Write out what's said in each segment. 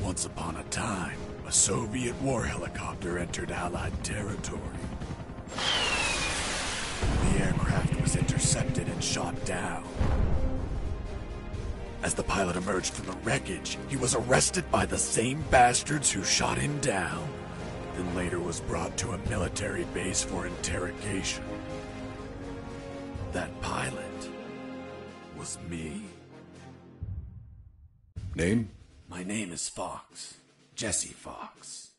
Once upon a time, a Soviet war helicopter entered Allied territory. The aircraft was intercepted and shot down. As the pilot emerged from the wreckage, he was arrested by the same bastards who shot him down, then later was brought to a military base for interrogation. That pilot was me. Name? My name is Fox. Jesse Fox.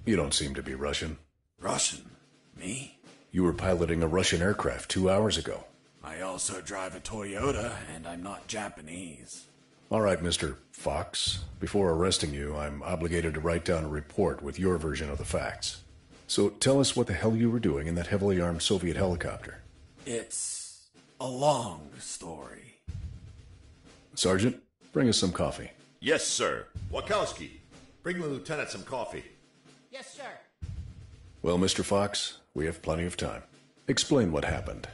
You don't seem to be Russian. Russian? Me? You were piloting a Russian aircraft 2 hours ago. I also drive a Toyota, and I'm not Japanese. All right, Mr. Fox. Before arresting you, I'm obligated to write down a report with your version of the facts. So tell us what the hell you were doing in that heavily armed Soviet helicopter. It's a long story. Sergeant, bring us some coffee. Yes, sir. Wachowski, bring the lieutenant some coffee. Yes, sir. Well, Mr. Fox, we have plenty of time. Explain what happened.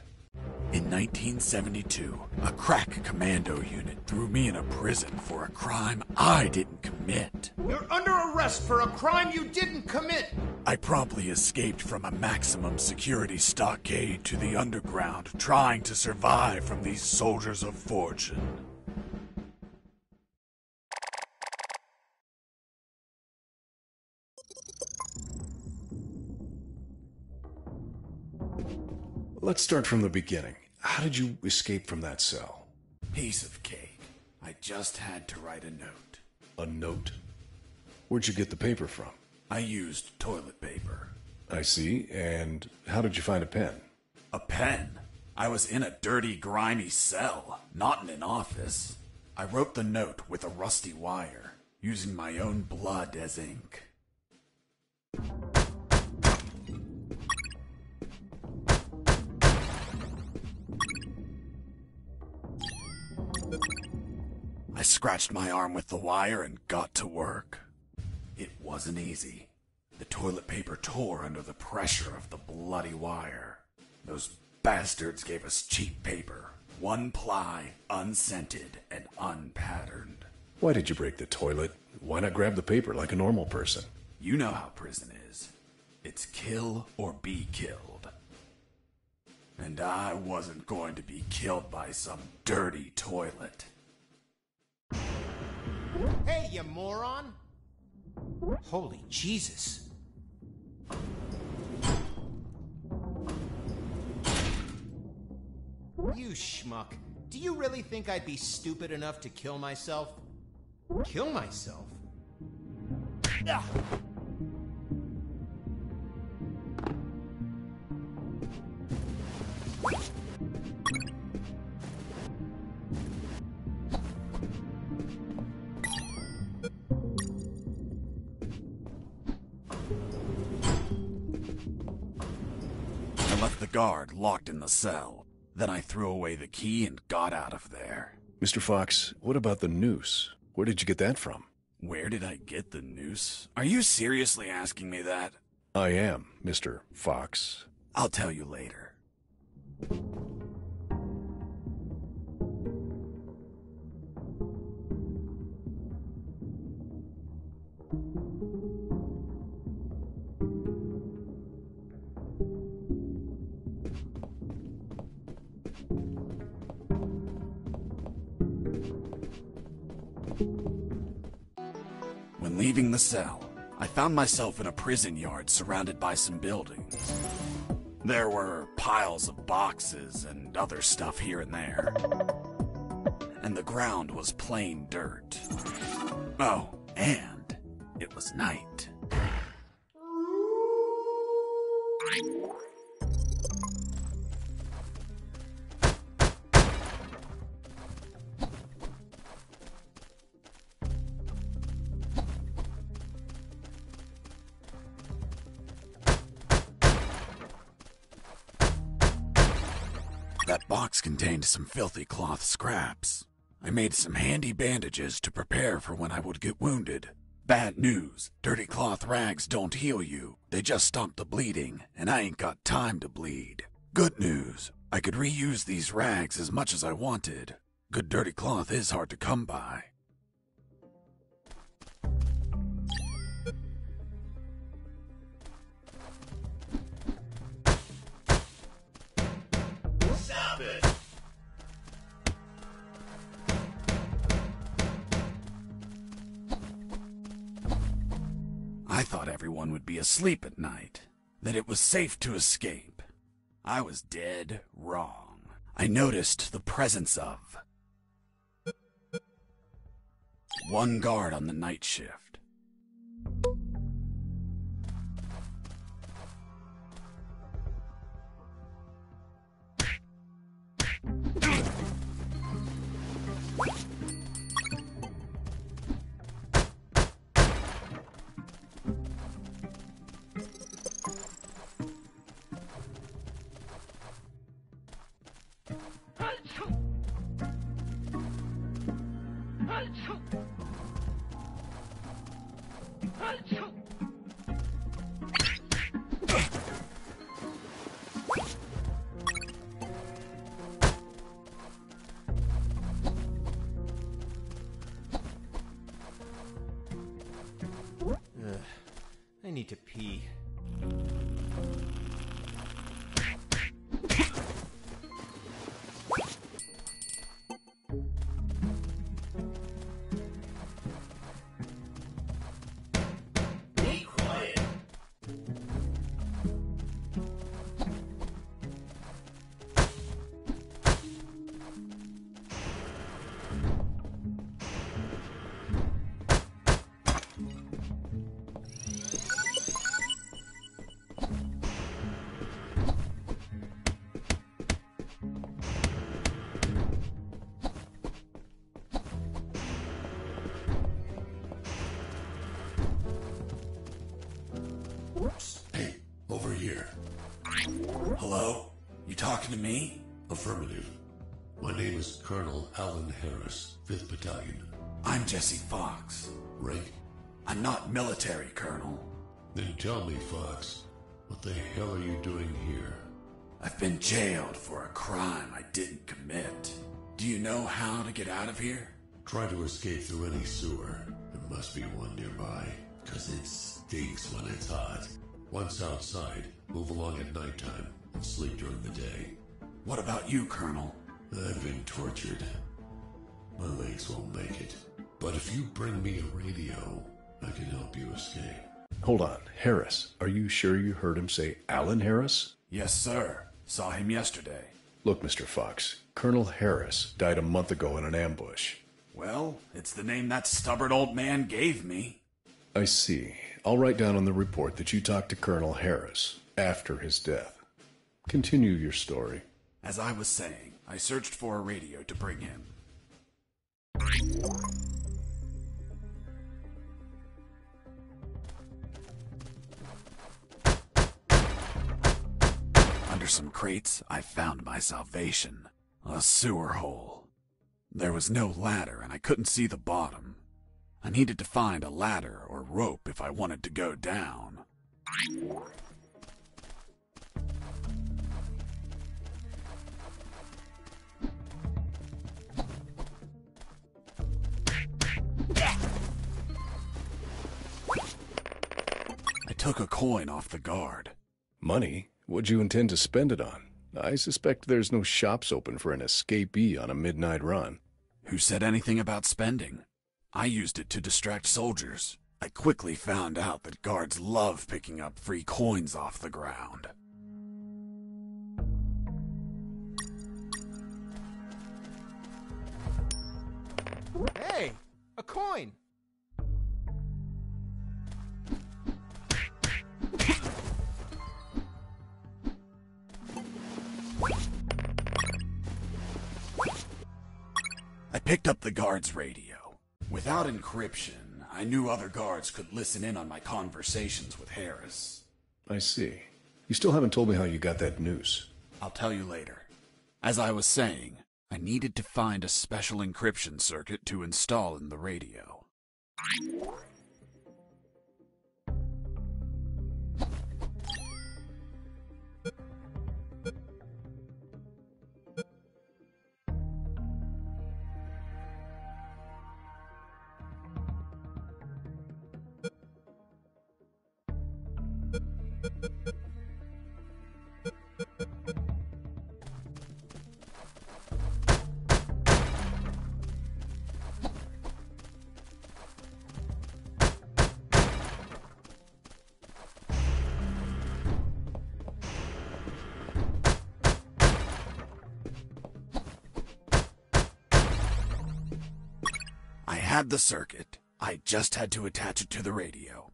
In 1972, a crack commando unit threw me in a prison for a crime I didn't commit. You're under arrest for a crime you didn't commit. I promptly escaped from a maximum security stockade to the underground, trying to survive from these soldiers of fortune. Let's start from the beginning. How did you escape from that cell? Piece of cake. I just had to write a note. A note? Where'd you get the paper from? I used toilet paper. I see. And how did you find a pen? A pen? I was in a dirty, grimy cell, not in an office. I wrote the note with a rusty wire, using my own blood as ink. I scratched my arm with the wire and got to work. It wasn't easy. The toilet paper tore under the pressure of the bloody wire. Those bastards gave us cheap paper, one ply, unscented, and unpatterned. Why did you break the toilet? Why not grab the paper like a normal person? You know how prison is. It's kill or be killed. And I wasn't going to be killed by some dirty toilet. Hey, you moron! Holy Jesus. You schmuck. Do you really think I'd be stupid enough to kill myself? Kill myself? Ugh. I left the guard locked in the cell. Then I threw away the key and got out of there. Mr. Fox, what about the noose? Where did you get that from? Where did I get the noose? Are you seriously asking me that? I am, Mr. Fox. I'll tell you later. When leaving the cell, I found myself in a prison yard surrounded by some buildings. There were piles of boxes and other stuff here and there. And the ground was plain dirt. Oh, and it was night. That box contained some filthy cloth scraps. I made some handy bandages to prepare for when I would get wounded. Bad news, dirty cloth rags don't heal you. They just stop the bleeding, and I ain't got time to bleed. Good news, I could reuse these rags as much as I wanted. Good dirty cloth is hard to come by. everyone would be asleep at night, that it was safe to escape. I was dead wrong. I noticed the presence of one guard on the night shift. I need to pee. Be quiet. Hey, over here. Hello? You talking to me? Affirmative. My name is Colonel Alan Harris, 5th Battalion. I'm Jesse Fox. Right? I'm not military, Colonel. Then tell me, Fox, what the hell are you doing here? I've been jailed for a crime I didn't commit. Do you know how to get out of here? Try to escape through any sewer. There must be one nearby, 'cause it stinks when it's hot. Once outside, move along at nighttime and sleep during the day. What about you, Colonel? I've been tortured. My legs won't make it. But if you bring me a radio, I can help you escape. Hold on, Harris. Are you sure you heard him say Alan Harris? Yes, sir. Saw him yesterday. Look, Mr. Fox, Colonel Harris died a month ago in an ambush. Well, it's the name that stubborn old man gave me. I see. I'll write down on the report that you talked to Colonel Harris after his death. Continue your story. As I was saying, I searched for a radio to bring him. Under some crates, I found my salvation. A sewer hole. There was no ladder and I couldn't see the bottom. I needed to find a ladder or rope if I wanted to go down. I took a coin off the guard. Money? What'd you intend to spend it on? I suspect there's no shops open for an escapee on a midnight run. Who said anything about spending? I used it to distract soldiers. I quickly found out that guards love picking up free coins off the ground. Hey, a coin! I picked up the guard's radio. Without encryption, I knew other guards could listen in on my conversations with Harris. I see. You still haven't told me how you got that noose. I'll tell you later. As I was saying, I needed to find a special encryption circuit to install in the radio. had the circuit. I just had to attach it to the radio.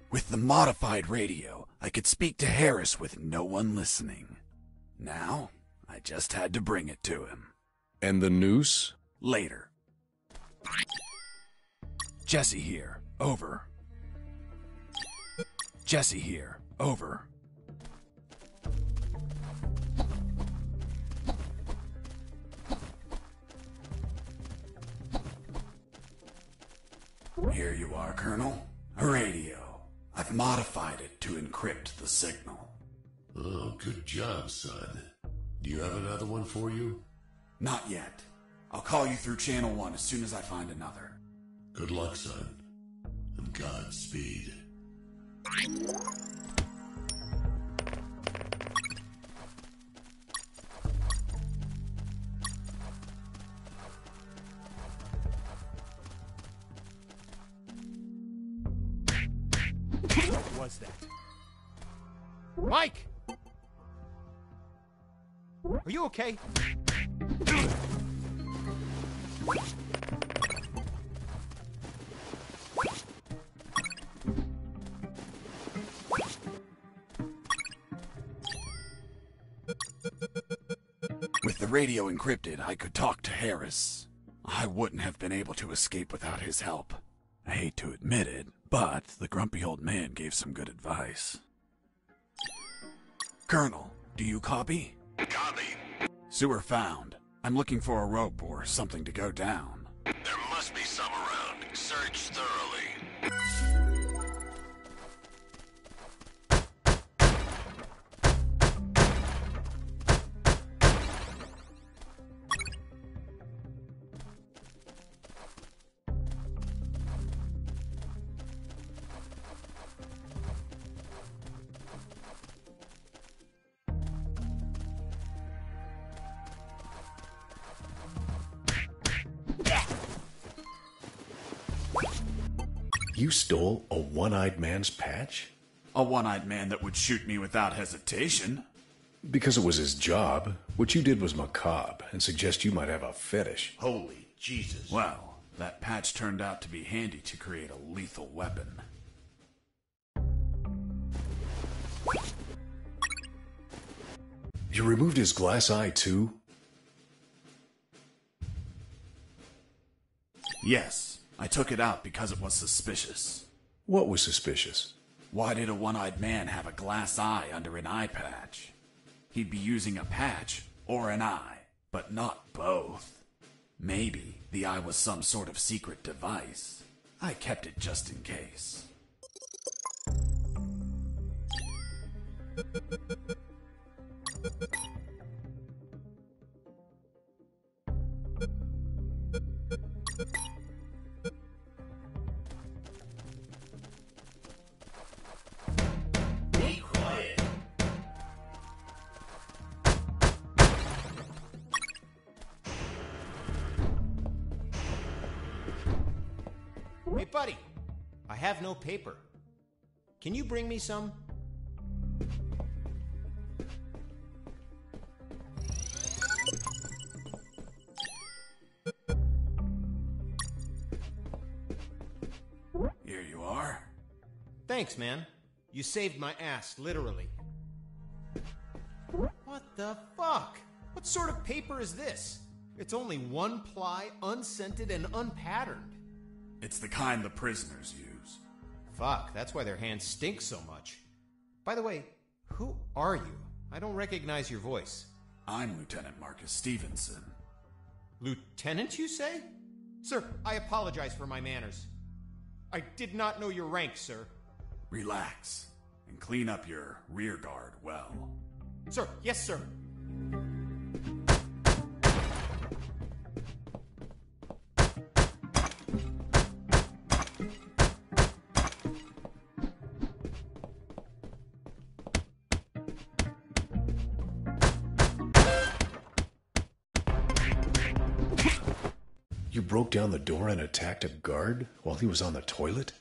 With the modified radio, I could speak to Harris with no one listening. Now, I just had to bring it to him. And the noose? Later. Jesse here. Over. Jesse here. Over. Here you are, Colonel. A radio. I've modified it to encrypt the signal. Oh, good job, son. Do you have another one for you? Not yet. I'll call you through Channel 1 as soon as I find another. Good luck, son. And Godspeed. What was that? Mike! Are you okay? With the radio encrypted, I could talk to Harris. I wouldn't have been able to escape without his help. I hate to admit it, but the grumpy old man gave some good advice. Colonel, do you copy? Copy. Sewer found. I'm looking for a rope or something to go down. There must be some around. Search thoroughly. You stole a one-eyed man's patch? A one-eyed man that would shoot me without hesitation. Because it was his job. What you did was macabre and suggest you might have a fetish. Holy Jesus. Well, that patch turned out to be handy to create a lethal weapon. You removed his glass eye too? Yes, I took it out because it was suspicious. What was suspicious? Why did a one-eyed man have a glass eye under an eye patch? He'd be using a patch or an eye, but not both. Maybe the eye was some sort of secret device. I kept it just in case. Be quiet. Hey, buddy. I have no paper. Can you bring me some? Here you are. Thanks, man. You saved my ass, literally. What the fuck? What sort of paper is this? It's only one ply, unscented, and unpatterned. It's the kind the prisoners use. Fuck, that's why their hands stink so much. By the way, who are you? I don't recognize your voice. I'm Lieutenant Marcus Stevenson. Lieutenant, you say? Sir, I apologize for my manners. I did not know your rank, sir. Relax, and clean up your rear guard well. Sir, yes, sir. You broke down the door and attacked a guard while he was on the toilet?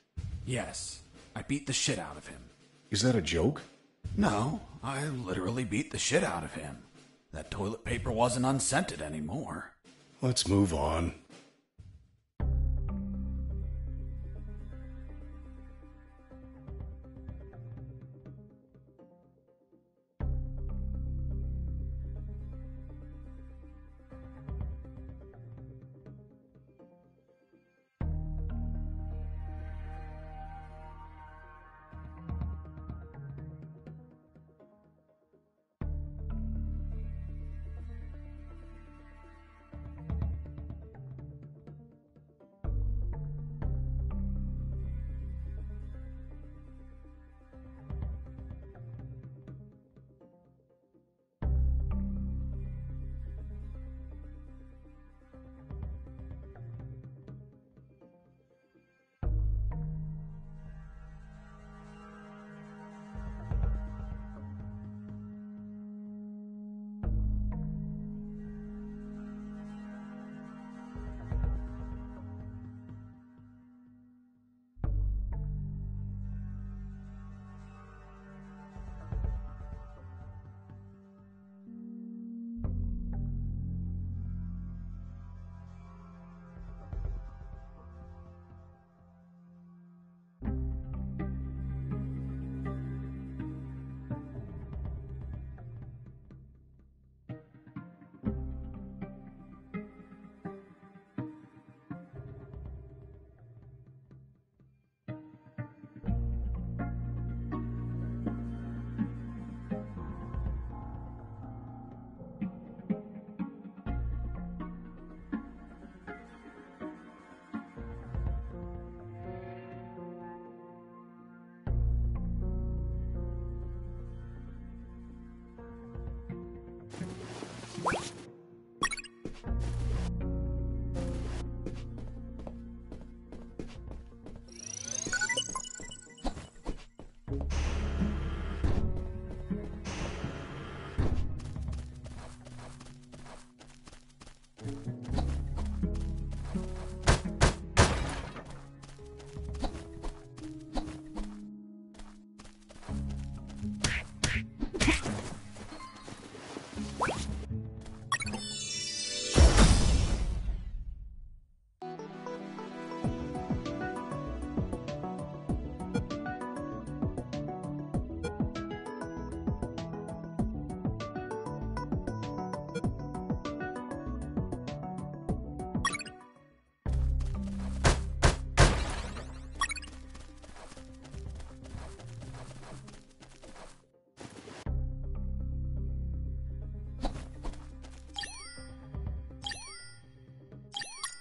Yes, I beat the shit out of him. Is that a joke? No, I literally beat the shit out of him. That toilet paper wasn't unscented anymore. Let's move on.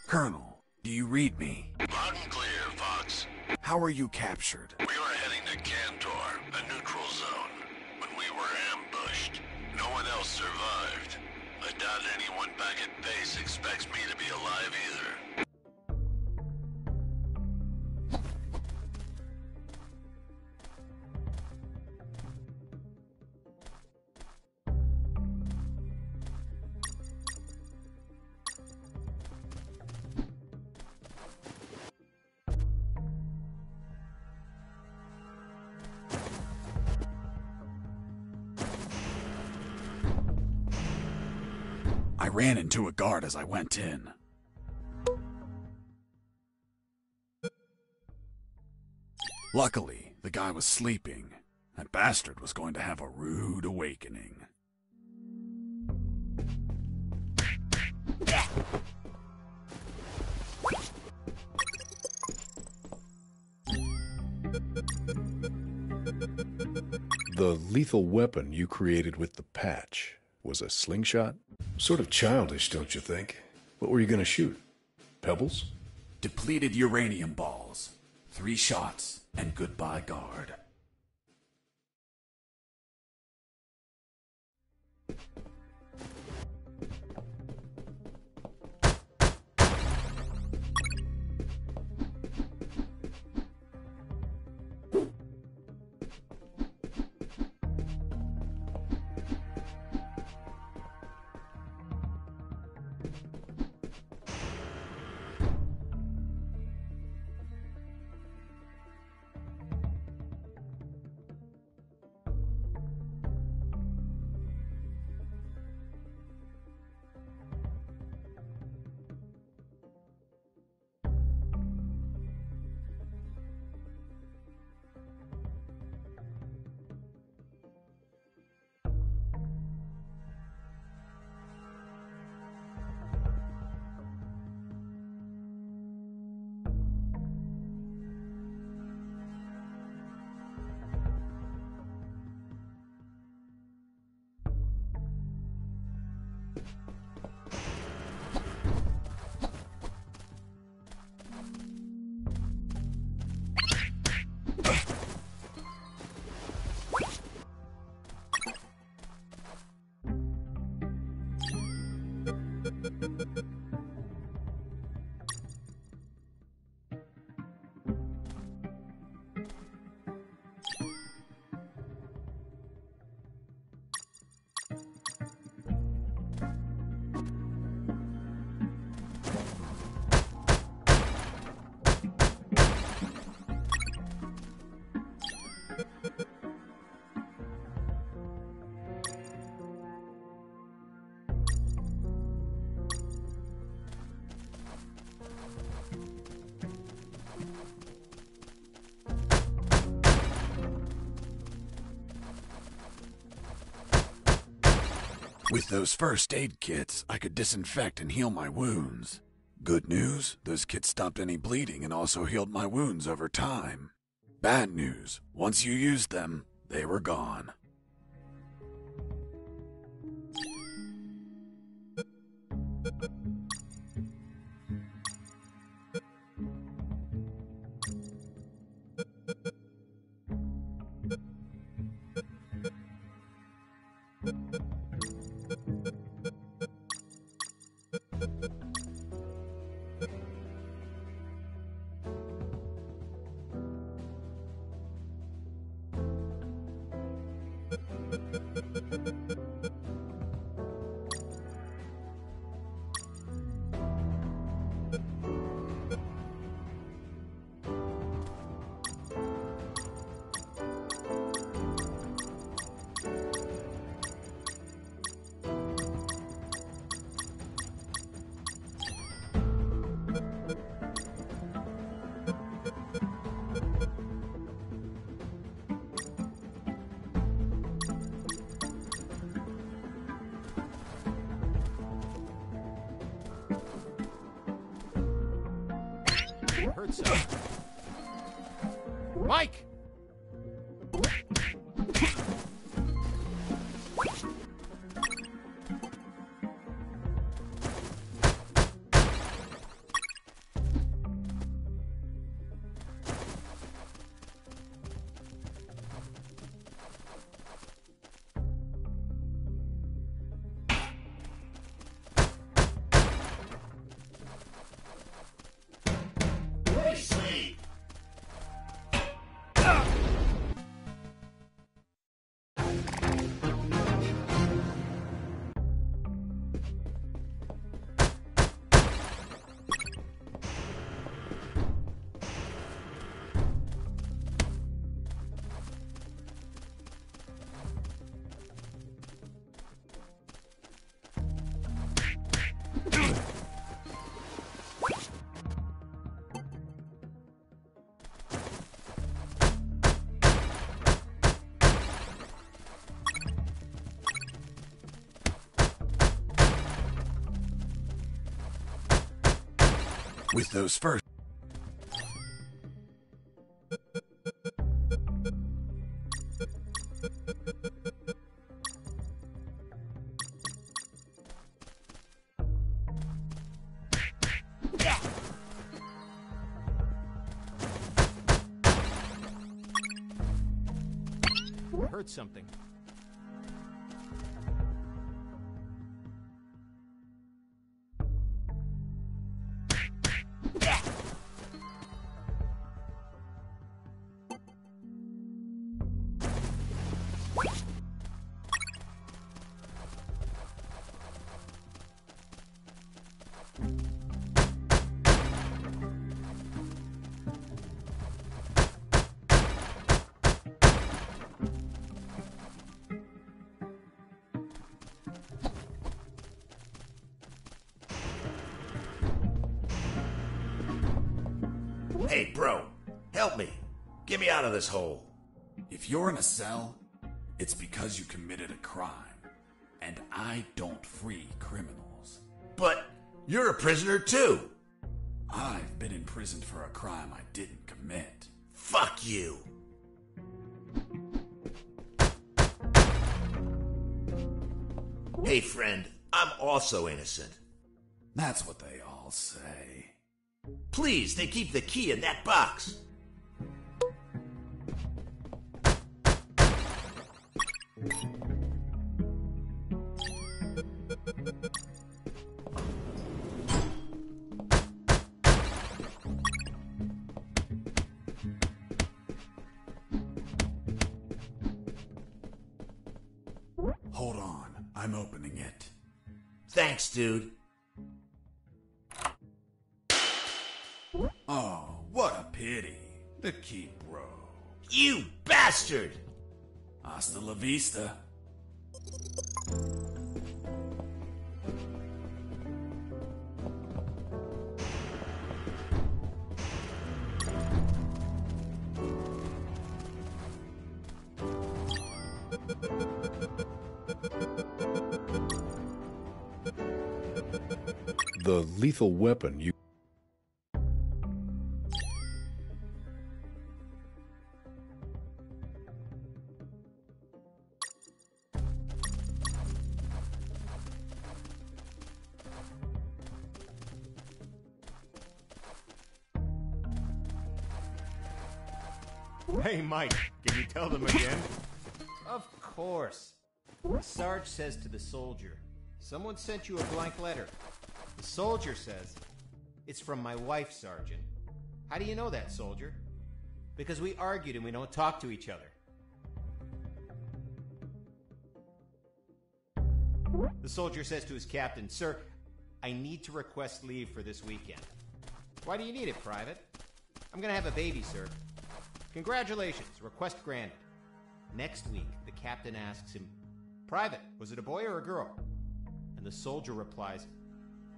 Colonel, do you read me? Loud and clear, Fox. How were you captured? We were heading to Cantor, a neutral zone, when we were ambushed. No one else survived. I doubt anyone back at base expects me to be alive either. I ran into a guard as I went in. Luckily, the guy was sleeping. That bastard was going to have a rude awakening. The lethal weapon you created with the patch was a slingshot? Sort of childish, don't you think? What were you gonna shoot? Pebbles? Depleted uranium balls. 3 shots, and goodbye, guard. With those first aid kits, I could disinfect and heal my wounds. Good news, those kits stopped any bleeding and also healed my wounds over time. Bad news, once you used them, they were gone. Hurt some. Mike! With those first... Heard something. Hey, bro, help me. Get me out of this hole. If you're in a cell, it's because you committed a crime. And I don't free criminals. But you're a prisoner too. I've been imprisoned for a crime I didn't commit. Fuck you. Hey, friend, I'm also innocent. That's what they all say. Please, they keep the key in that box. Hold on, I'm opening it. Thanks, dude. Oh, what a pity. The key broke. You bastard! Hasta la vista. The lethal weapon you... Hey, Mike, can you tell them again? Of course. The Sarge says to the soldier, someone sent you a blank letter. The soldier says, it's from my wife, Sergeant. How do you know that, soldier? Because we argued and we don't talk to each other. The soldier says to his captain, sir, I need to request leave for this weekend. Why do you need it, Private? I'm gonna have a baby, sir. Congratulations, request granted. Next week, the captain asks him, Private, was it a boy or a girl? And the soldier replies,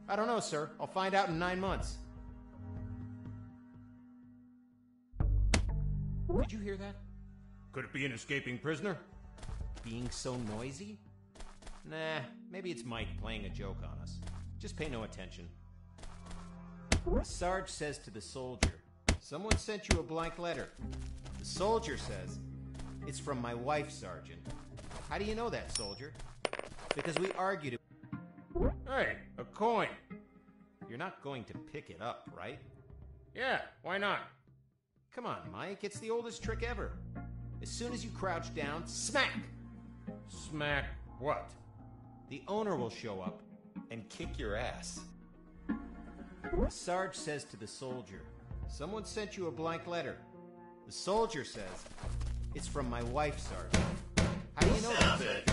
I don't know, sir. I'll find out in 9 months. Did you hear that? Could it be an escaping prisoner? Being so noisy? Nah, maybe it's Mike playing a joke on us. Just pay no attention. The Sarge says to the soldier, someone sent you a blank letter. The soldier says, it's from my wife, Sergeant. How do you know that, soldier? Because we argued. Hey, a coin. You're not going to pick it up, right? Yeah, why not? Come on, Mike, it's the oldest trick ever. As soon as you crouch down, smack! Smack what? The owner will show up and kick your ass. The Sarge says to the soldier, someone sent you a blank letter. The soldier says, it's from my wife, Sergeant. How do you know that, soldier?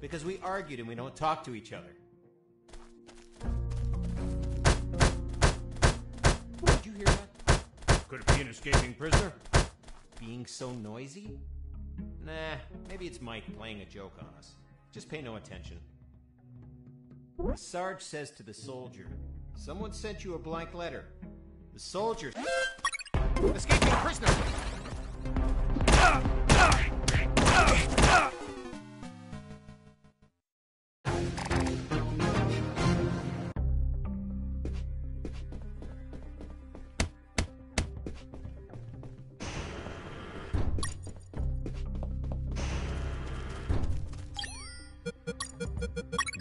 Because we argued and we don't talk to each other. Did you hear that? Could it be an escaping prisoner? Being so noisy? Nah, maybe it's Mike playing a joke on us. Just pay no attention. The Sarge says to the soldier, someone sent you a blank letter. The soldier... Escaping prisoner!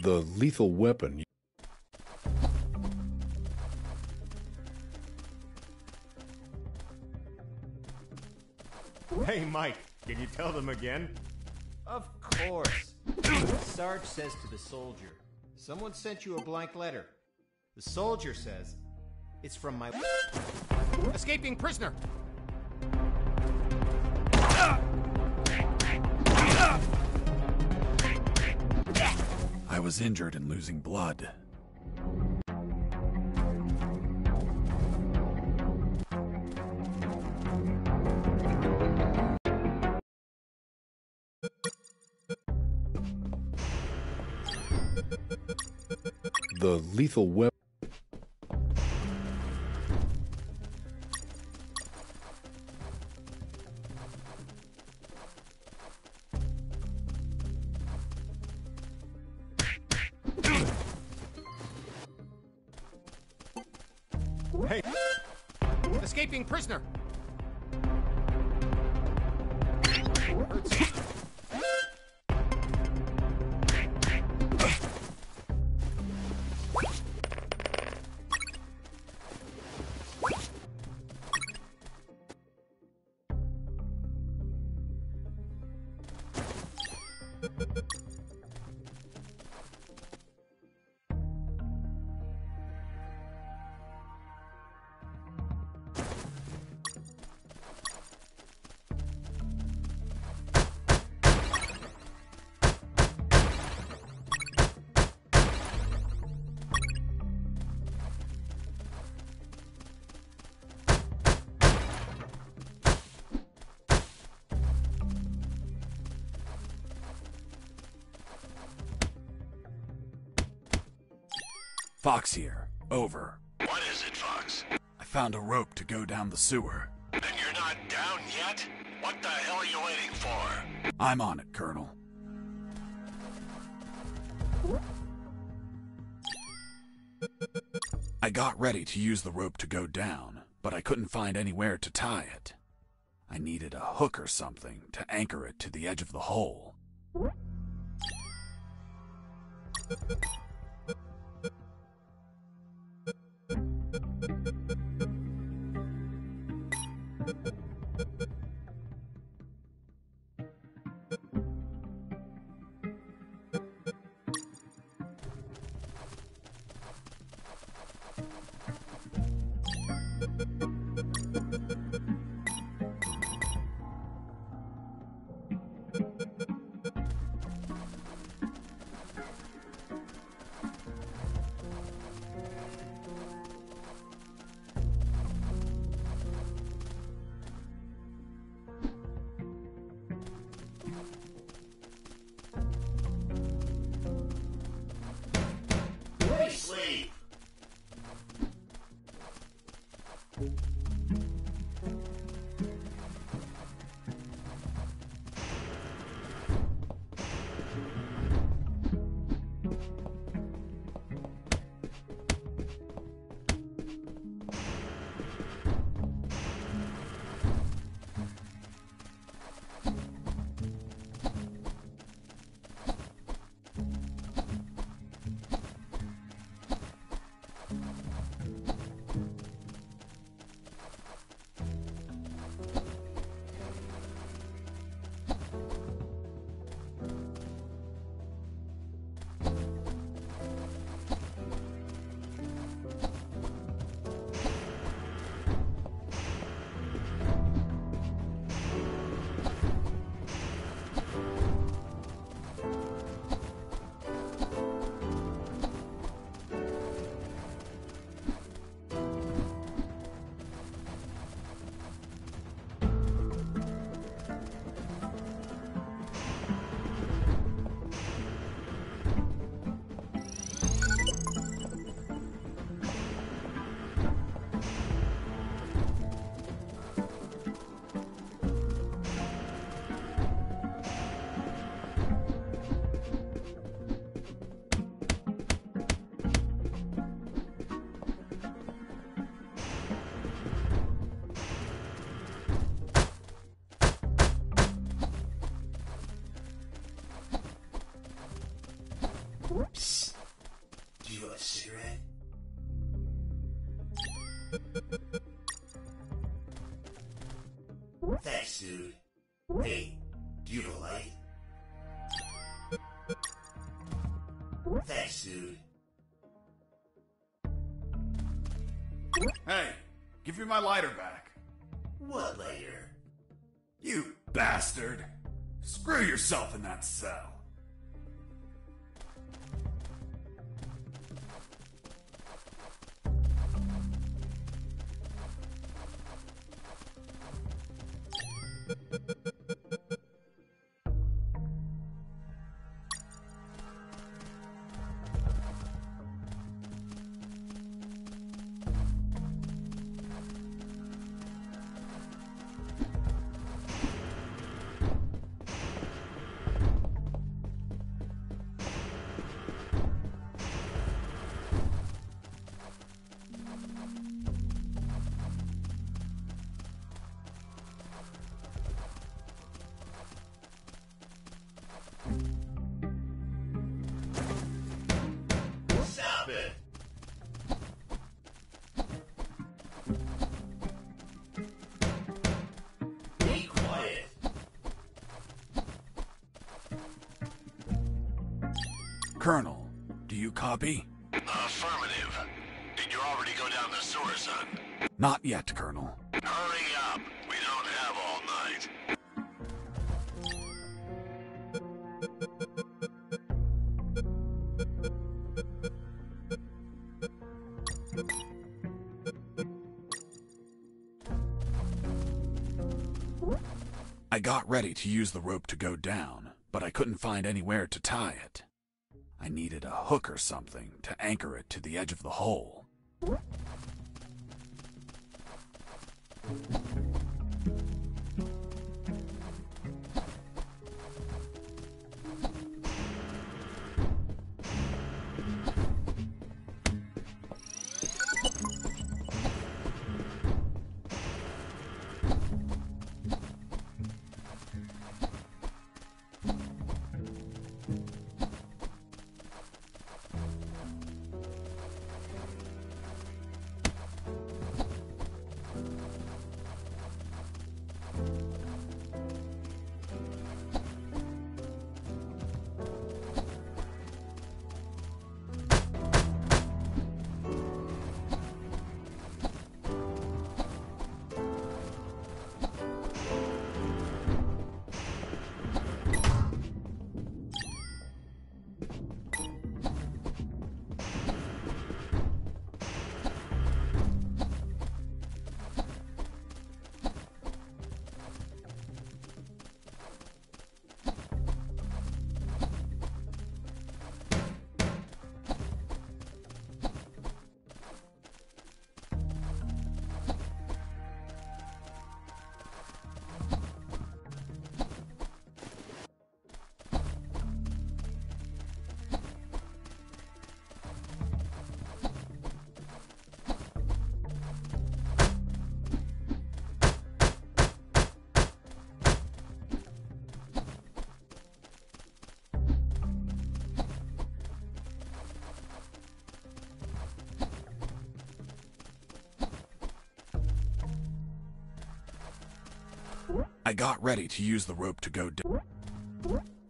The lethal weapon... Hey, Mike, can you tell them again? Of course. Sarge says to the soldier, someone sent you a blank letter. The soldier says, it's from my escaping prisoner. I was injured and losing blood. The lethal weapon... Hey, escaping prisoner. Fox here. Over. What is it, Fox? I found a rope to go down the sewer. And you're not down yet? What the hell are you waiting for? I'm on it, Colonel. I got ready to use the rope to go down, but I couldn't find anywhere to tie it. I needed a hook or something to anchor it to the edge of the hole. Thanks, dude. Hey, do you have a light? Thanks, dude. Hey, give me my lighter back. What lighter? You bastard. Screw yourself in that cell. Stop it! Be quiet. Colonel, do you copy? Affirmative. Did you already go down the sewer, son? Not yet, Colonel. Hurry up. We don't have all night. I got ready to use the rope to go down, but I couldn't find anywhere to tie it. I needed a hook or something to anchor it to the edge of the hole. I got ready to use the rope to go down.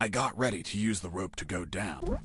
I got ready to use the rope to go down.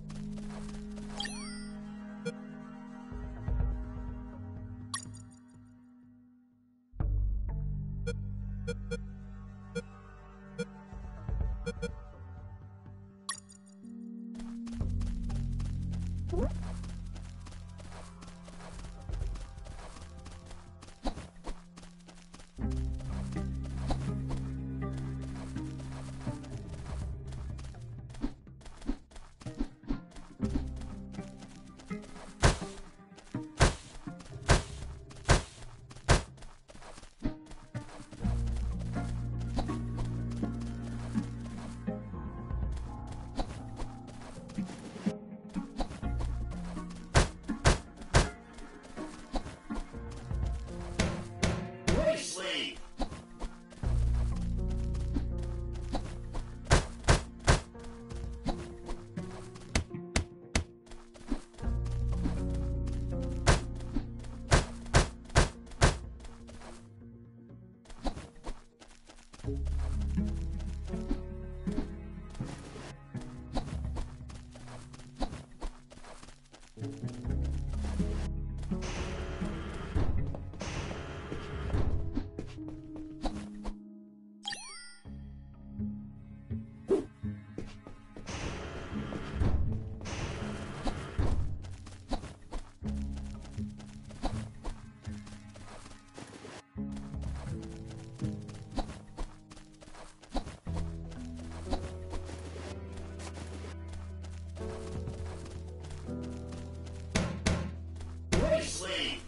Sleep.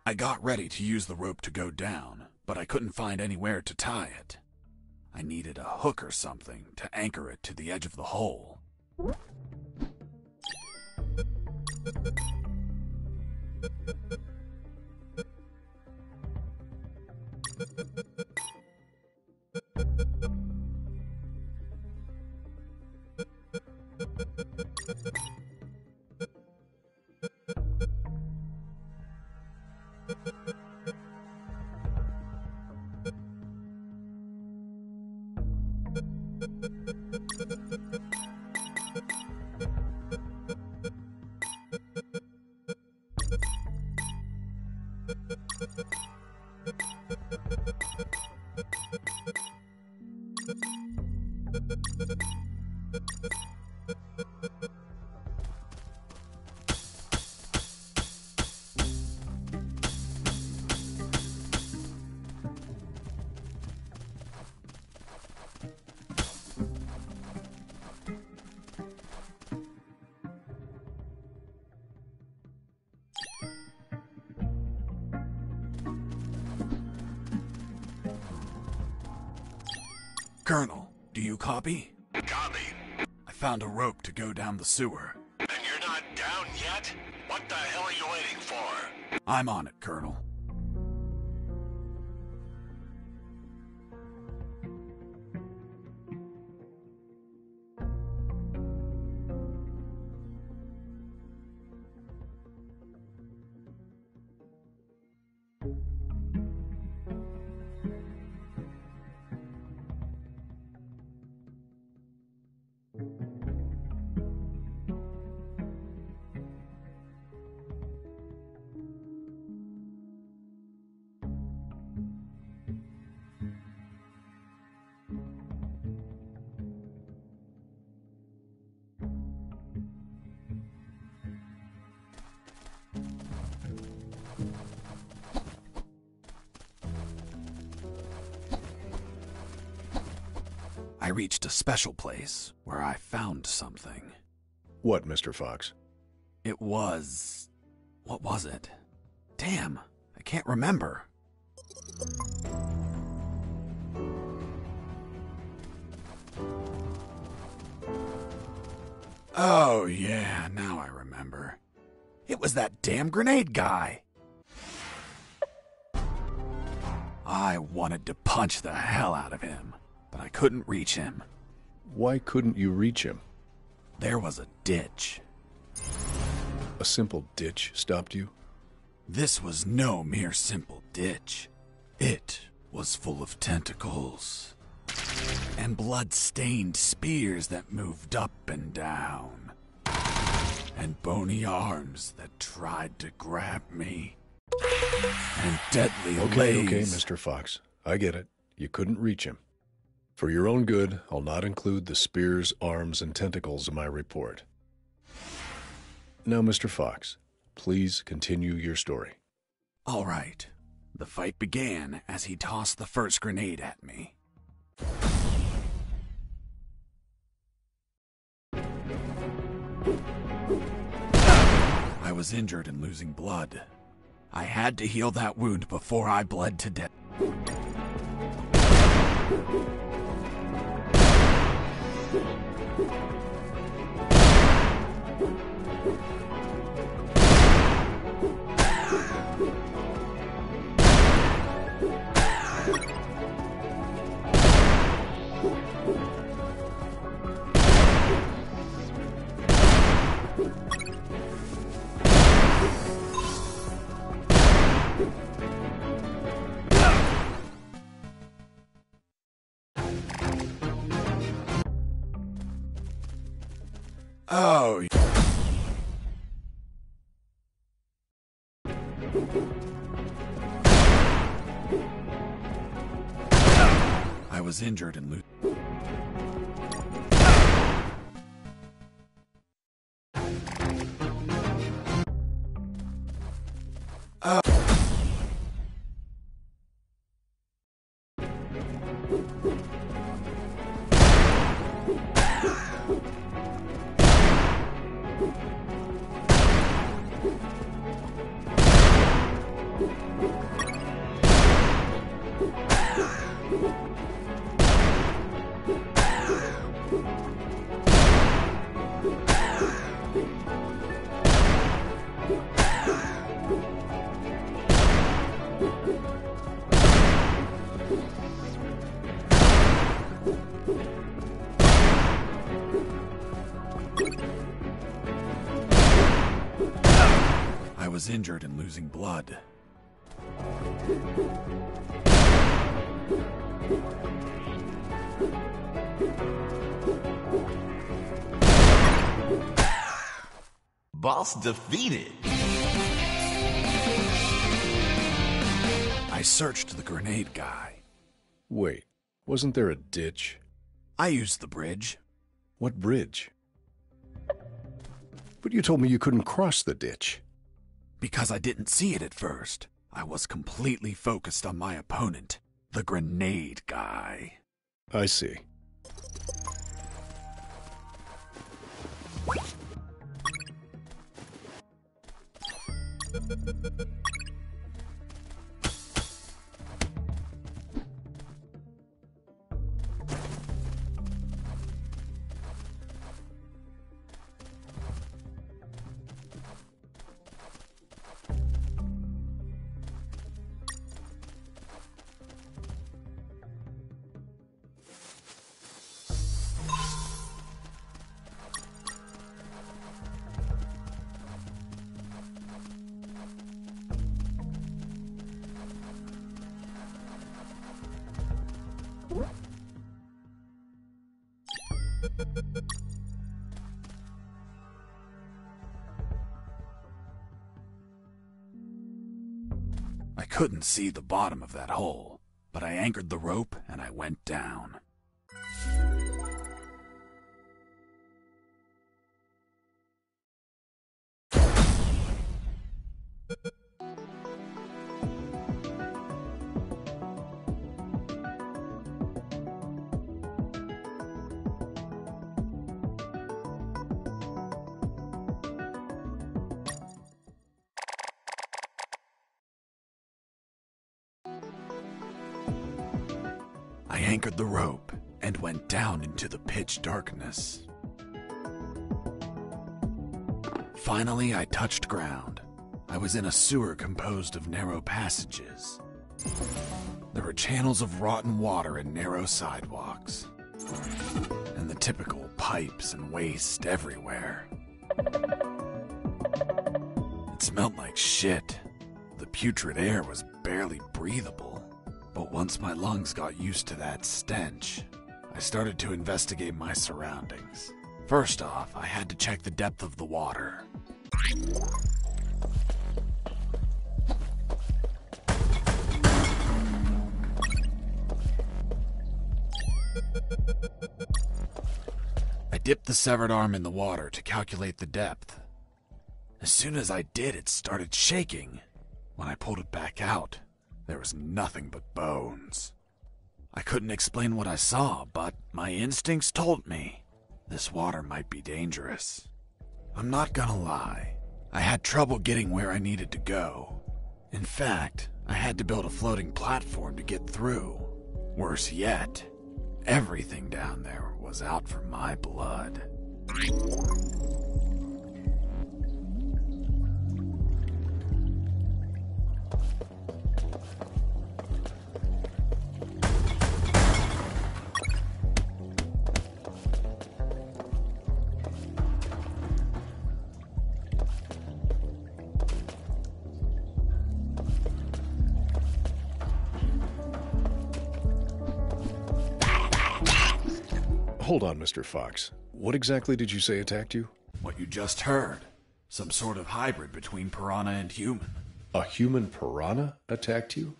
I got ready to use the rope to go down, but I couldn't find anywhere to tie it. I needed a hook or something to anchor it to the edge of the hole. Colonel, do you copy? Copy. I found a rope to go down the sewer. And you're not down yet? What the hell are you waiting for? I'm on it, Colonel. I reached a special place where I found something. What, Mr. Fox? It was... what was it? Damn, I can't remember. Oh yeah, now I remember. It was that damn grenade guy. I wanted to punch the hell out of him, but I couldn't reach him. Why couldn't you reach him? There was a ditch. A simple ditch stopped you? This was no mere simple ditch. It was full of tentacles and blood-stained spears that moved up and down, and bony arms that tried to grab me, and deadly Okay, lays. Mr. Fox. I get it. You couldn't reach him. For your own good, I'll not include the spears, arms, and tentacles in my report. Now, Mr. Fox, please continue your story. All right. The fight began as he tossed the first grenade at me. I was injured and losing blood. I had to heal that wound before I bled to death. Oh. I was injured and lose. I was injured and losing blood. Boss defeated. I searched the grenade guy. Wait, wasn't there a ditch? I used the bridge. What bridge? But you told me you couldn't cross the ditch. Because I didn't see it at first. I was completely focused on my opponent, the grenade guy. I see. I couldn't see the bottom of that hole, but I anchored the rope and I went down. I anchored the rope and went down into the pitch darkness. Finally, I touched ground. I was in a sewer composed of narrow passages. There were channels of rotten water and narrow sidewalks, and the typical pipes and waste everywhere. It smelled like shit. The putrid air was barely breathable. But once my lungs got used to that stench, I started to investigate my surroundings. First off, I had to check the depth of the water. I dipped the severed arm in the water to calculate the depth. As soon as I did, it started shaking. When I pulled it back out, There was nothing but bones. I couldn't explain what I saw, but my instincts told me this water might be dangerous. I'm not gonna lie, I had trouble getting where I needed to go. In fact, I had to build a floating platform to get through. Worse yet, everything down there was out for my blood. Hold on, Mr. Fox. What exactly did you say attacked you? What you just heard. Some sort of hybrid between piranha and human. A human piranha attacked you?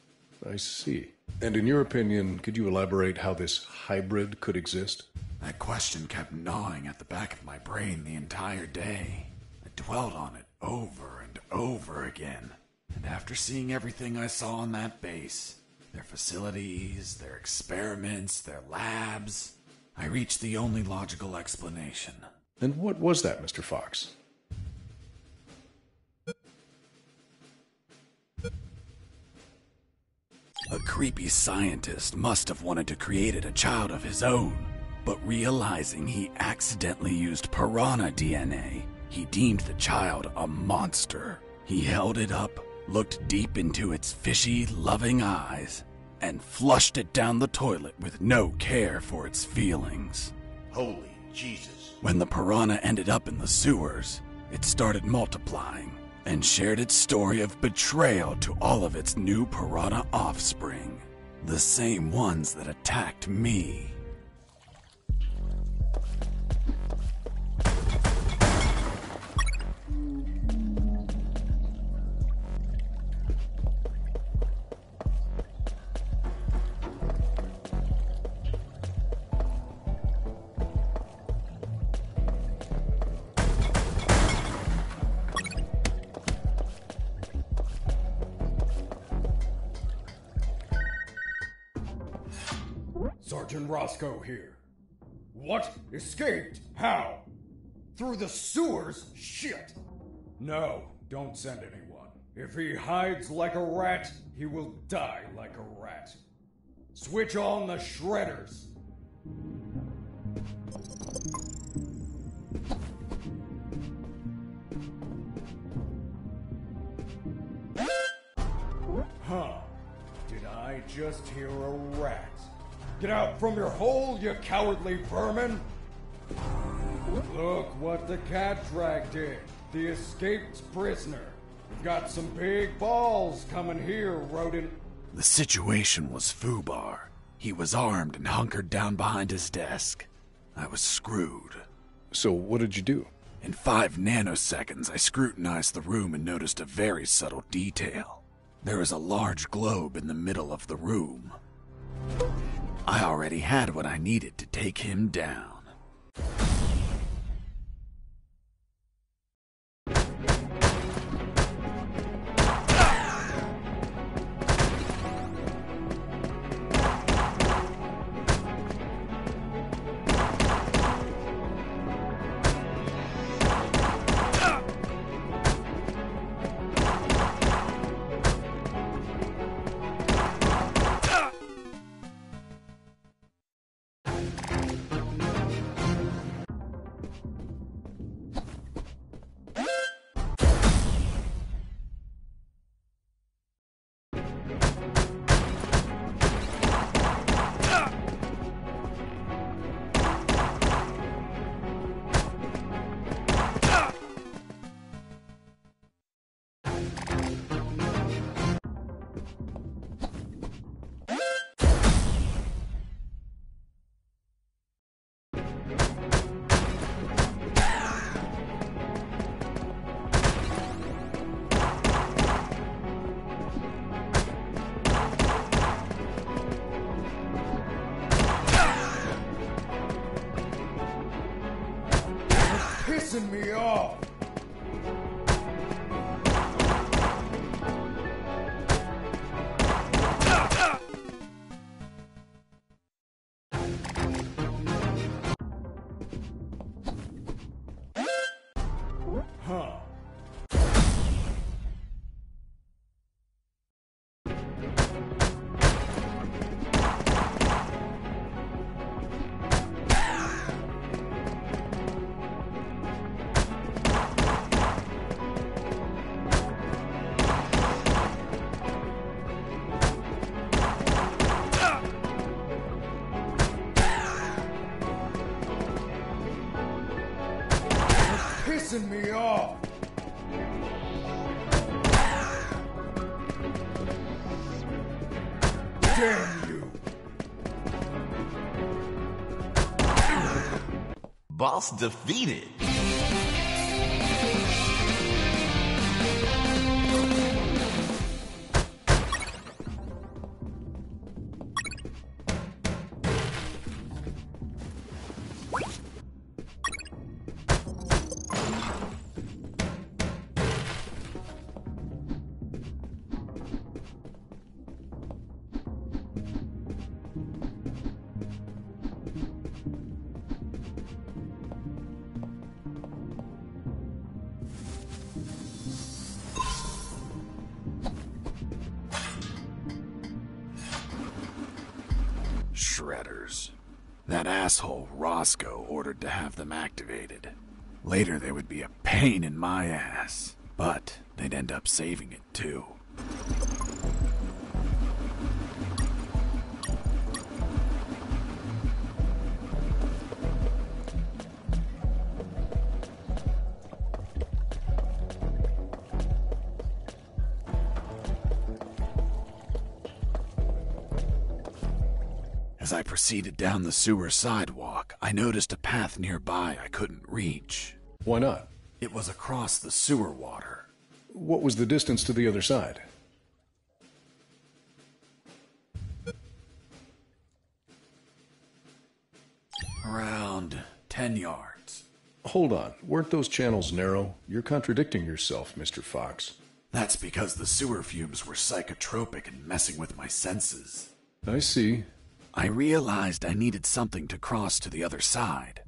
I see. And in your opinion, could you elaborate how this hybrid could exist? That question kept gnawing at the back of my brain the entire day. I dwelled on it over and over again. And after seeing everything I saw on that base, their facilities, their experiments, their labs, I reached the only logical explanation. And what was that, Mr. Fox? A creepy scientist must have wanted to create a child of his own, but realizing he accidentally used piranha DNA, he deemed the child a monster. He held it up, looked deep into its fishy, loving eyes, and flushed it down the toilet with no care for its feelings. Holy Jesus. When the piranha ended up in the sewers, it started multiplying and shared its story of betrayal to all of its new piranha offspring, the same ones that attacked me. Sergeant Roscoe here. What? Escaped? How? Through the sewers? Shit! No, don't send anyone. If he hides like a rat, he will die like a rat. Switch on the shredders. Huh. Did I just hear a rat? Get out from your hole, you cowardly vermin! Look what the cat drag did. The escaped prisoner. We've got some big balls coming here, rodent. The situation was foobar. He was armed and hunkered down behind his desk. I was screwed. So what did you do? In 5 nanoseconds, I scrutinized the room and noticed a very subtle detail. There was a large globe in the middle of the room. I already had what I needed to take him down. Pissing me off! pissing me off! Damn you! Boss defeated. Shredders. That asshole Roscoe ordered to have them activated. Later they would be a pain in my ass, but they'd end up saving it too. As I proceeded down the sewer sidewalk, I noticed a path nearby I couldn't reach. Why not? It was across the sewer water. What was the distance to the other side? Around 10 yards. Hold on. Weren't those channels narrow? You're contradicting yourself, Mr. Fox. That's because the sewer fumes were psychotropic and messing with my senses. I see. I realized I needed something to cross to the other side.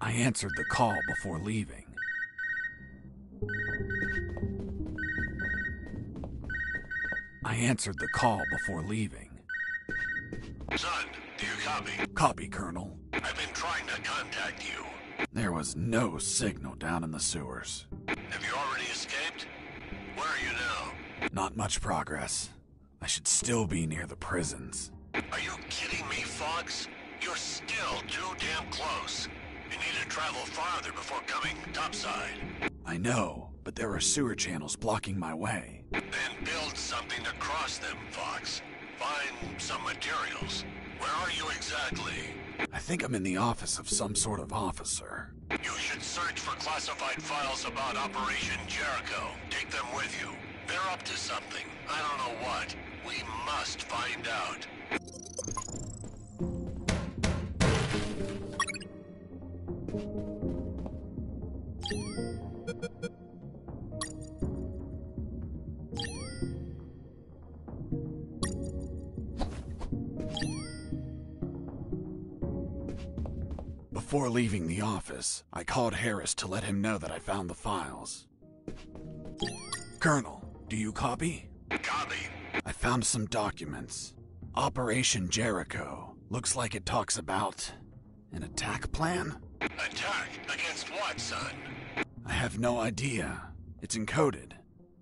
I answered the call before leaving. Son, do you copy? Copy, Colonel. I've been trying to contact you. There was no signal down in the sewers. Have you already escaped? Where are you now? Not much progress. I should still be near the prisons. Are you kidding me, Fox? You're still too damn close. You need to travel farther before coming topside. I know, but there are sewer channels blocking my way. Then build something to cross them, Fox. Find some materials. Where are you exactly? I think I'm in the office of some sort of officer. You should search for classified files about Operation Jericho. Take them with you. They're up to something. I don't know what. We must find out. Before leaving the office, I called Harris to let him know that I found the files. Colonel, do you copy? Copy. I found some documents. Operation Jericho. Looks like it talks about an attack plan? Attack? Against what, son? I have no idea. It's encoded.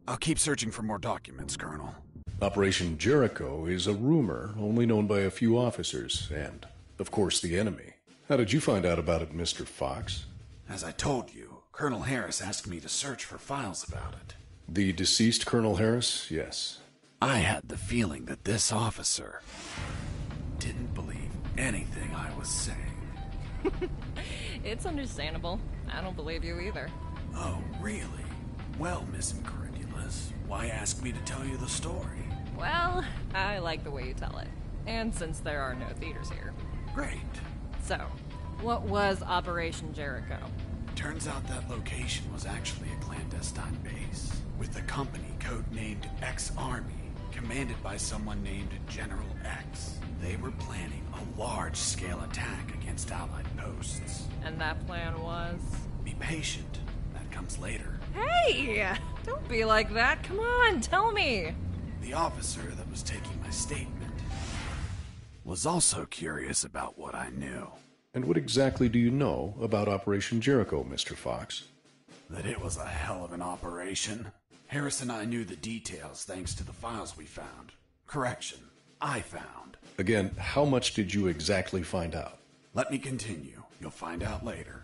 I'll keep searching for more documents, Colonel. Operation Jericho is a rumor only known by a few officers and, of course, the enemy. How did you find out about it, Mr. Fox? As I told you, Colonel Harris asked me to search for files about it. The deceased Colonel Harris? Yes. I had the feeling that this officer didn't believe anything I was saying. It's understandable. I don't believe you either. Oh, really? Well, Miss Incredulous, why ask me to tell you the story? Well, I like the way you tell it. And since there are no theaters here. Great. So, what was Operation Jericho? Turns out that location was actually a clandestine base, with a company codenamed X-Army, commanded by someone named General X. They were planning a large-scale attack against Allied posts. And that plan was? Be patient. That comes later. Hey! Don't be like that. Come on, tell me. The officer that was taking my statement was also curious about what I knew. And what exactly do you know about Operation Jericho, Mr. Fox? That it was a hell of an operation. Harris and I knew the details thanks to the files we found. Correction, I found. Again, how much did you exactly find out? Let me continue. You'll find out later.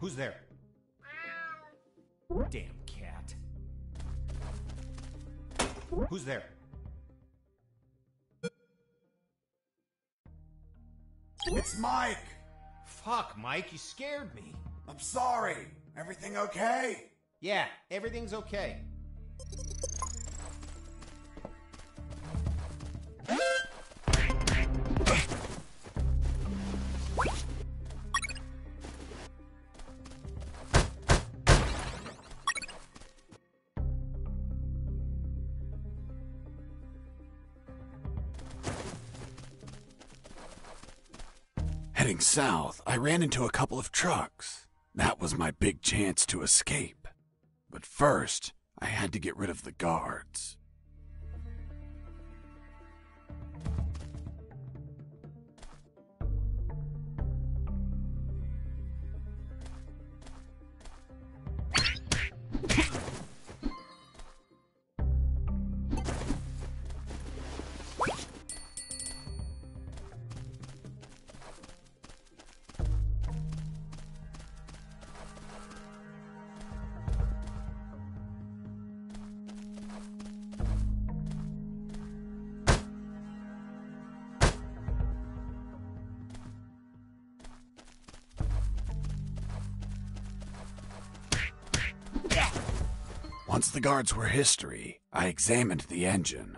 Who's there? Damn cat. Who's there? It's Mike! Fuck, Mike, you scared me. I'm sorry. Everything okay? Yeah, everything's okay. Heading south, I ran into a couple of trucks. That was my big chance to escape. But first, I had to get rid of the guards. Once the guards were history, I examined the engine.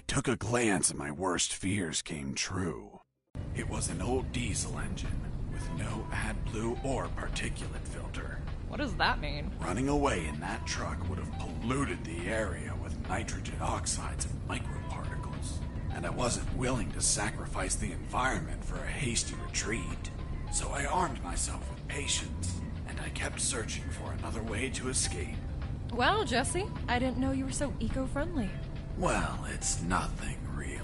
Took a glance and my worst fears came true. It was an old diesel engine with no AdBlue or particulate filter. What does that mean? Running away in that truck would have polluted the area with nitrogen oxides and microparticles. And I wasn't willing to sacrifice the environment for a hasty retreat. So I armed myself with patience, and I kept searching for another way to escape. Well, Jesse, I didn't know you were so eco-friendly. Well, it's nothing, really.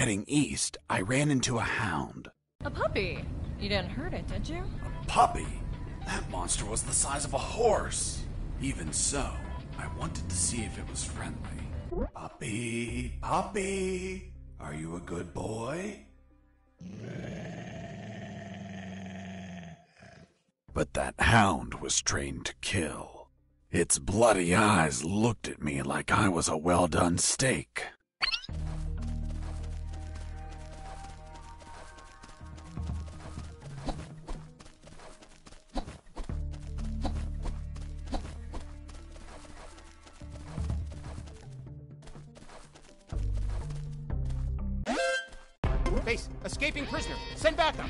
Heading east, I ran into a hound. A puppy. You didn't hurt it, did you? A puppy? That monster was the size of a horse. Even so, I wanted to see if it was friendly. Puppy, puppy, are you a good boy? But that hound was trained to kill. Its bloody eyes looked at me like I was a well-done steak. Base, escaping prisoner. Send backup.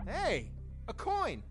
Hey, a coin.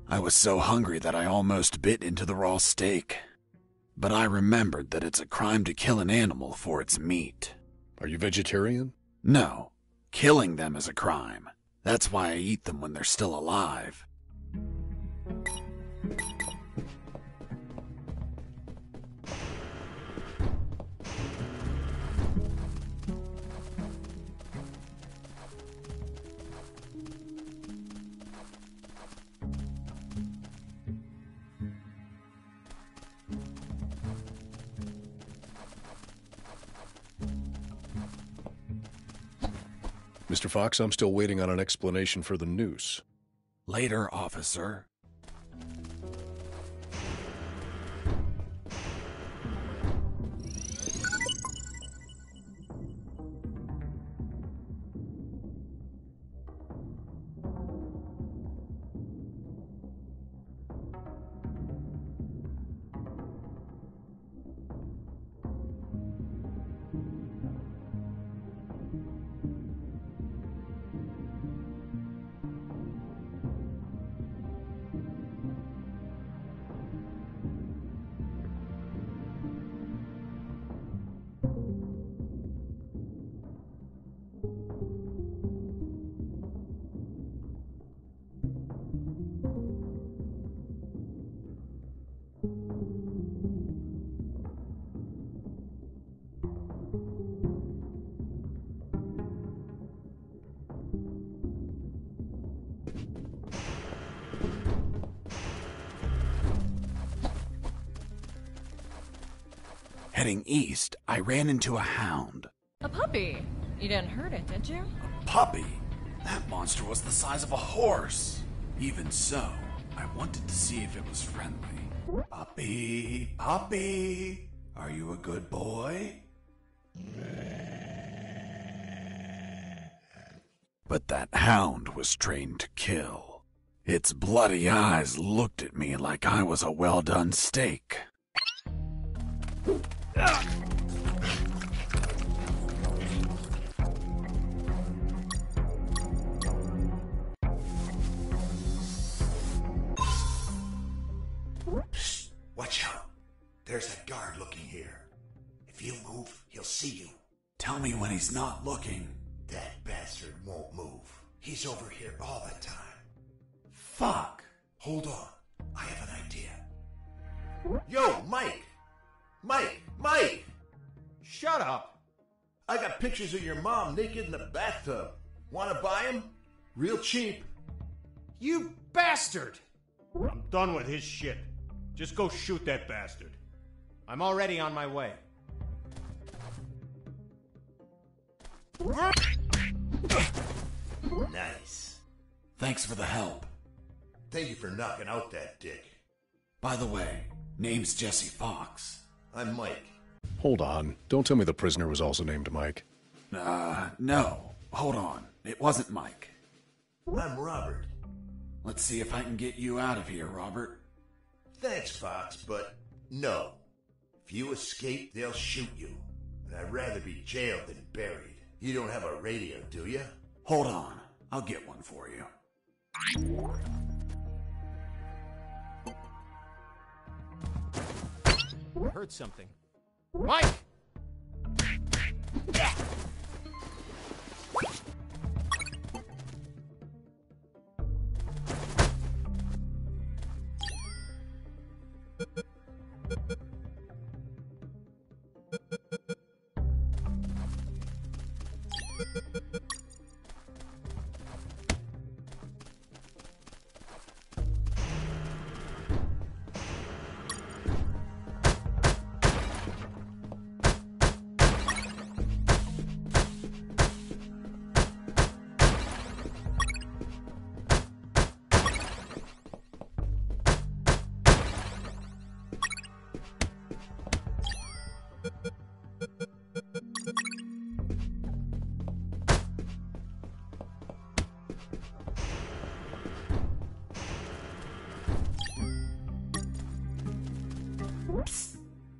I was so hungry that I almost bit into the raw steak. But I remembered that it's a crime to kill an animal for its meat. Are you vegetarian? No, killing them is a crime. That's why I eat them when they're still alive. Mr. Fox, I'm still waiting on an explanation for the noose. Later, officer. Heading east, I ran into a hound. A puppy. You didn't hurt it, did you? A puppy? That monster was the size of a horse. Even so, I wanted to see if it was friendly. Puppy, puppy, are you a good boy? but that hound was trained to kill. Its bloody eyes looked at me like I was a well-done steak. Shh, watch out. There's a guard looking here. If you move, he'll see you. Tell me when he's not looking. That bastard won't move. He's over here all the time. Fuck. Hold on. I have an idea. Yo, Mike! Mike! Shut up! I got pictures of your mom naked in the bathtub. Wanna buy them? Real cheap. You bastard! I'm done with his shit. Just go shoot that bastard. I'm already on my way. Nice. Thanks for the help. Thank you for knocking out that dick. By the way, name's Jesse Fox. I'm Mike. Hold on. Don't tell me the prisoner was also named Mike. No. Hold on. It wasn't Mike. I'm Robert. Let's see if I can get you out of here, Robert. Thanks, Fox, but no. If you escape, they'll shoot you. And I'd rather be jailed than buried. You don't have a radio, do you? Hold on. I'll get one for you. I heard something. Mike!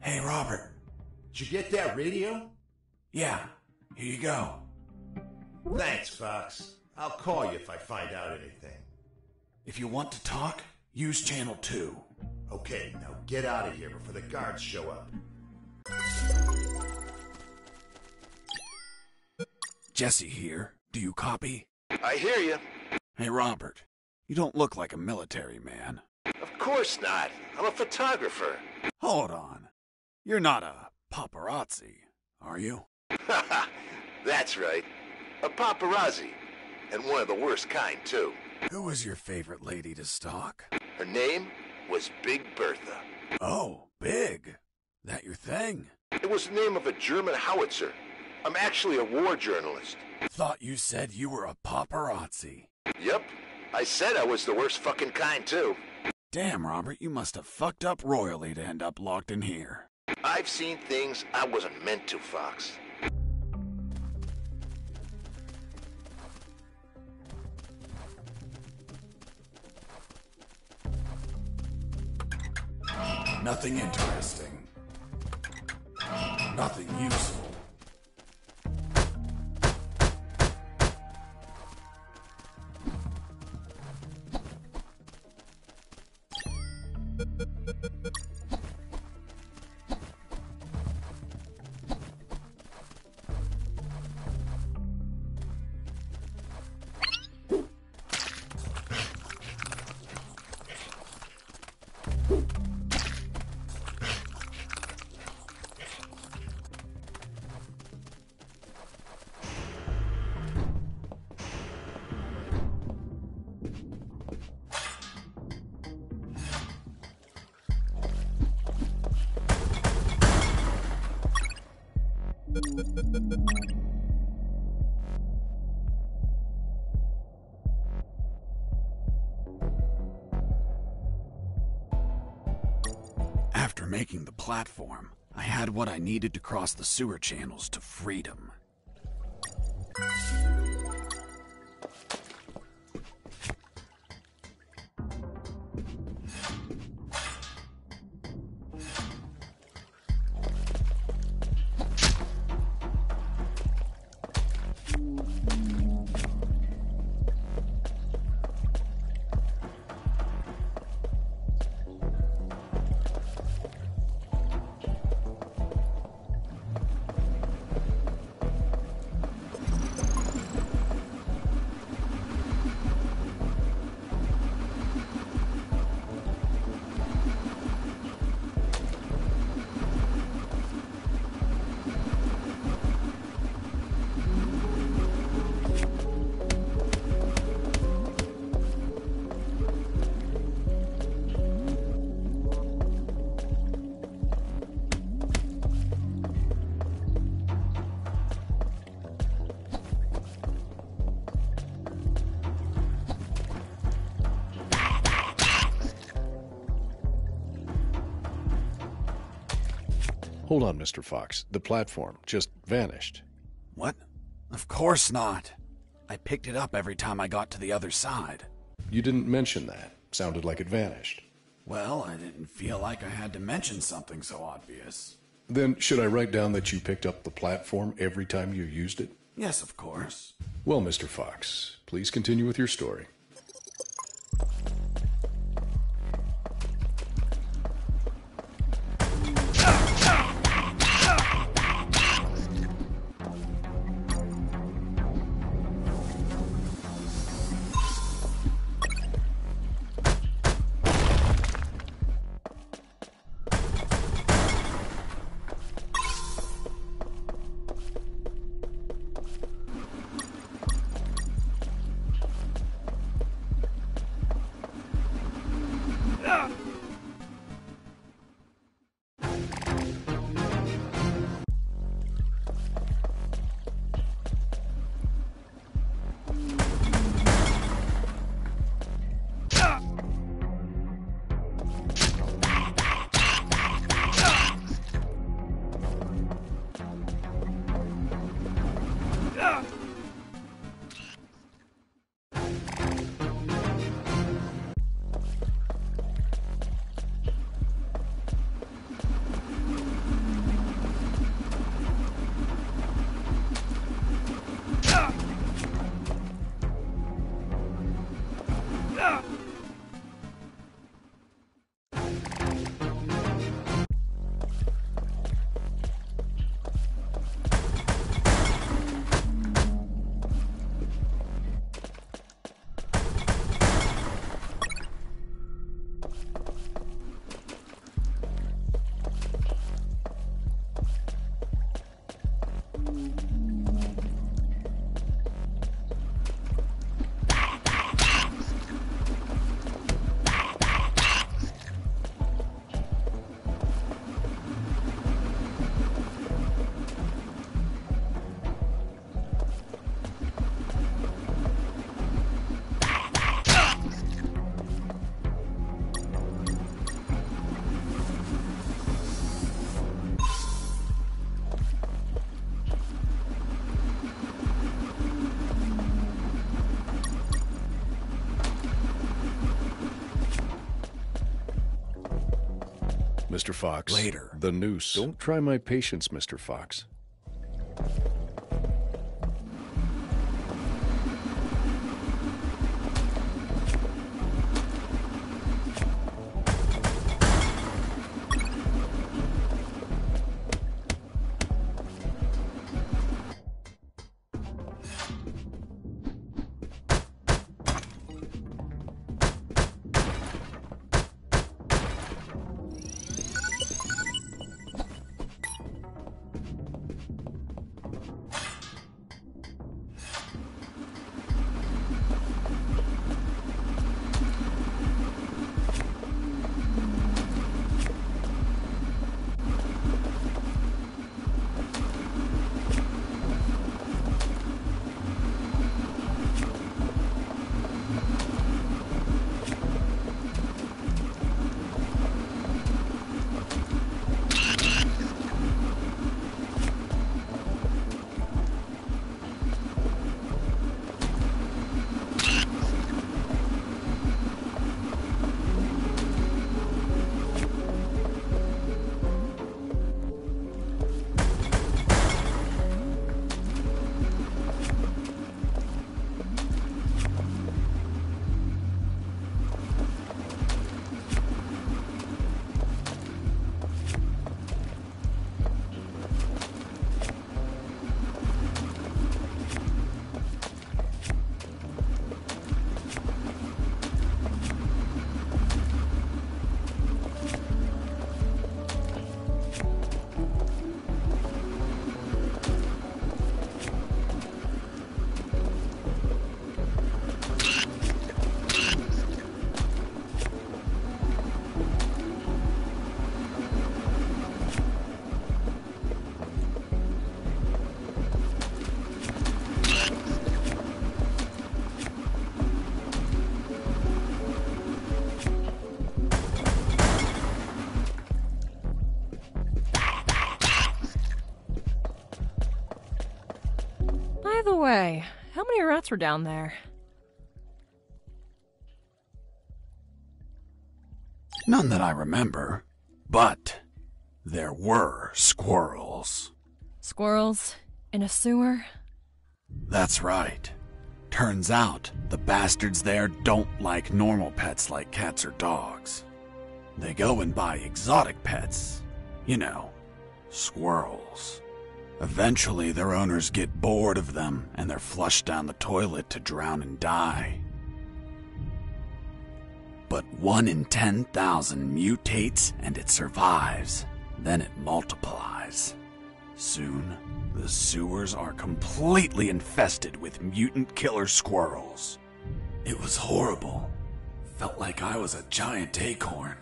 Hey, Robert. Did you get that radio? Yeah, here you go. Thanks, Fox. I'll call you if I find out anything. If you want to talk, use channel 2. Okay, now get out of here before the guards show up. Jesse here. Do you copy? I hear you. Hey, Robert. You don't look like a military man. Of course not. I'm a photographer. Hold on. You're not a paparazzi, are you? Haha, that's right. A paparazzi. And one of the worst kind, too. Who was your favorite lady to stalk? Her name was Big Bertha. Oh, Big. That your thing? It was the name of a German howitzer. I'm actually a war journalist. Thought you said you were a paparazzi. Yep. I said I was the worst fucking kind, too. Damn, Robert, you must have fucked up royally to end up locked in here. I've seen things I wasn't meant to, Fox. Nothing interesting. Nothing useful. After making the platform, I had what I needed to cross the sewer channels to freedom. Hold on, Mr. Fox. The platform just vanished. What? Of course not. I picked it up every time I got to the other side. You didn't mention that. Sounded like it vanished. Well, I didn't feel like I had to mention something so obvious. Then should I write down that you picked up the platform every time you used it? Yes, of course. Well, Mr. Fox, please continue with your story. Mr. Fox. Later. The noose. Don't try my patience, Mr. Fox. By the way, how many rats were down there? None that I remember, but there were squirrels. Squirrels? In a sewer? That's right. Turns out, the bastards there don't like normal pets like cats or dogs. They go and buy exotic pets. You know, squirrels. Eventually, their owners get bored of them and they're flushed down the toilet to drown and die. But 1 in 10,000 mutates and it survives. Then it multiplies. Soon, the sewers are completely infested with mutant killer squirrels. It was horrible. Felt like I was a giant acorn.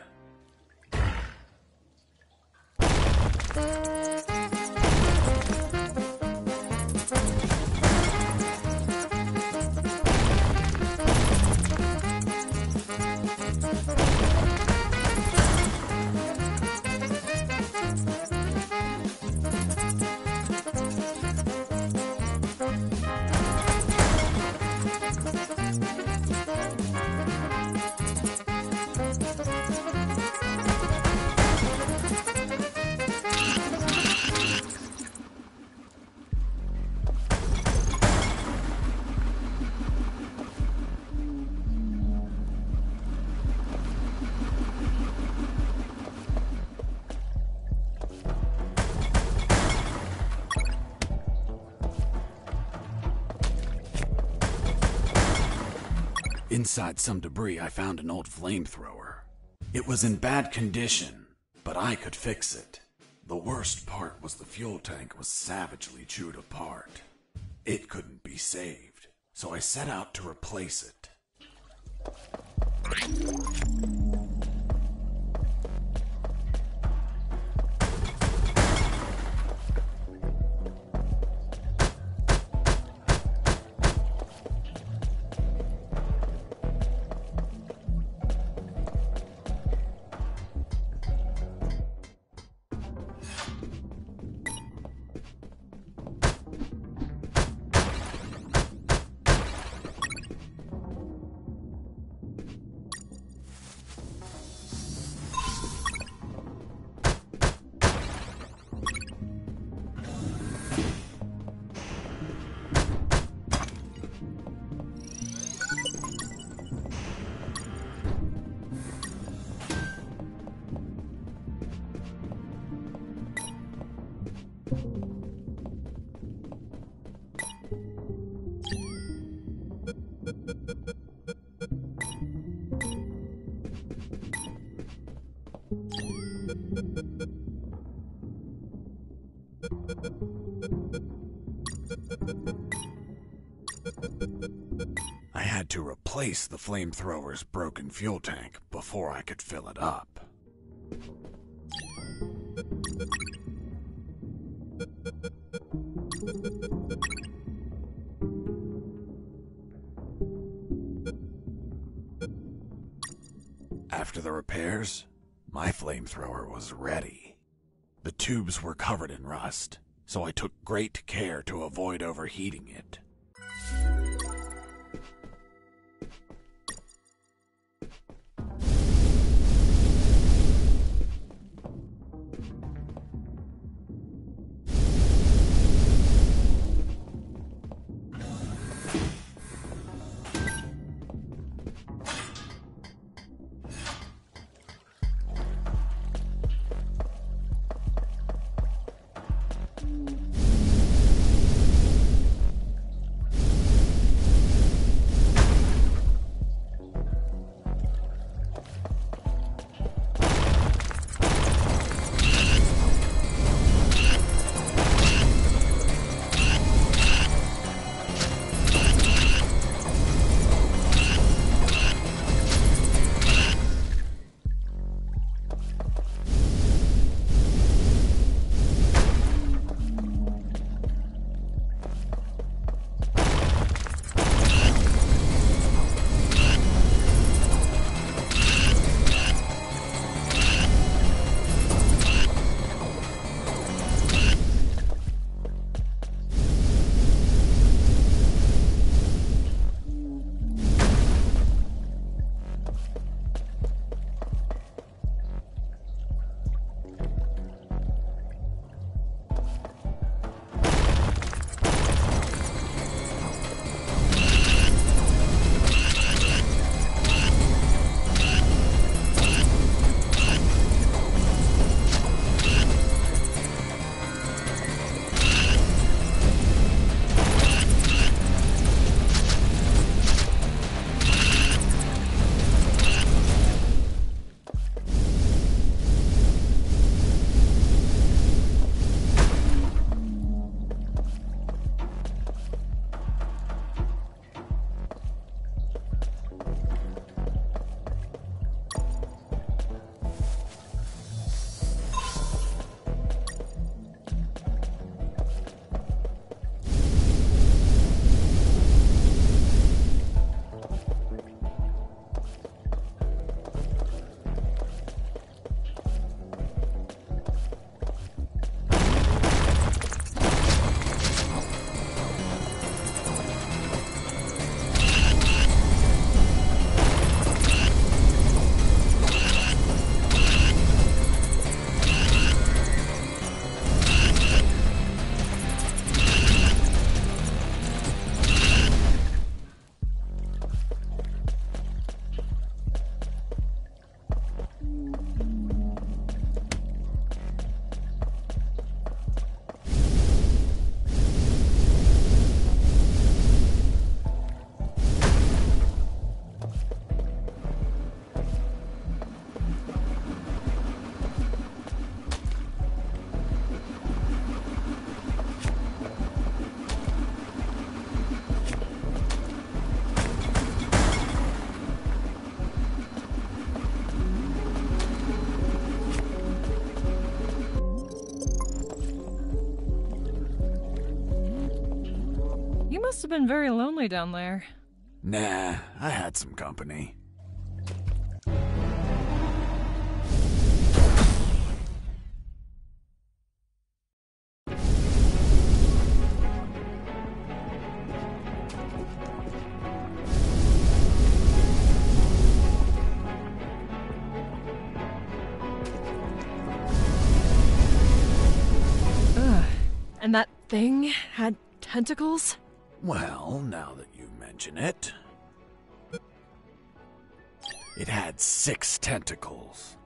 Inside some debris, I found an old flamethrower. It was in bad condition, but I could fix it. The worst part was the fuel tank was savagely chewed apart. It couldn't be saved, so I set out to replace it. I had to replace the flamethrower's broken fuel tank before I could fill it up. After the repairs, my flamethrower was ready. The tubes were covered in rust, so I took great care to avoid overheating it. You must have been very lonely down there. Nah, I had some company. And that thing had tentacles? Well, now that you mention it... It had 6 tentacles.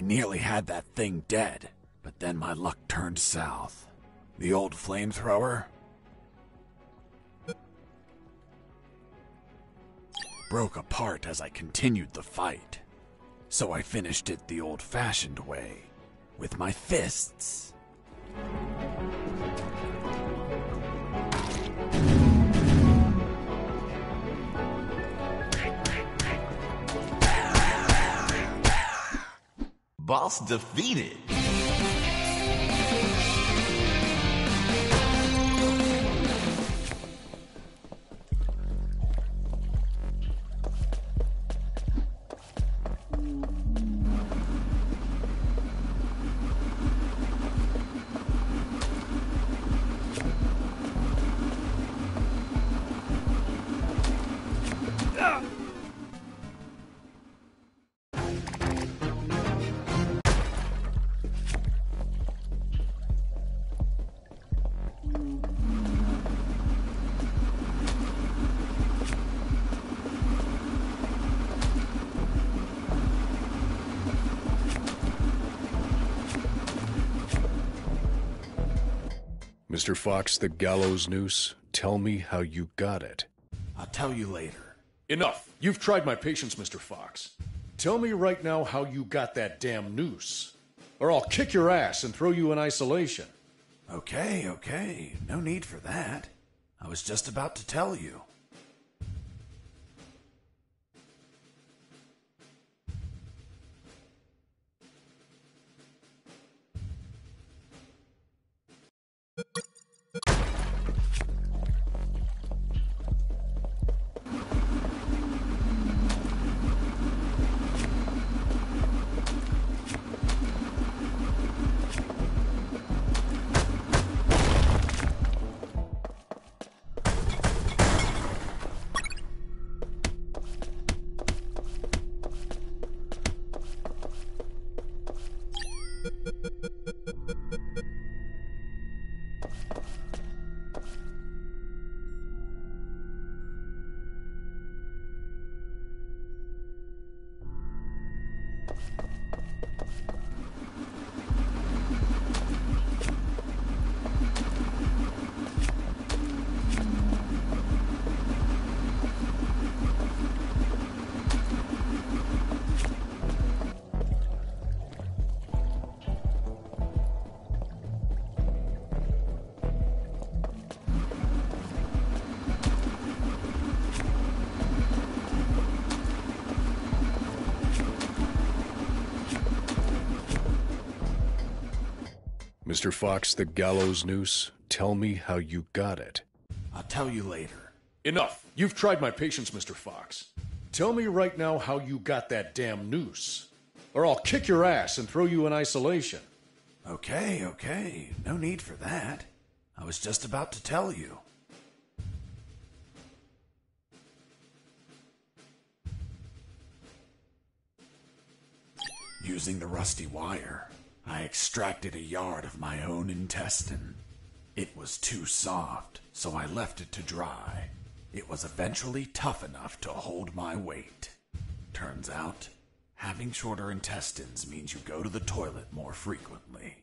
Nearly had that thing dead, but then my luck turned south. The old flamethrower broke apart as I continued the fight. So I finished it the old-fashioned way, with my fists. Boss defeated. Mr. Fox, the gallows noose, tell me how you got it. I'll tell you later. Enough! You've tried my patience, Mr. Fox. Tell me right now how you got that damn noose, or I'll kick your ass and throw you in isolation. Okay. No need for that. I was just about to tell you. Mr. Fox, the gallows noose, tell me how you got it. I'll tell you later. Enough! You've tried my patience, Mr. Fox. Tell me right now how you got that damn noose, or I'll kick your ass and throw you in isolation. Okay. No need for that. I was just about to tell you. Using the rusty wire, I extracted a yard of my own intestine. It was too soft, so I left it to dry. It was eventually tough enough to hold my weight. turns out, having shorter intestines means you go to the toilet more frequently.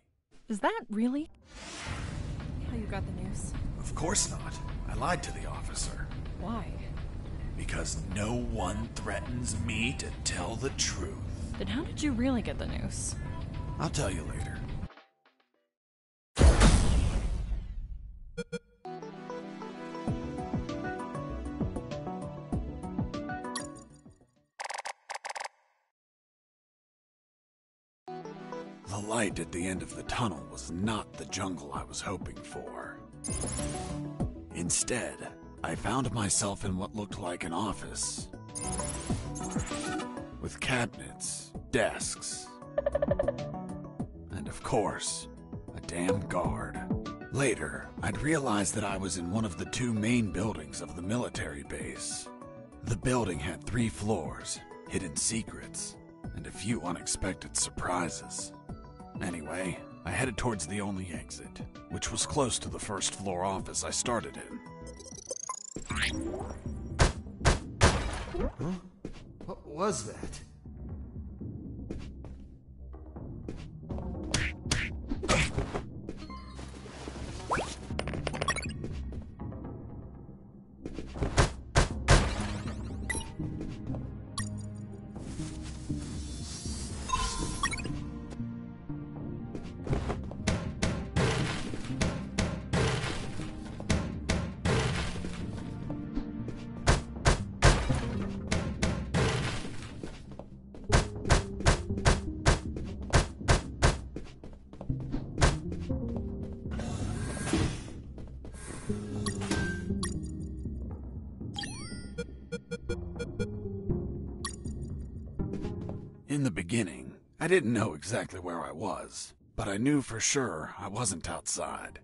Is that really how you got the news? Of course not. I lied to the officer. Why? Because no one threatens me to tell the truth. Then how did you really get the news? I'll tell you later. The light at the end of the tunnel was not the jungle I was hoping for. Instead, I found myself in what looked like an office. With cabinets, desks, and of course, a damn guard. Later, I'd realized that I was in one of the two main buildings of the military base. The building had 3 floors, hidden secrets, and a few unexpected surprises. Anyway, I headed towards the only exit, which was close to the first floor office I started in. Huh? What was that? In the beginning, I didn't know exactly where I was, but I knew for sure I wasn't outside.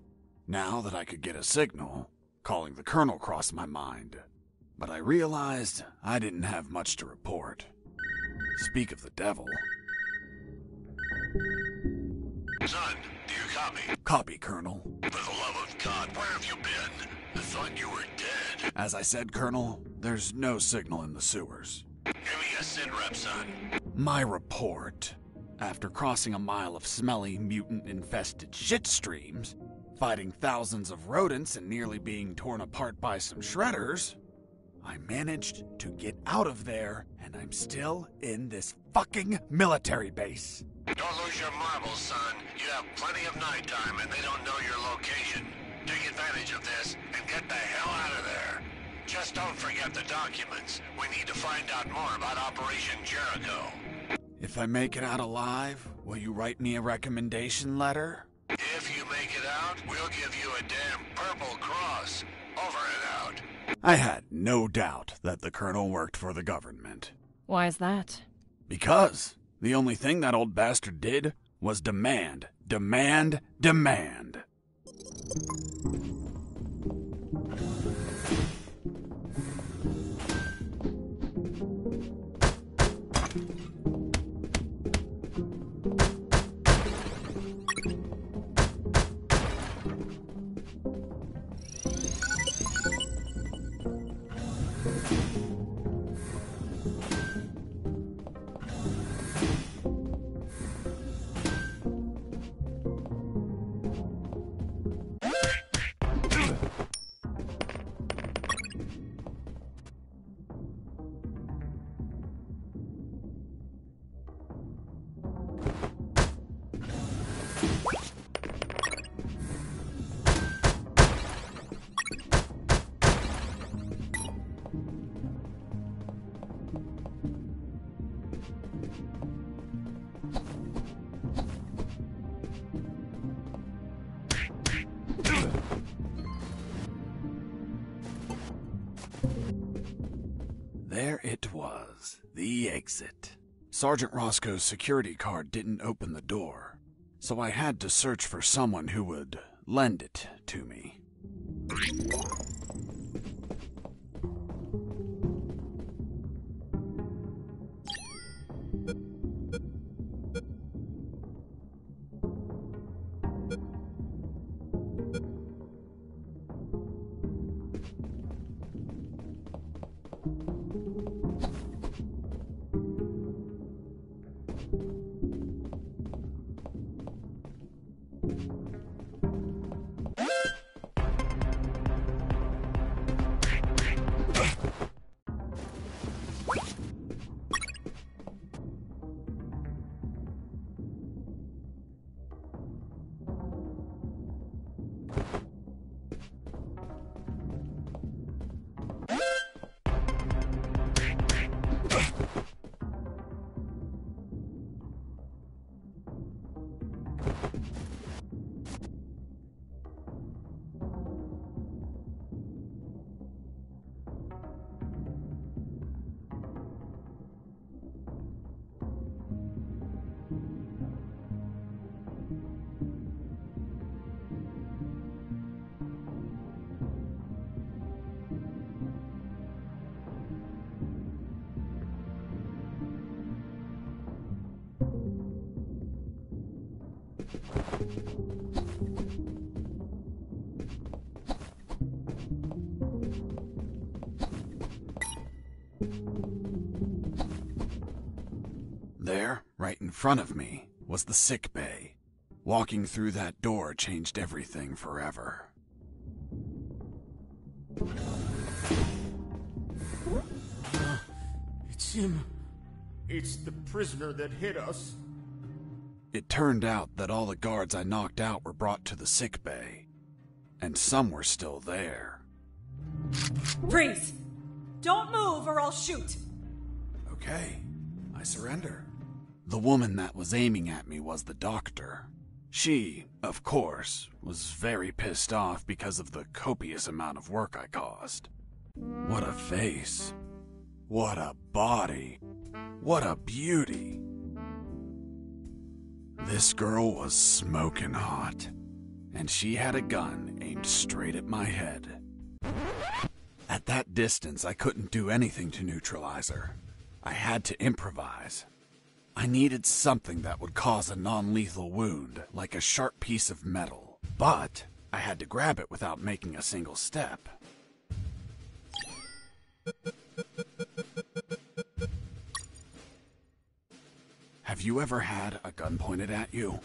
Now that I could get a signal, calling the colonel crossed my mind, but I realized I didn't have much to report. Speak of the devil. Son, do you copy? Copy, Colonel. For the love of God, where have you been? I thought you were dead. As I said, Colonel, there's no signal in the sewers. Give me a sit rep, son. My report. After crossing a mile of smelly, mutant-infested shit streams, fighting thousands of rodents and nearly being torn apart by some shredders, I managed to get out of there, and I'm still in this fucking military base. Don't lose your marbles, son. You have plenty of nighttime and they don't know your location. Take advantage of this and get the hell out of there. Just don't forget the documents. We need to find out more about Operation Jericho. If I make it out alive, will you write me a recommendation letter? If you make it out, we'll give you a damn purple cross. Over and out. I had no doubt that the colonel worked for the government. Why is that? Because the only thing that old bastard did was demand, demand, demand. There it was, the exit. Sergeant Roscoe's security card didn't open the door, so I had to search for someone who would lend it to me. There, right in front of me, was the sick bay. Walking through that door changed everything forever. It's him. It's the prisoner that hit us. It turned out that all the guards I knocked out were brought to the sick bay, and some were still there. Freeze! Don't move or I'll shoot! Okay, I surrender. The woman that was aiming at me was the doctor. She, of course, was very pissed off because of the copious amount of work I caused. What a face. What a body. What a beauty. This girl was smoking hot, and she had a gun aimed straight at my head. At that distance, I couldn't do anything to neutralize her. I had to improvise. I needed something that would cause a non-lethal wound, like a sharp piece of metal. But I had to grab it without making a single step. Have you ever had a gun pointed at you?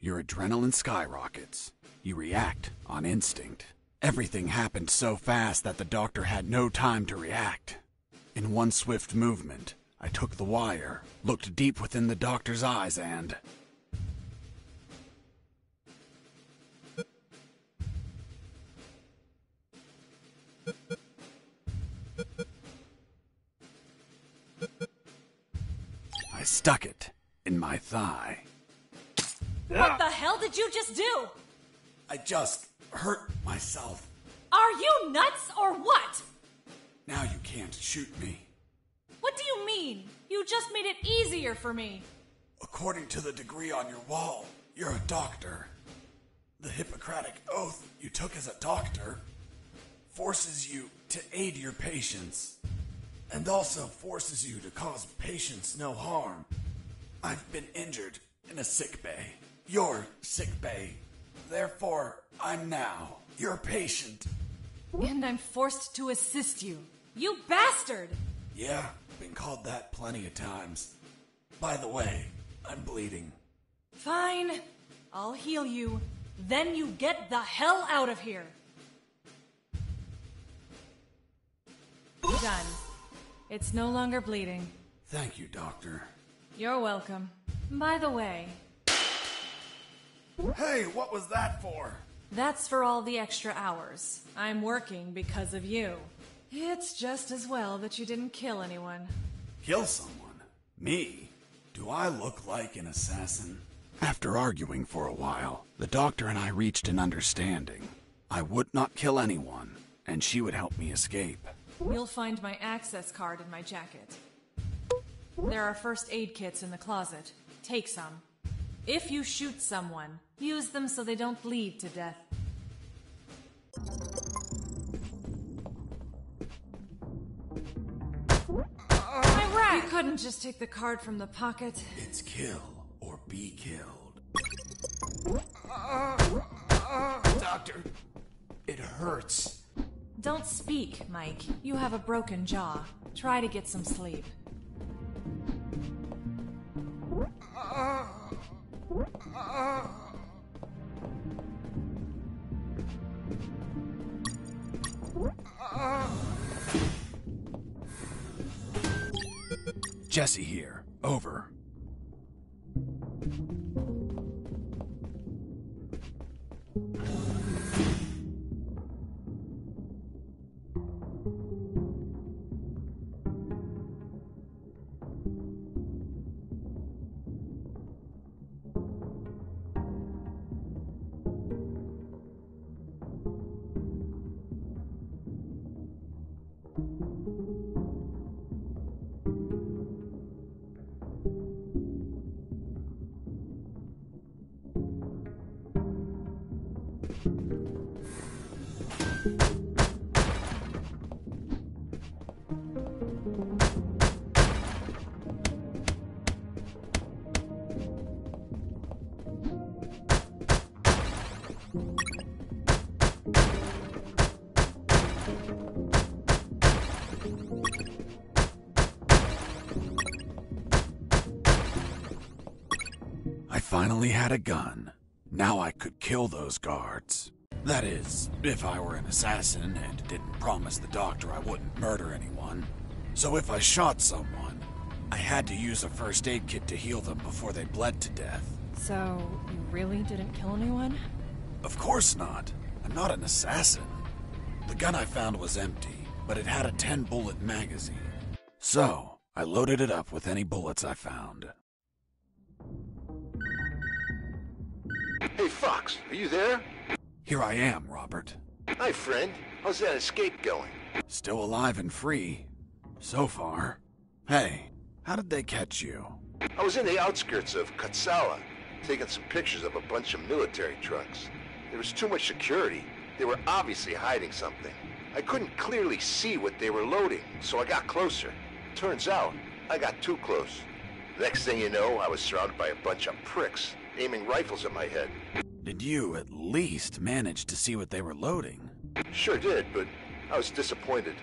Your adrenaline skyrockets. You react on instinct. Everything happened so fast that the doctor had no time to react. In one swift movement, I took the wire, looked deep within the doctor's eyes, and... I stuck it in my thigh. What the hell did you just do? I just hurt myself. Are you nuts or what? Now you can't shoot me. What do you mean? You just made it easier for me. According to the degree on your wall, you're a doctor. The Hippocratic oath you took as a doctor forces you to aid your patients, and also forces you to cause patients no harm. I've been injured in a sick bay. Your sick bay. Therefore, I'm now your patient. And I'm forced to assist you. You bastard! Yeah, been called that plenty of times. By the way, I'm bleeding. Fine. I'll heal you. Then you get the hell out of here. Done. It's no longer bleeding. Thank you, Doctor. You're welcome. By the way... Hey, what was that for? That's for all the extra hours. I'm working because of you. It's just as well that you didn't kill anyone. Kill someone? Me? Do I look like an assassin? After arguing for a while, the doctor and I reached an understanding. I would not kill anyone, and she would help me escape. You'll find my access card in my jacket. There are first aid kits in the closet. Take some. If you shoot someone, use them so they don't bleed to death. My rat! You couldn't just take the card from the pocket. It's kill or be killed. Doctor, it hurts. Don't speak, Mike. You have a broken jaw. Try to get some sleep. Jesse here. Over. I finally had a gun. Now I could kill those guards. That is, if I were an assassin and didn't promise the doctor I wouldn't murder anyone. So if I shot someone, I had to use a first aid kit to heal them before they bled to death. So, you really didn't kill anyone? Of course not. I'm not an assassin. The gun I found was empty, but it had a 10-bullet magazine. So, I loaded it up with any bullets I found. Hey, Fox, are you there? Here I am, Robert. Hi, friend. How's that escape going? Still alive and free. So far. Hey, how did they catch you? I was in the outskirts of Katsala, taking some pictures of a bunch of military trucks. There was too much security. They were obviously hiding something. I couldn't clearly see what they were loading, so I got closer. Turns out, I got too close. Next thing you know, I was surrounded by a bunch of pricks, aiming rifles at my head. Did you at least manage to see what they were loading? Sure did, but I was disappointed.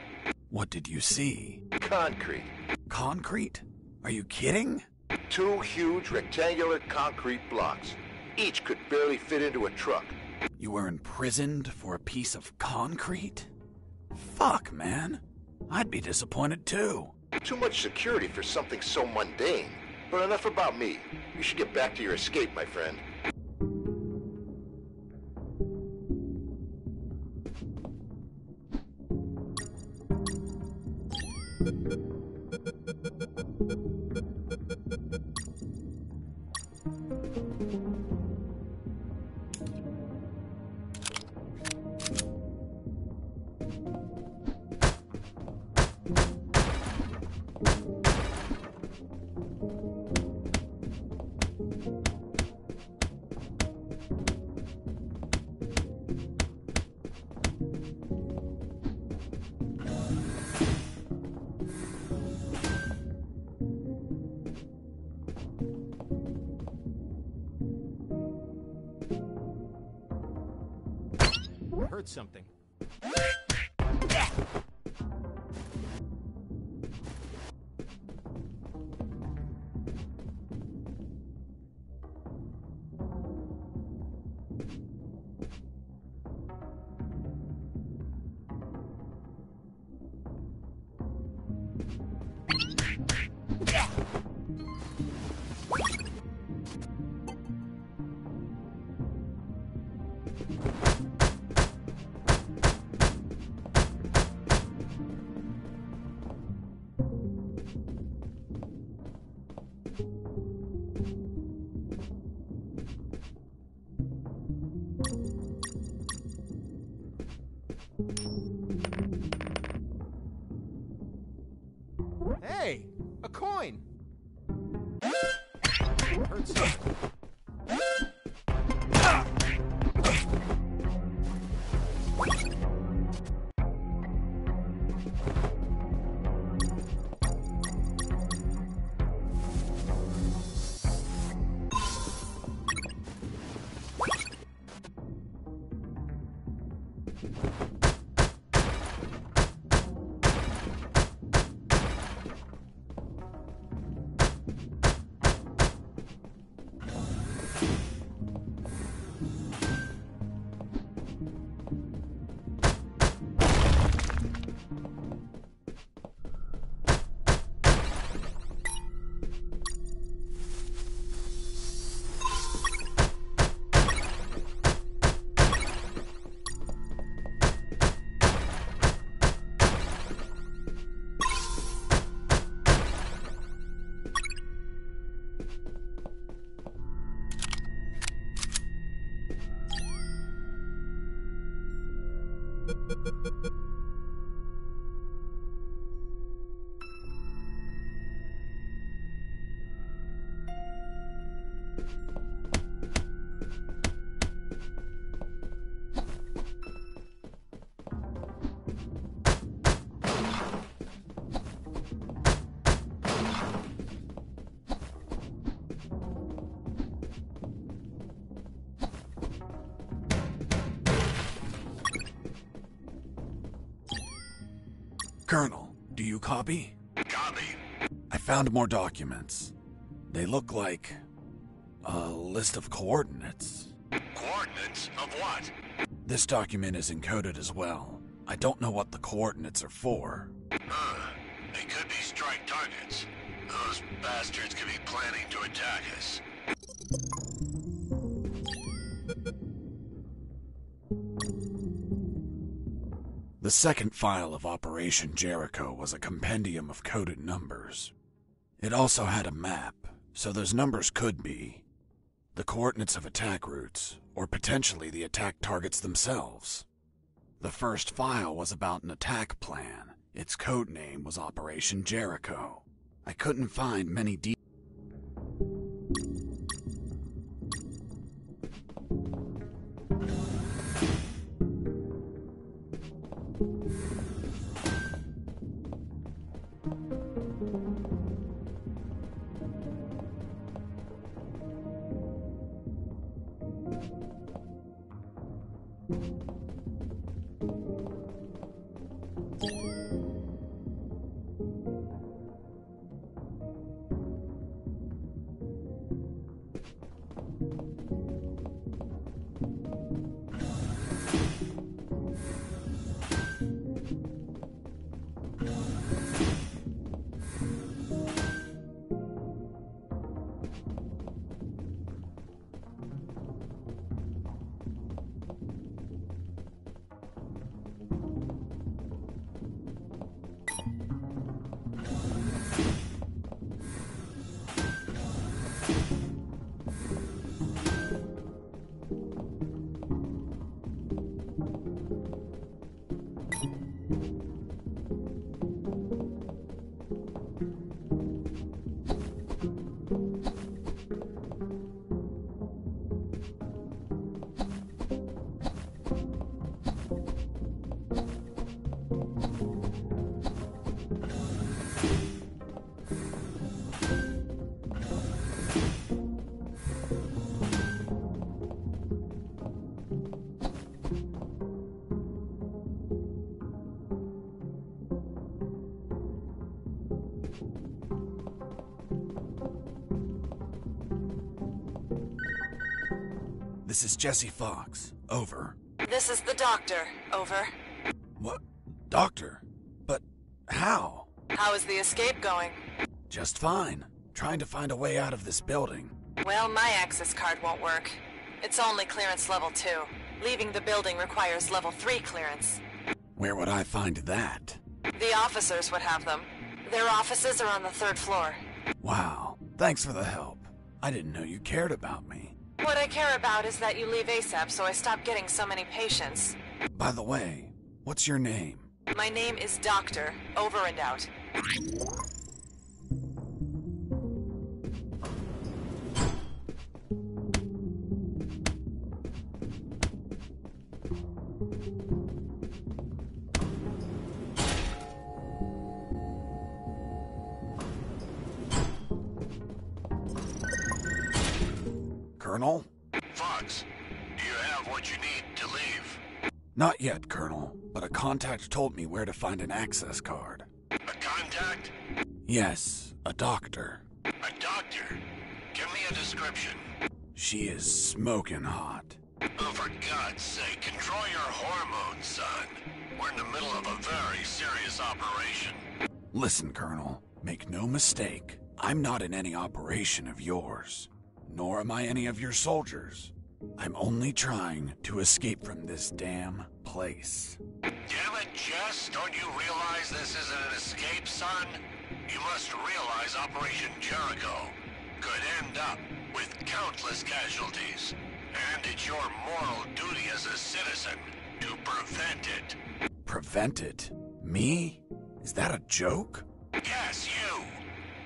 What did you see? Concrete. Concrete? Are you kidding? 2 huge rectangular concrete blocks. Each could barely fit into a truck. You were imprisoned for a piece of concrete? Fuck, man. I'd be disappointed too. Too much security for something so mundane. But enough about me. You should get back to your escape, my friend. I heard something. Hey, a coin. I heard something. Colonel, do you copy? Copy. I found more documents. They look like A list of coordinates. Coordinates of what? This document is encoded as well. I don't know what the coordinates are for. They could be strike targets. Those bastards could be planning to attack us. The second file of Operation Jericho was a compendium of coded numbers. It also had a map, so those numbers could be the coordinates of attack routes, or potentially the attack targets themselves. The first file was about an attack plan. Its code name was Operation Jericho. I couldn't find many details. This is Jesse Fox. Over. This is the doctor. Over. What? Doctor? But how? How is the escape going? Just fine. Trying to find a way out of this building. Well, my access card won't work. It's only clearance level 2. Leaving the building requires level 3 clearance. Where would I find that? The officers would have them. Their offices are on the 3rd floor. Wow. Thanks for the help. I didn't know you cared about me. What I care about is that you leave ASAP so I stop getting so many patients. By the way, what's your name? My name is Doctor. Over and out. Colonel? Fox, do you have what you need to leave? Not yet, Colonel, but a contact told me where to find an access card. A contact? Yes, a doctor. A doctor? Give me a description. She is smoking hot. Oh, for God's sake, control your hormones, son. We're in the middle of a very serious operation. Listen, Colonel, make no mistake. I'm not in any operation of yours. Nor am I any of your soldiers. I'm only trying to escape from this damn place. Damn it, Jess, don't you realize this isn't an escape, son? You must realize Operation Jericho could end up with countless casualties. And it's your moral duty as a citizen to prevent it. Prevent it? Me? Is that a joke? Yes, you.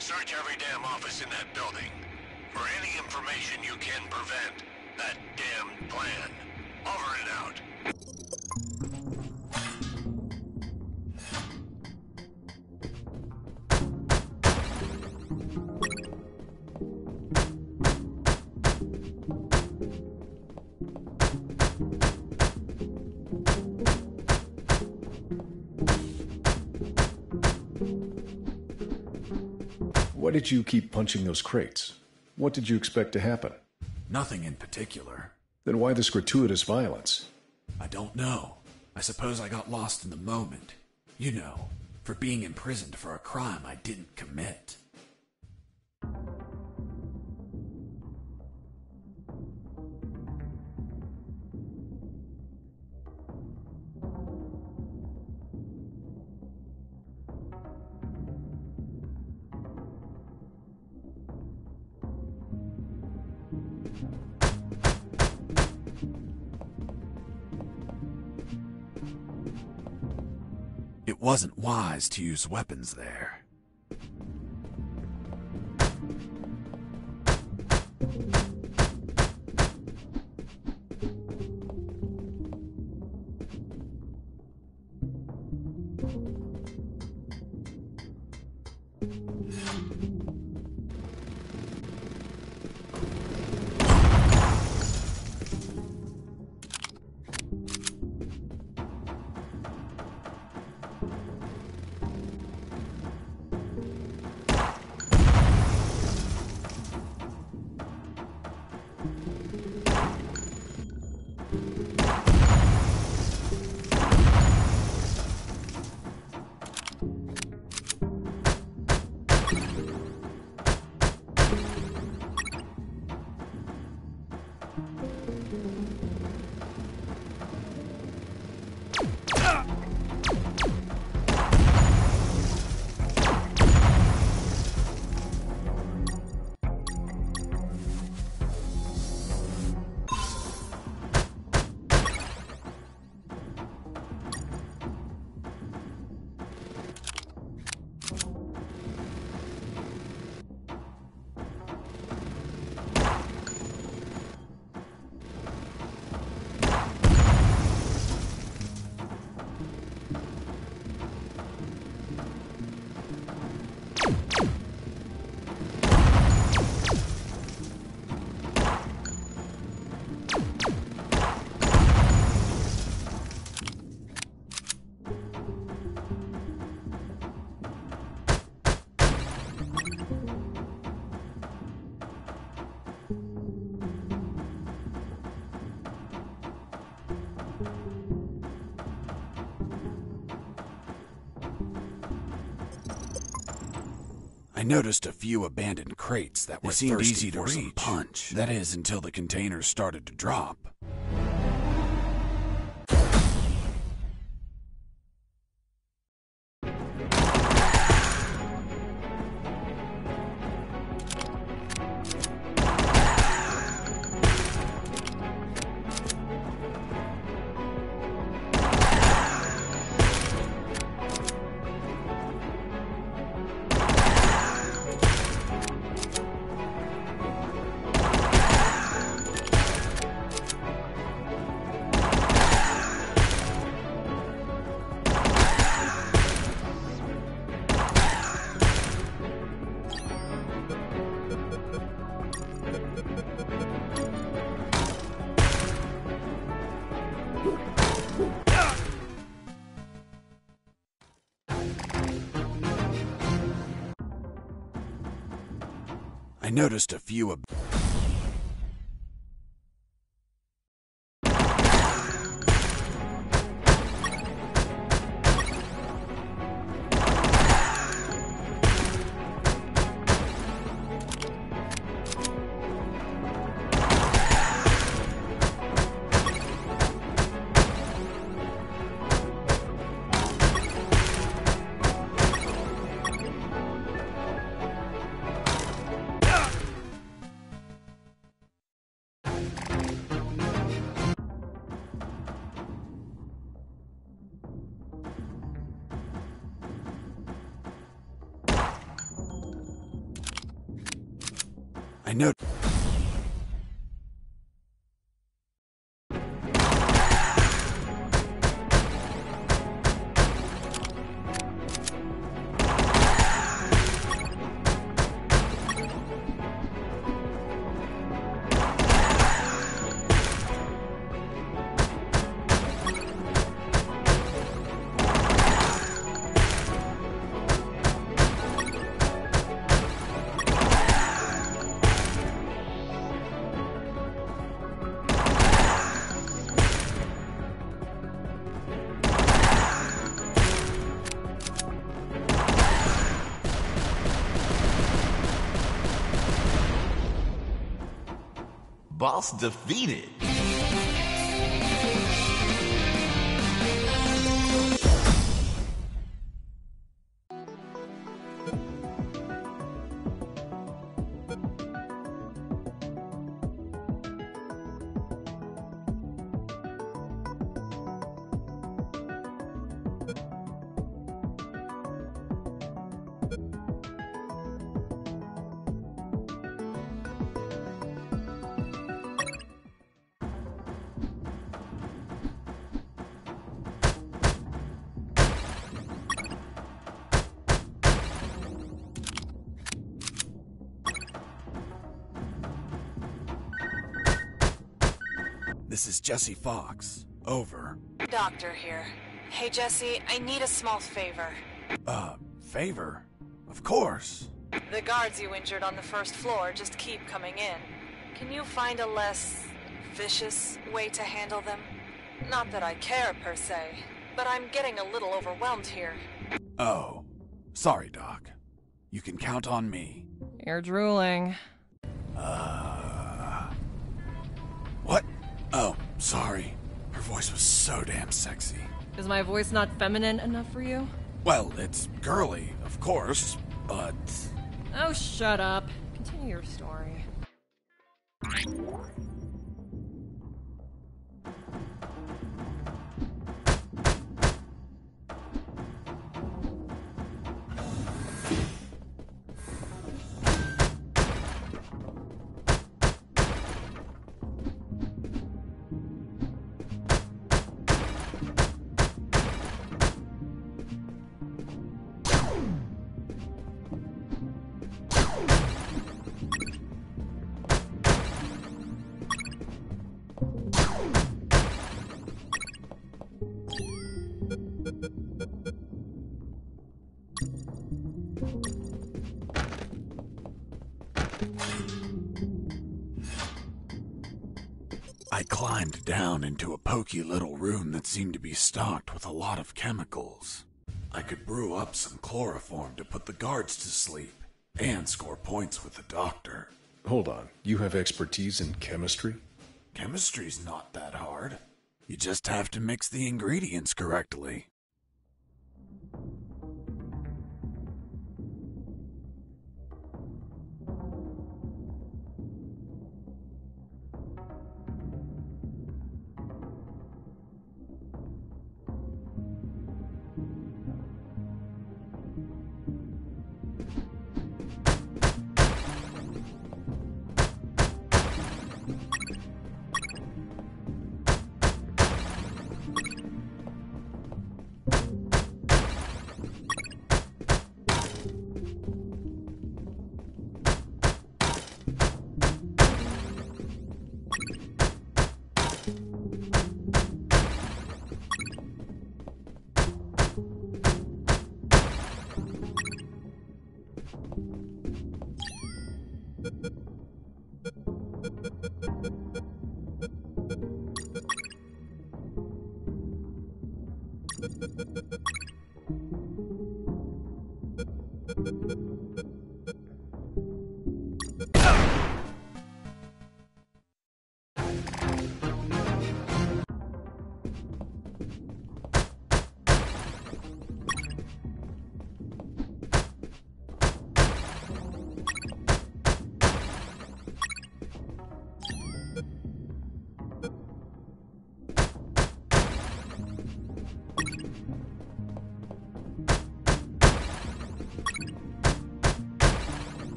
Search every damn office in that building for any information you can prevent that damned plan. Over and out. Why did you keep punching those crates? What did you expect to happen? Nothing in particular. Then why this gratuitous violence? I don't know. I suppose I got lost in the moment. You know, for being imprisoned for a crime I didn't commit. It wasn't wise to use weapons there. I noticed a few abandoned crates that were thirsty for some punch. That is, until the containers started to drop. I noticed a few I know. Boss defeated. This is Jesse Fox. Over. Doctor here. Hey, Jesse, I need a small favor. Favor? Of course. The guards you injured on the first floor just keep coming in. Can you find a less vicious way to handle them? Not that I care, per se, but I'm getting a little overwhelmed here. Oh. Sorry, Doc. You can count on me. You're drooling. What? Oh, sorry. Her voice was so damn sexy. Is my voice not feminine enough for you? Well, it's girly, of course, but... Oh, shut up. Continue your story. I climbed down into a poky little room that seemed to be stocked with a lot of chemicals. I could brew up some chloroform to put the guards to sleep and score points with the doctor. Hold on, you have expertise in chemistry? Chemistry's not that hard. You just have to mix the ingredients correctly.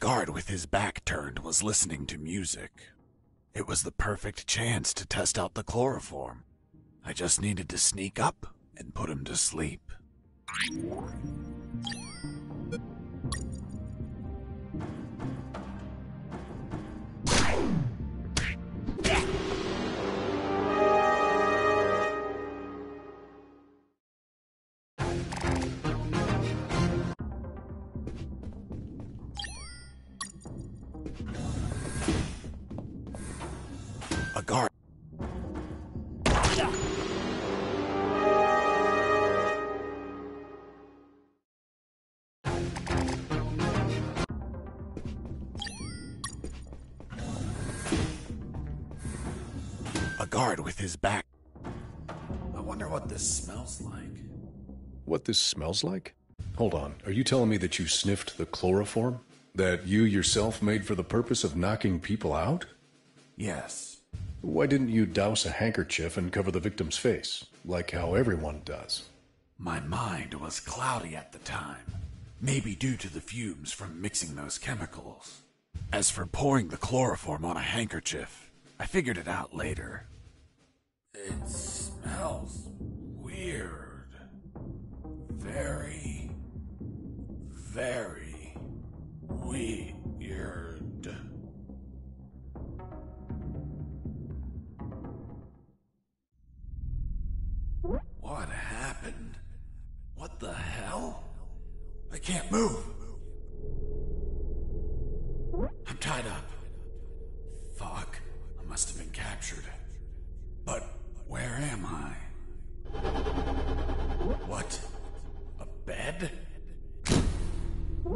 guard with his back turned was listening to music. It was the perfect chance to test out the chloroform. I just needed to sneak up and put him to sleep. A guard. A guard with his back. I wonder what this smells like. What this smells like? Hold on, are you telling me that you sniffed the chloroform? That you yourself made for the purpose of knocking people out? Yes. Why didn't you douse a handkerchief and cover the victim's face, like how everyone does? My mind was cloudy at the time, maybe due to the fumes from mixing those chemicals. As for pouring the chloroform on a handkerchief, I figured it out later. It smells weird. Very, very weird. What happened? What the hell? I can't move. I'm tied up. Fuck. I must have been captured. But where am I? What? A bed?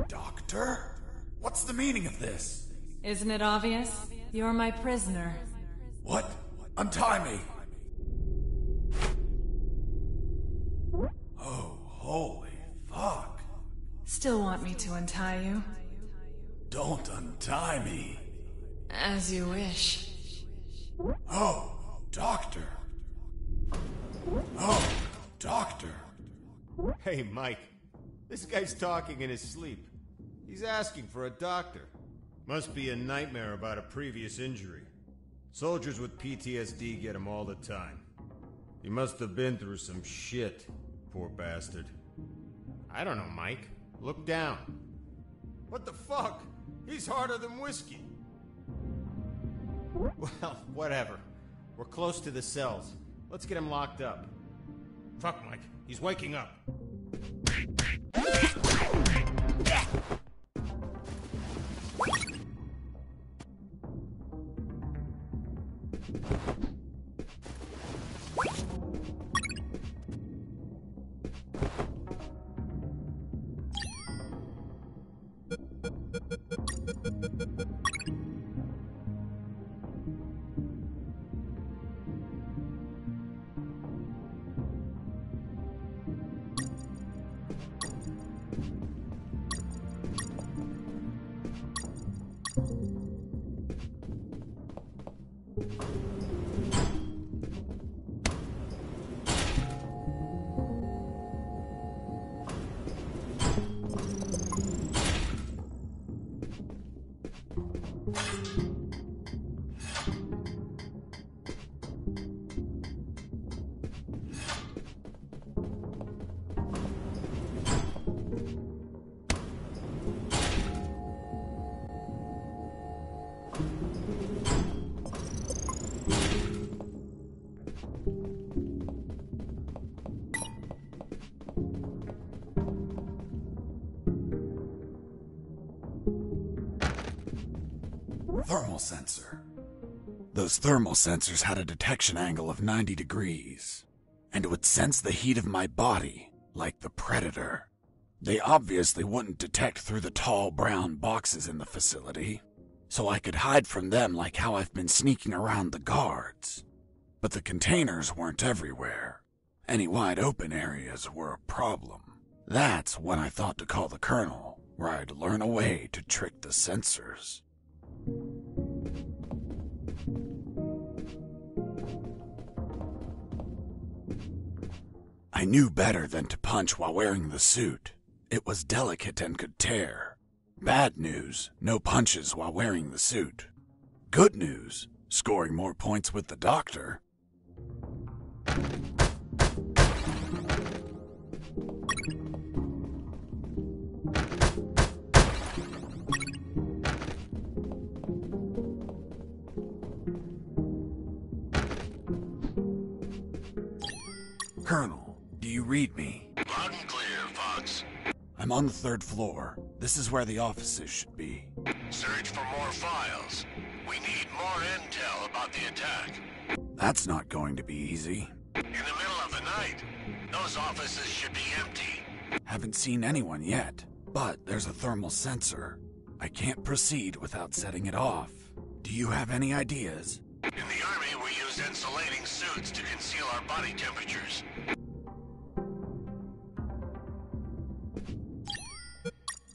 Doctor? What's the meaning of this? Isn't it obvious? You're my prisoner. What? Untie me! Oh, holy fuck. Still want me to untie you? Don't untie me. As you wish. Oh, doctor. Oh, doctor. Hey, Mike. This guy's talking in his sleep. He's asking for a doctor. Must be a nightmare about a previous injury. Soldiers with PTSD get him all the time. He must have been through some shit, poor bastard. I don't know, Mike. Look down. What the fuck? He's harder than whiskey. Well, whatever. We're close to the cells. Let's get him locked up. Fuck, Mike. He's waking up. Thermal sensor. Those thermal sensors had a detection angle of 90 degrees, and would sense the heat of my body like the Predator. They obviously wouldn't detect through the tall brown boxes in the facility, so I could hide from them like how I've been sneaking around the guards. But the containers weren't everywhere. Any wide open areas were a problem. That's when I thought to call the Colonel, where I'd learn a way to trick the sensors. I knew better than to punch while wearing the suit. It was delicate and could tear. Bad news, no punches while wearing the suit. Good news, scoring more points with the doctor. Colonel, do you read me? Loud and clear, Fox. I'm on the 3rd floor. This is where the offices should be. Search for more files. We need more intel about the attack. That's not going to be easy. In the middle of the night, those offices should be empty. Haven't seen anyone yet, but there's a thermal sensor. I can't proceed without setting it off. Do you have any ideas? In the Army, we use insulating suits to conceal our body temperatures.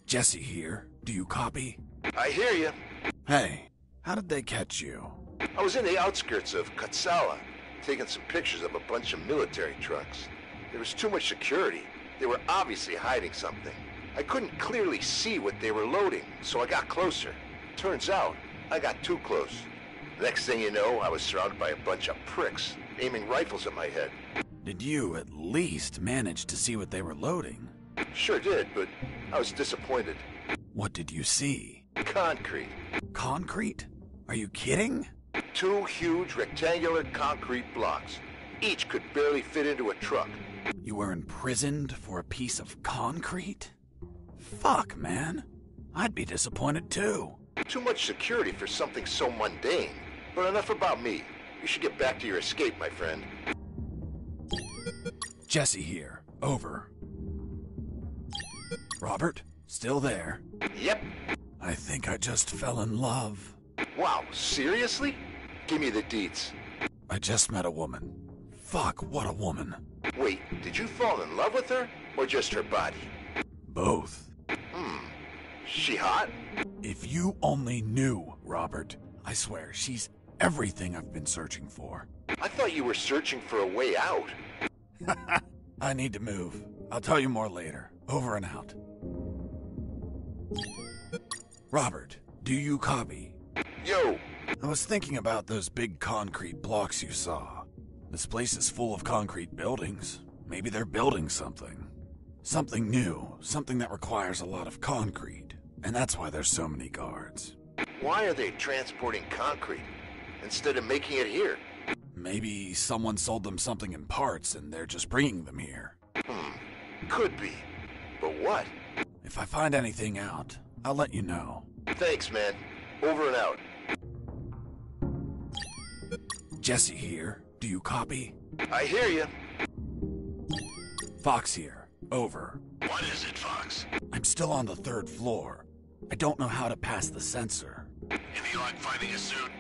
Jesse here. Do you copy? I hear you. Hey, how did they catch you? I was in the outskirts of Katsala, taking some pictures of a bunch of military trucks. There was too much security. They were obviously hiding something. I couldn't clearly see what they were loading, so I got closer. Turns out, I got too close. Next thing you know, I was surrounded by a bunch of pricks, aiming rifles at my head. Did you at least manage to see what they were loading? Sure did, but I was disappointed. What did you see? Concrete. Concrete? Are you kidding? 2 huge rectangular concrete blocks. Each could barely fit into a truck. You were imprisoned for a piece of concrete? Fuck, man. I'd be disappointed too. Too much security for something so mundane. But enough about me. You should get back to your escape, my friend. Jesse here. Over. Robert? Still there? Yep. I think I just fell in love. Wow, seriously? Give me the deets. I just met a woman. Fuck, what a woman. Wait, did you fall in love with her? Or just her body? Both. She hot? If you only knew, Robert. I swear, she's everything I've been searching for. I thought you were searching for a way out. I need to move. I'll tell you more later. Over and out. Robert, do you copy? Yo! I was thinking about those big concrete blocks you saw. This place is full of concrete buildings. Maybe they're building something. Something new, something that requires a lot of concrete. And that's why there's so many guards. Why are they transporting concrete instead of making it here? Maybe someone sold them something in parts and they're just bringing them here. Could be. But what? If I find anything out, I'll let you know. Thanks, man. Over and out. Jesse here. Do you copy? I hear you. Fox here. Over. What is it, Fox? I'm still on the 3rd floor. I don't know how to pass the sensor. Any luck finding a suit?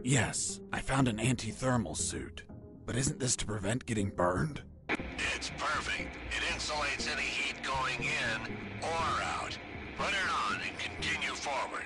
Yes, I found an anti-thermal suit. But isn't this to prevent getting burned? It's perfect. It insulates any heat going in or out. Put it on and continue forward.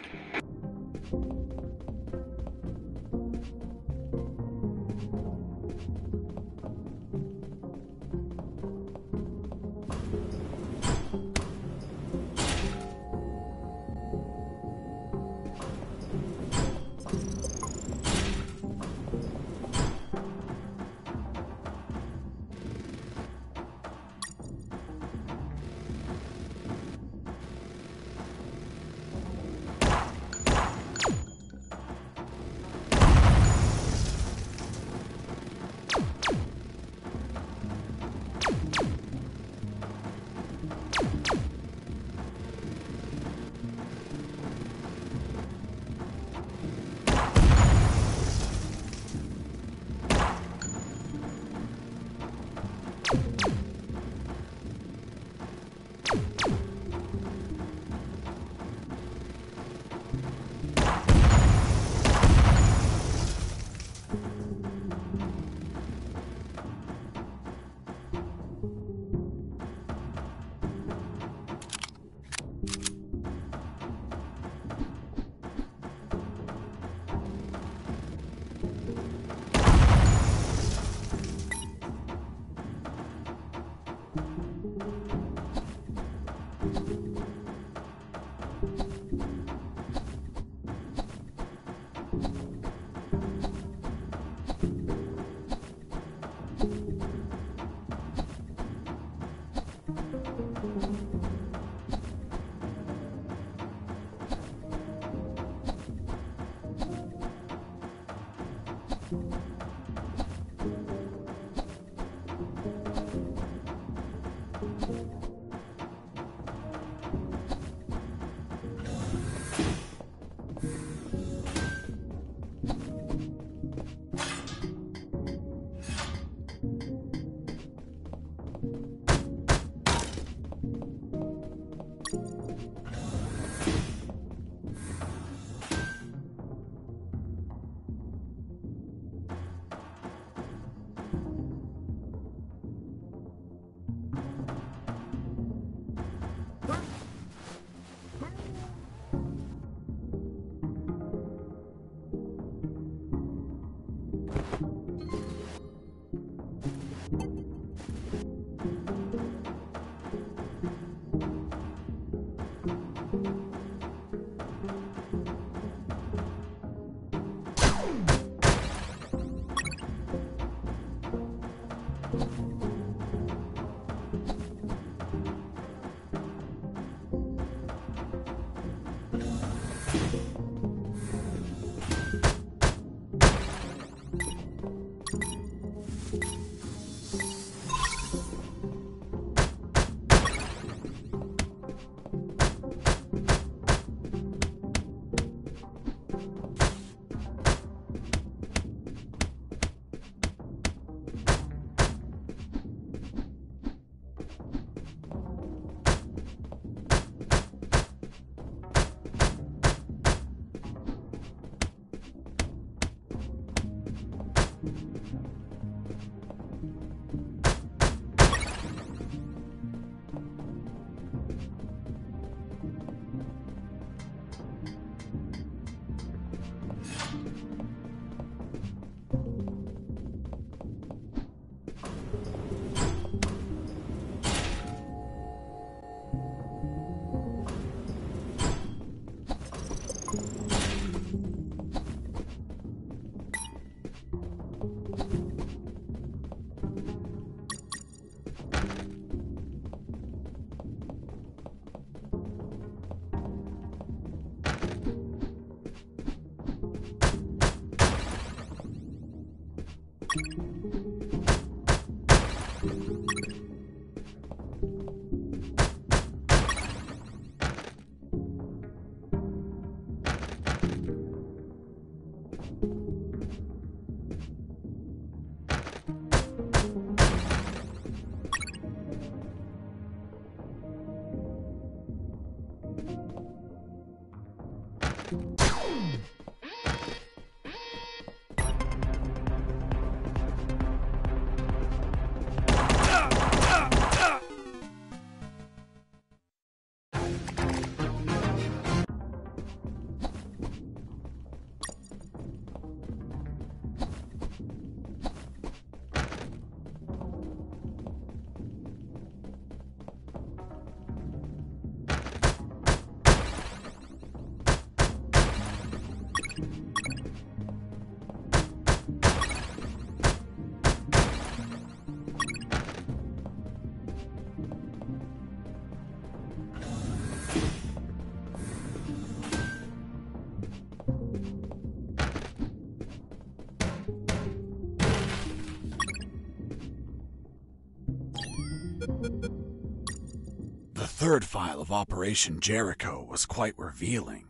The third file of Operation Jericho was quite revealing.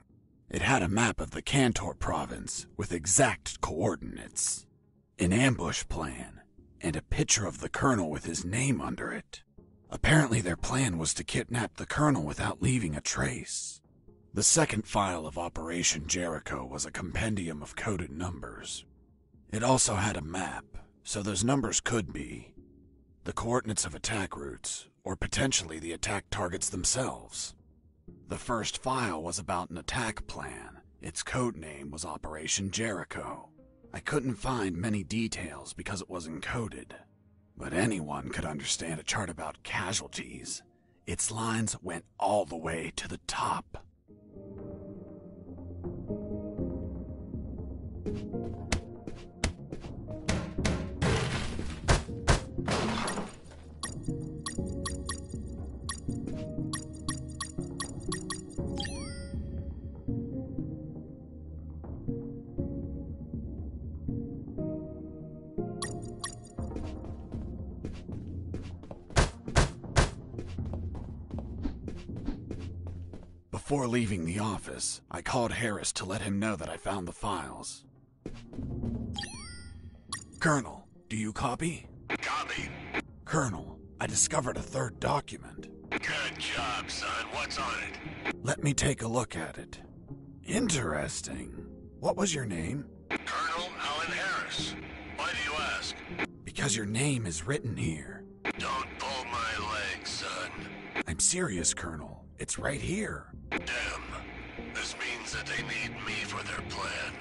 It had a map of the Kantor province with exact coordinates, an ambush plan, and a picture of the colonel with his name under it. Apparently their plan was to kidnap the colonel without leaving a trace. The second file of Operation Jericho was a compendium of coded numbers. It also had a map, so those numbers could be the coordinates of attack routes, or potentially the attack targets themselves. The first file was about an attack plan. Its code name was Operation Jericho. I couldn't find many details because it was encoded, but anyone could understand a chart about casualties. Its lines went all the way to the top. Before leaving the office, I called Harris to let him know that I found the files. Colonel, do you copy? Copy. Colonel, I discovered a third document. Good job, son. What's on it? Let me take a look at it. Interesting. What was your name? Colonel Alan Harris. Why do you ask? Because your name is written here. Don't pull my leg, son. I'm serious, Colonel. It's right here. Damn. This means that they need me for their plan.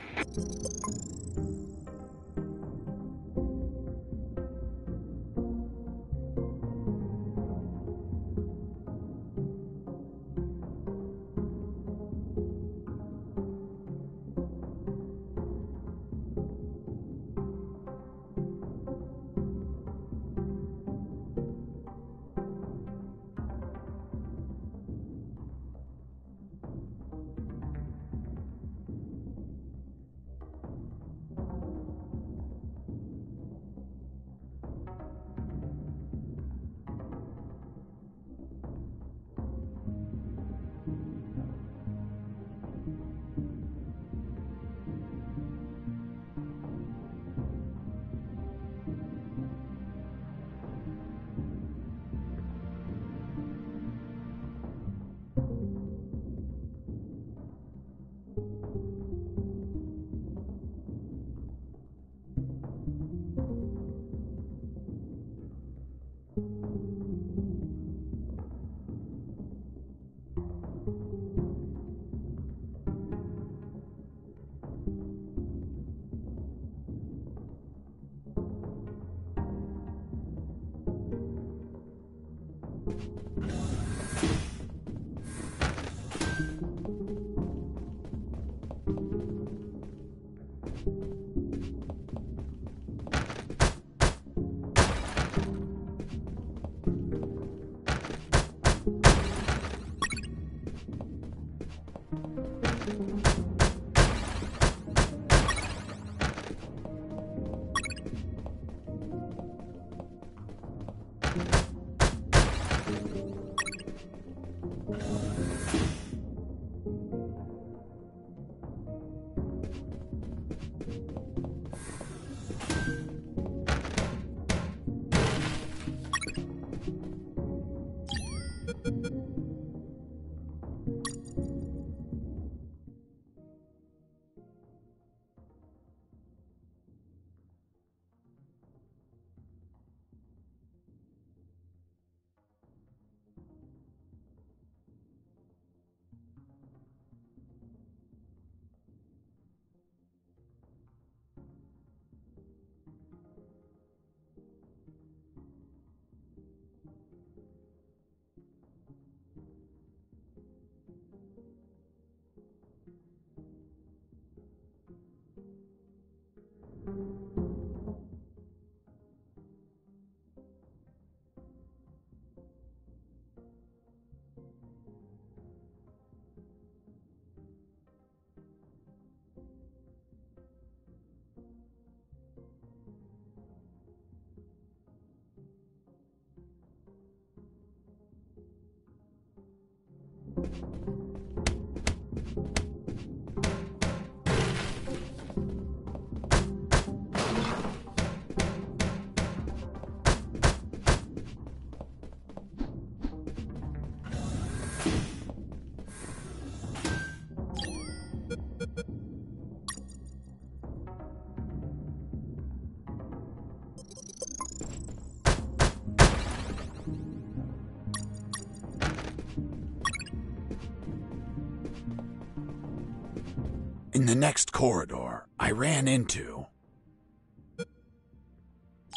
In the next corridor, I ran into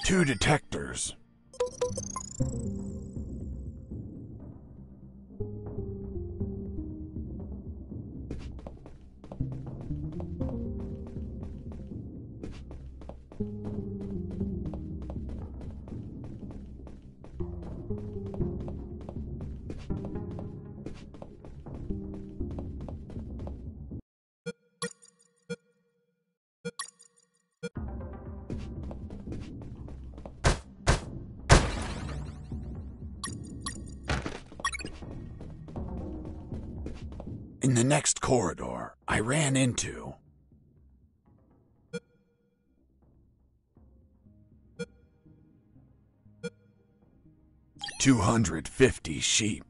2 detectors. In the next corridor, I ran into... 250 sheep.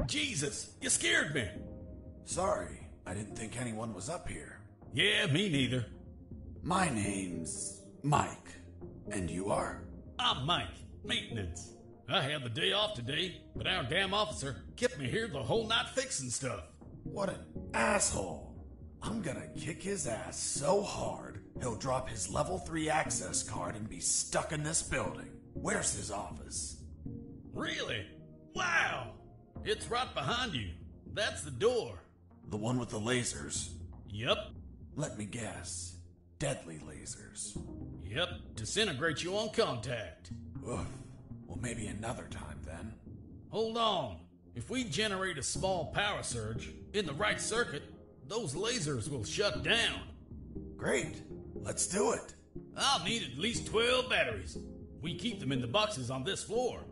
Jesus, you scared me. Sorry, I didn't think anyone was up here. Yeah, me neither. My name's Mike. And you are? I'm Mike, maintenance. I had the day off today, but our damn officer kept me here the whole night fixing stuff. What an asshole. I'm gonna kick his ass so hard, he'll drop his level 3 access card and be stuck in this building. Where's his office? Really? Wow! It's right behind you. That's the door. The one with the lasers? Yep. Let me guess. Deadly lasers. Yep, disintegrate you on contact. Oof. Well, maybe another time then. Hold on. If we generate a small power surge in the right circuit, those lasers will shut down. Great. Let's do it. I'll need at least 12 batteries. We keep them in the boxes on this floor.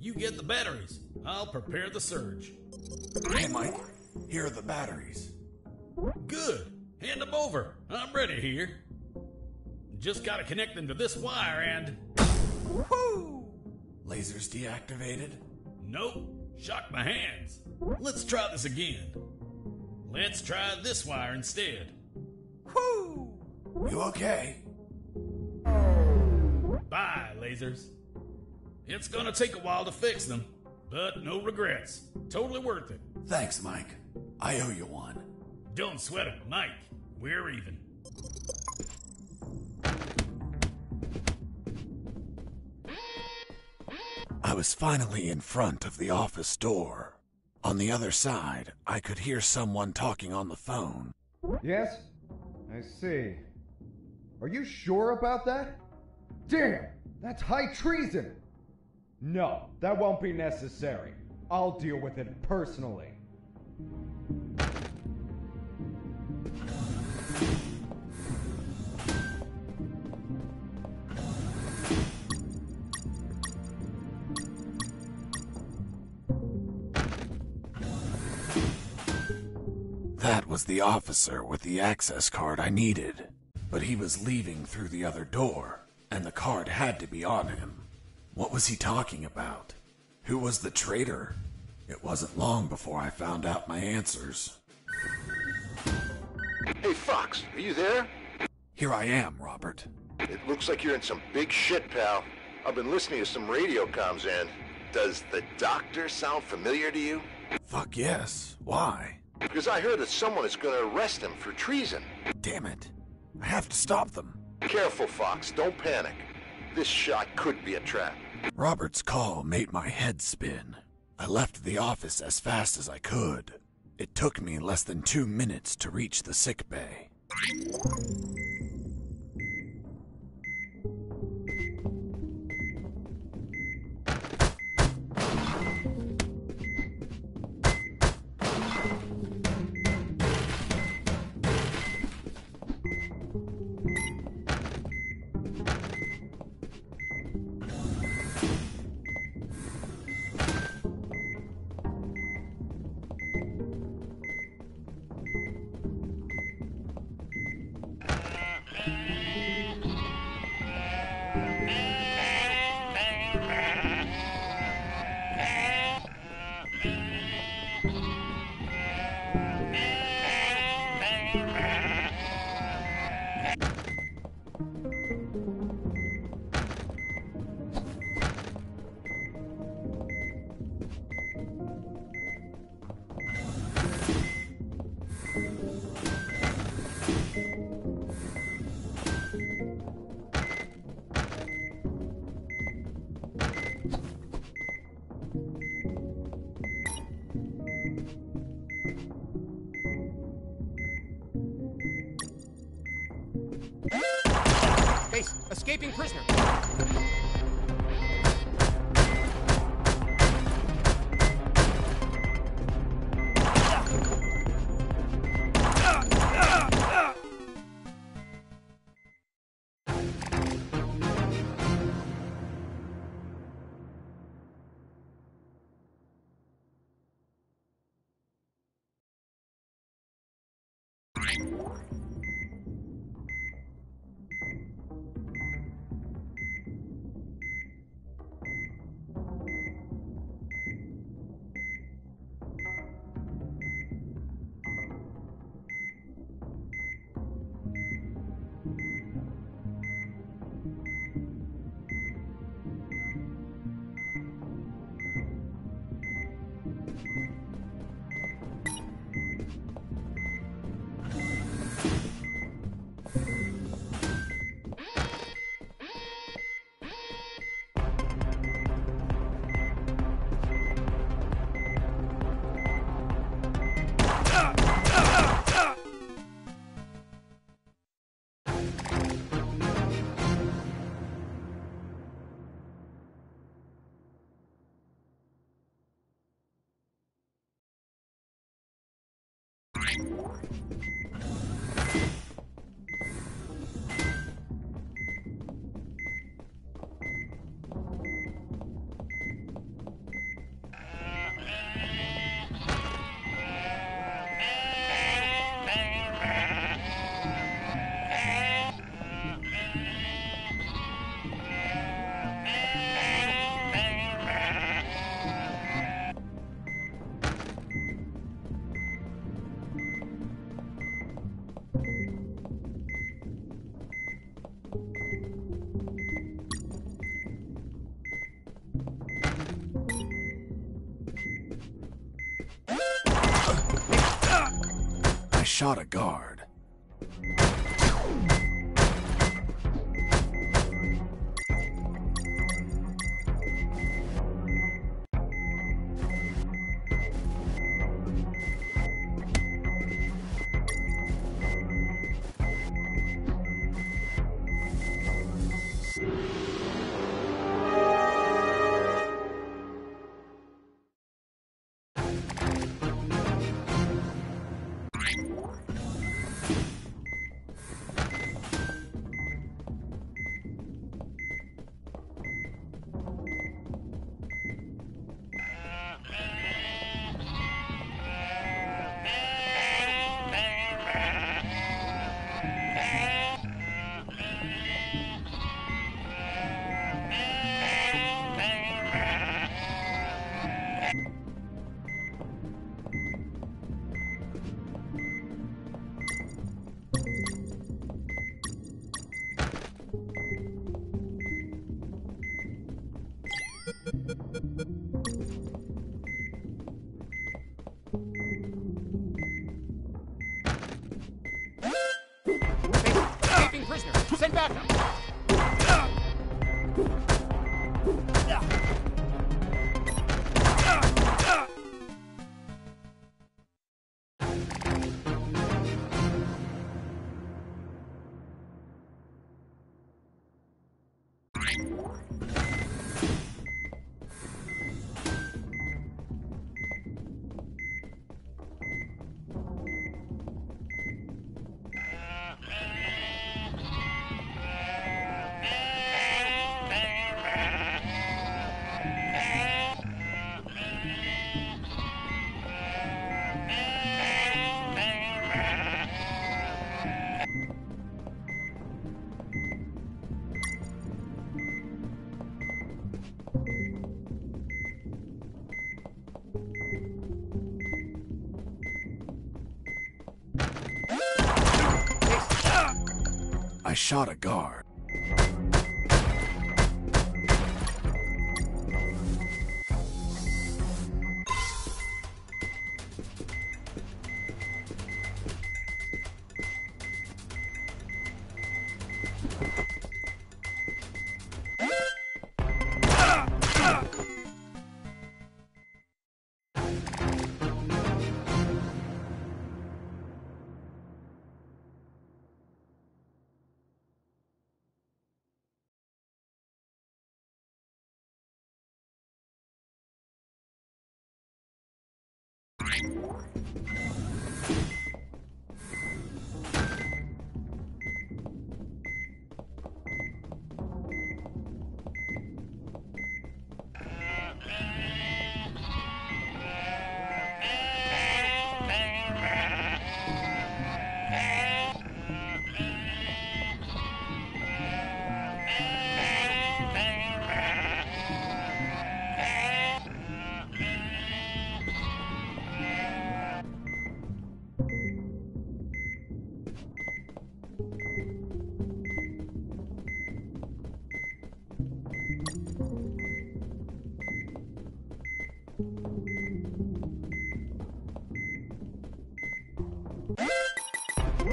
You get the batteries. I'll prepare the surge. Hey, Mike. Here are the batteries. Good. Hand them over. I'm ready here. Just gotta connect them to this wire and... Woohoo! Lasers deactivated? Nope. Shocked my hands. Let's try this again. Let's try this wire instead. Whoo! You okay? Bye, lasers. It's gonna take a while to fix them, but no regrets. Totally worth it. Thanks, Mike. I owe you one. Don't sweat it, Mike. We're even. I was finally in front of the office door. On the other side, I could hear someone talking on the phone. Yes? I see. Are you sure about that? Damn! That's high treason! No, that won't be necessary. I'll deal with it personally. That was the officer with the access card I needed. But he was leaving through the other door, and the card had to be on him. What was he talking about? Who was the traitor? It wasn't long before I found out my answers. Hey, Fox, are you there? Here I am, Robert. It looks like you're in some big shit, pal. I've been listening to some radio comms and... Does the doctor sound familiar to you? Fuck yes. Why? Because I heard that someone is going to arrest him for treason. Damn it. I have to stop them. Careful, Fox. Don't panic. This shot could be a trap. Robert's call made my head spin. I left the office as fast as I could. It took me less than 2 minutes to reach the sick bay. Escaping prisoner! I shot a guard. Escaping prisoner! Send backup! I shot a guard.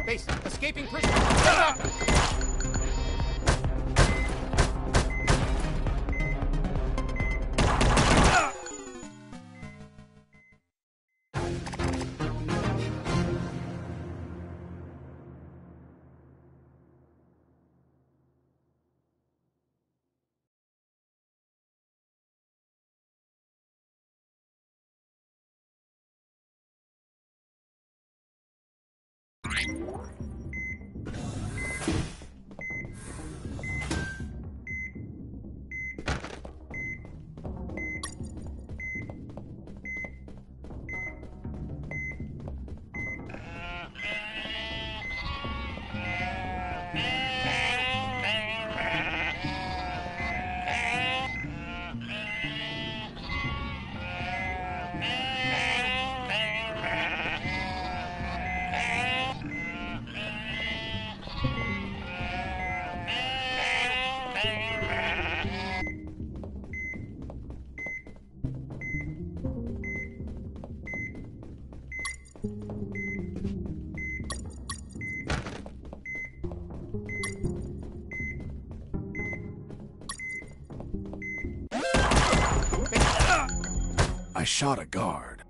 Base, escaping prisoner! I shot a guard.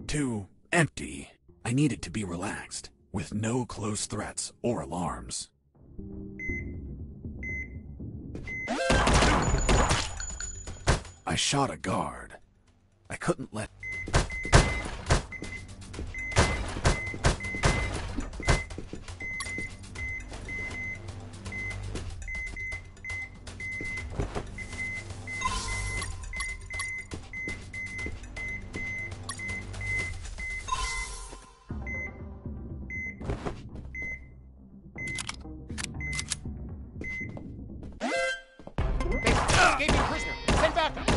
Too empty. I needed to be relaxed, with no close threats or alarms. I shot a guard. I couldn't let... Escaping prisoner! Send backup!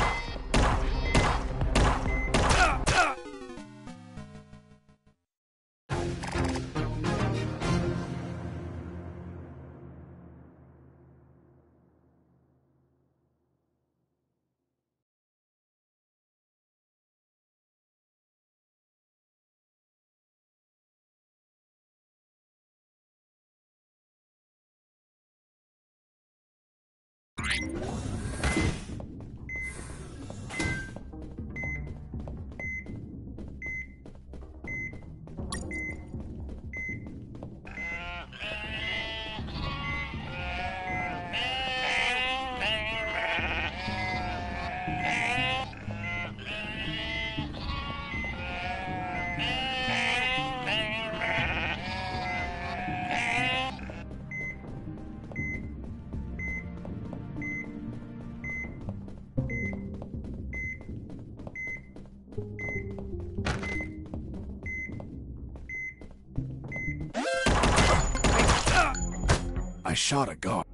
I shot a guard.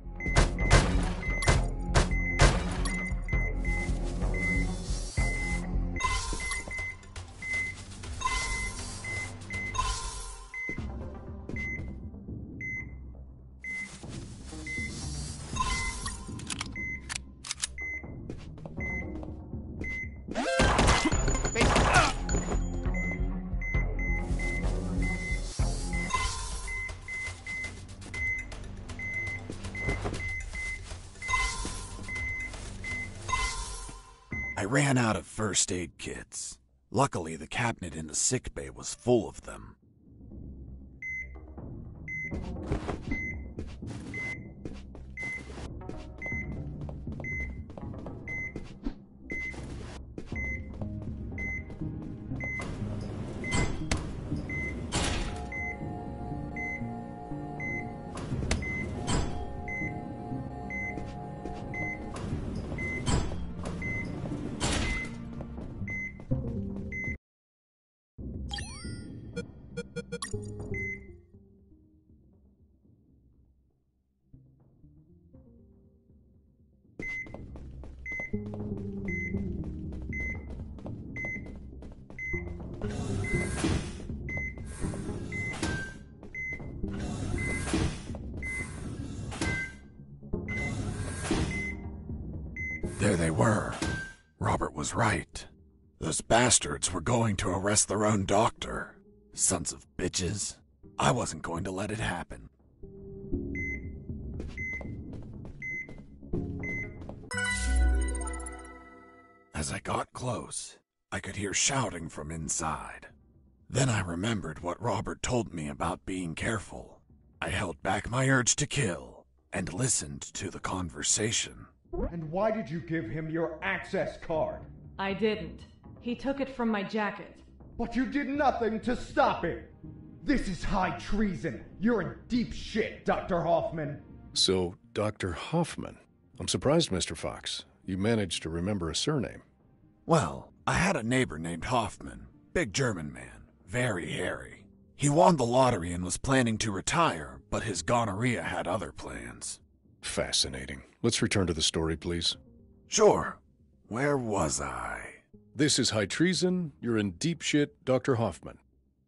I ran out of first aid kits. Luckily, the cabinet in the sick bay was full of them. There they were. Robert was right. Those bastards were going to arrest their own doctor. Sons of bitches. I wasn't going to let it happen. As I got close, I could hear shouting from inside. Then I remembered what Robert told me about being careful. I held back my urge to kill and listened to the conversation. And why did you give him your access card? I didn't. He took it from my jacket. But you did nothing to stop him! This is high treason! You're in deep shit, Dr. Hoffman! So, Dr. Hoffman. I'm surprised, Mr. Fox. You managed to remember a surname. Well, I had a neighbor named Hoffman. Big German man. Very hairy. He won the lottery and was planning to retire, but his gonorrhea had other plans. Fascinating. Let's return to the story, please. Sure. Where was I? This is high treason. You're in deep shit, Dr. Hoffman.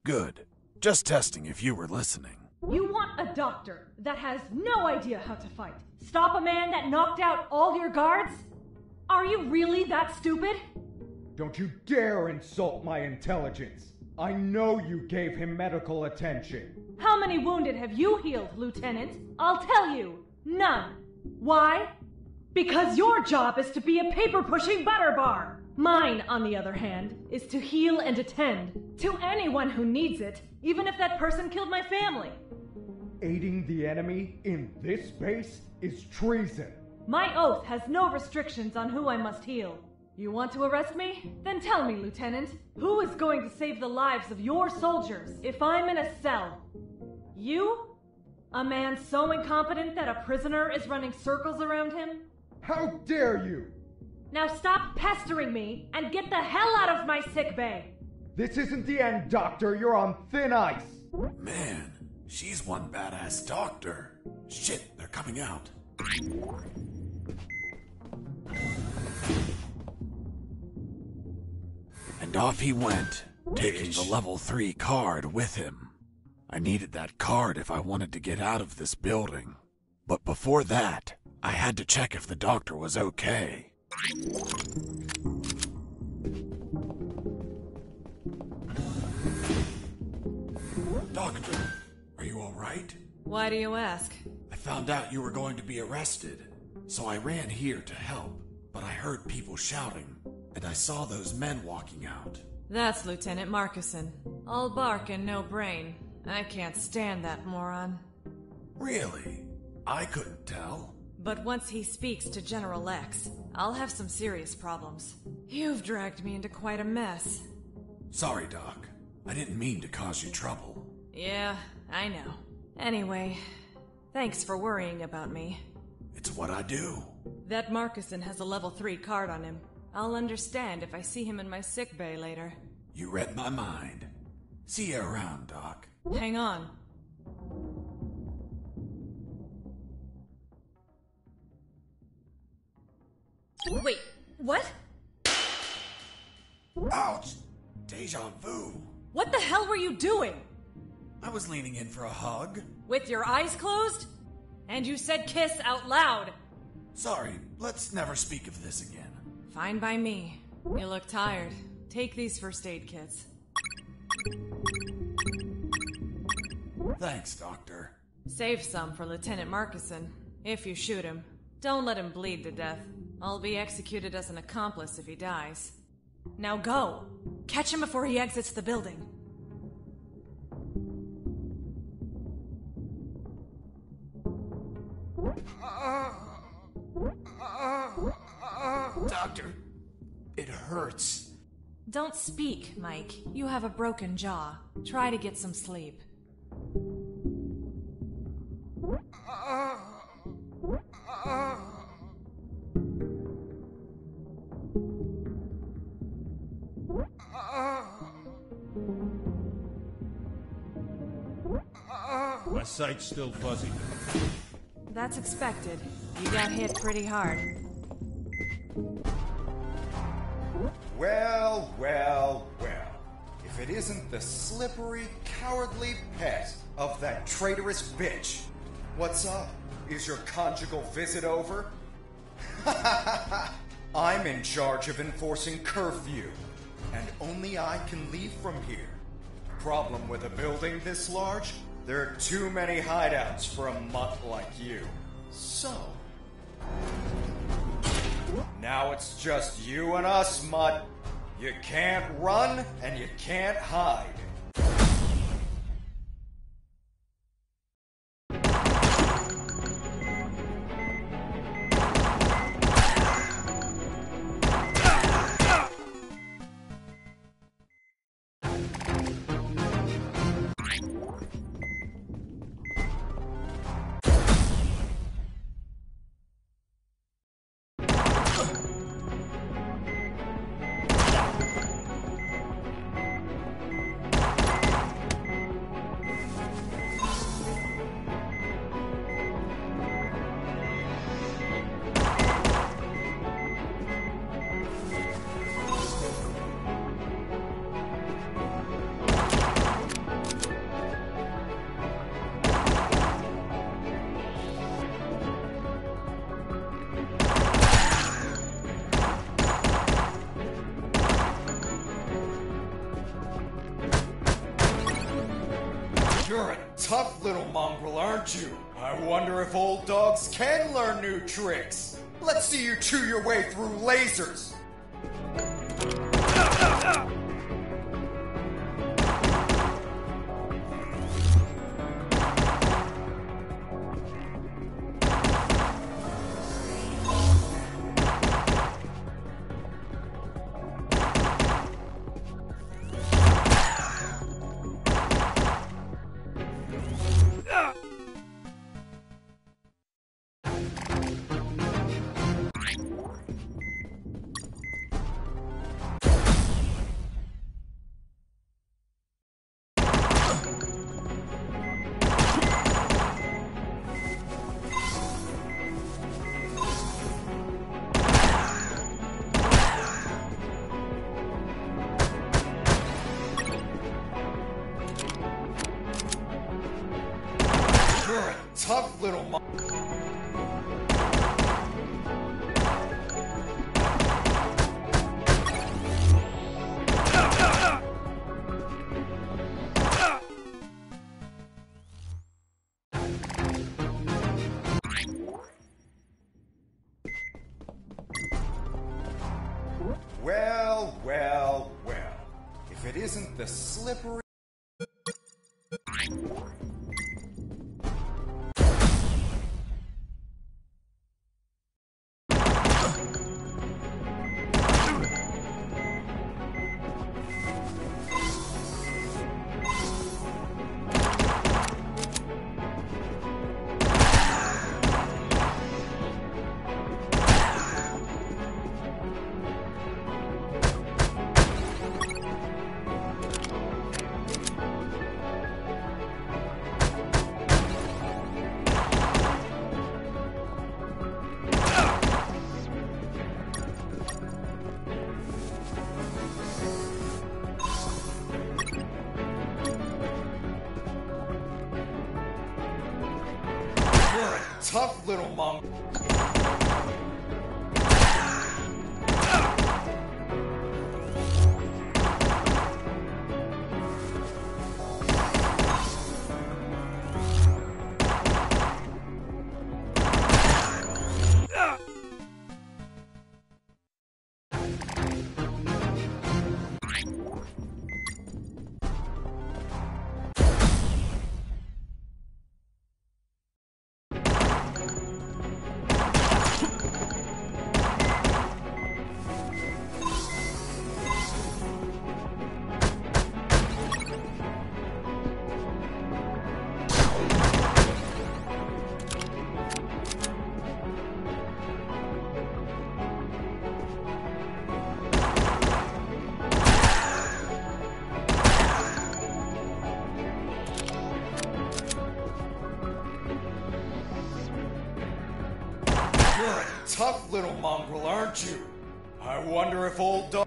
Good. Just testing if you were listening. You want a doctor that has no idea how to fight. Stop a man that knocked out all your guards? Are you really that stupid? Don't you dare insult my intelligence. I know you gave him medical attention. How many wounded have you healed, Lieutenant? I'll tell you. None. Why? Because your job is to be a paper-pushing butterbar. Mine, on the other hand, is to heal and attend to anyone who needs it, even if that person killed my family. Aiding the enemy in this base is treason. My oath has no restrictions on who I must heal. You want to arrest me? Then tell me, Lieutenant, who is going to save the lives of your soldiers if I'm in a cell? You? A man so incompetent that a prisoner is running circles around him? How dare you! Now stop pestering me and get the hell out of my sick bay! This isn't the end, Doctor. You're on thin ice. Man, she's one badass doctor. Shit, they're coming out. And off he went, taking the level 3 card with him. I needed that card if I wanted to get out of this building. But before that, I had to check if the doctor was okay. Doctor, are you all right? Why do you ask? I found out you were going to be arrested. So I ran here to help, but I heard people shouting, and I saw those men walking out. That's Lieutenant Marcuson. All bark and no brain. I can't stand that moron. Really? I couldn't tell. But once he speaks to General X, I'll have some serious problems. You've dragged me into quite a mess. Sorry, Doc. I didn't mean to cause you trouble. Yeah, I know. Anyway, thanks for worrying about me. It's what I do. That Marcuson has a level 3 card on him. I'll understand if I see him in my sickbay later. You read my mind. See you around, Doc. Hang on. Wait, what? Ouch! Deja vu. What the hell were you doing? I was leaning in for a hug. With your eyes closed? And you said kiss out loud. Sorry, let's never speak of this again. Fine by me. You look tired. Take these first aid kits. Thanks, Doctor. Save some for Lieutenant Marcuson, if you shoot him. Don't let him bleed to death. I'll be executed as an accomplice if he dies. Now go! Catch him before he exits the building. Doctor, it hurts. Don't speak, Mike. You have a broken jaw. Try to get some sleep. My sight's still fuzzy. That's expected. You got hit pretty hard. Well, well, well. If it isn't the slippery, cowardly pet of that traitorous bitch. What's up? Is your conjugal visit over? I'm in charge of enforcing curfew, and only I can leave from here. Problem with a building this large? There are too many hideouts for a mutt like you. So... now it's just you and us, mutt. You can't run, and you can't hide. You're a tough little mongrel, aren't you? I wonder if old dogs can learn new tricks. Let's see you chew your way through lasers. Tough little Well, well, well. If it isn't the slippery... Tough little monk. Tough little mongrel, aren't you? I wonder if old dog...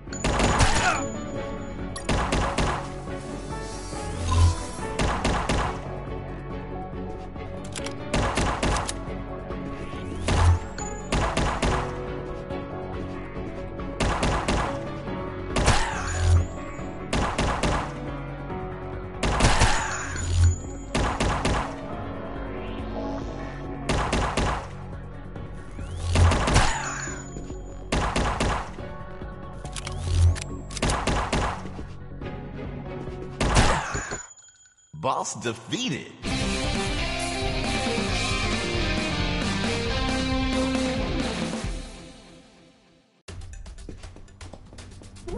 Boss defeated.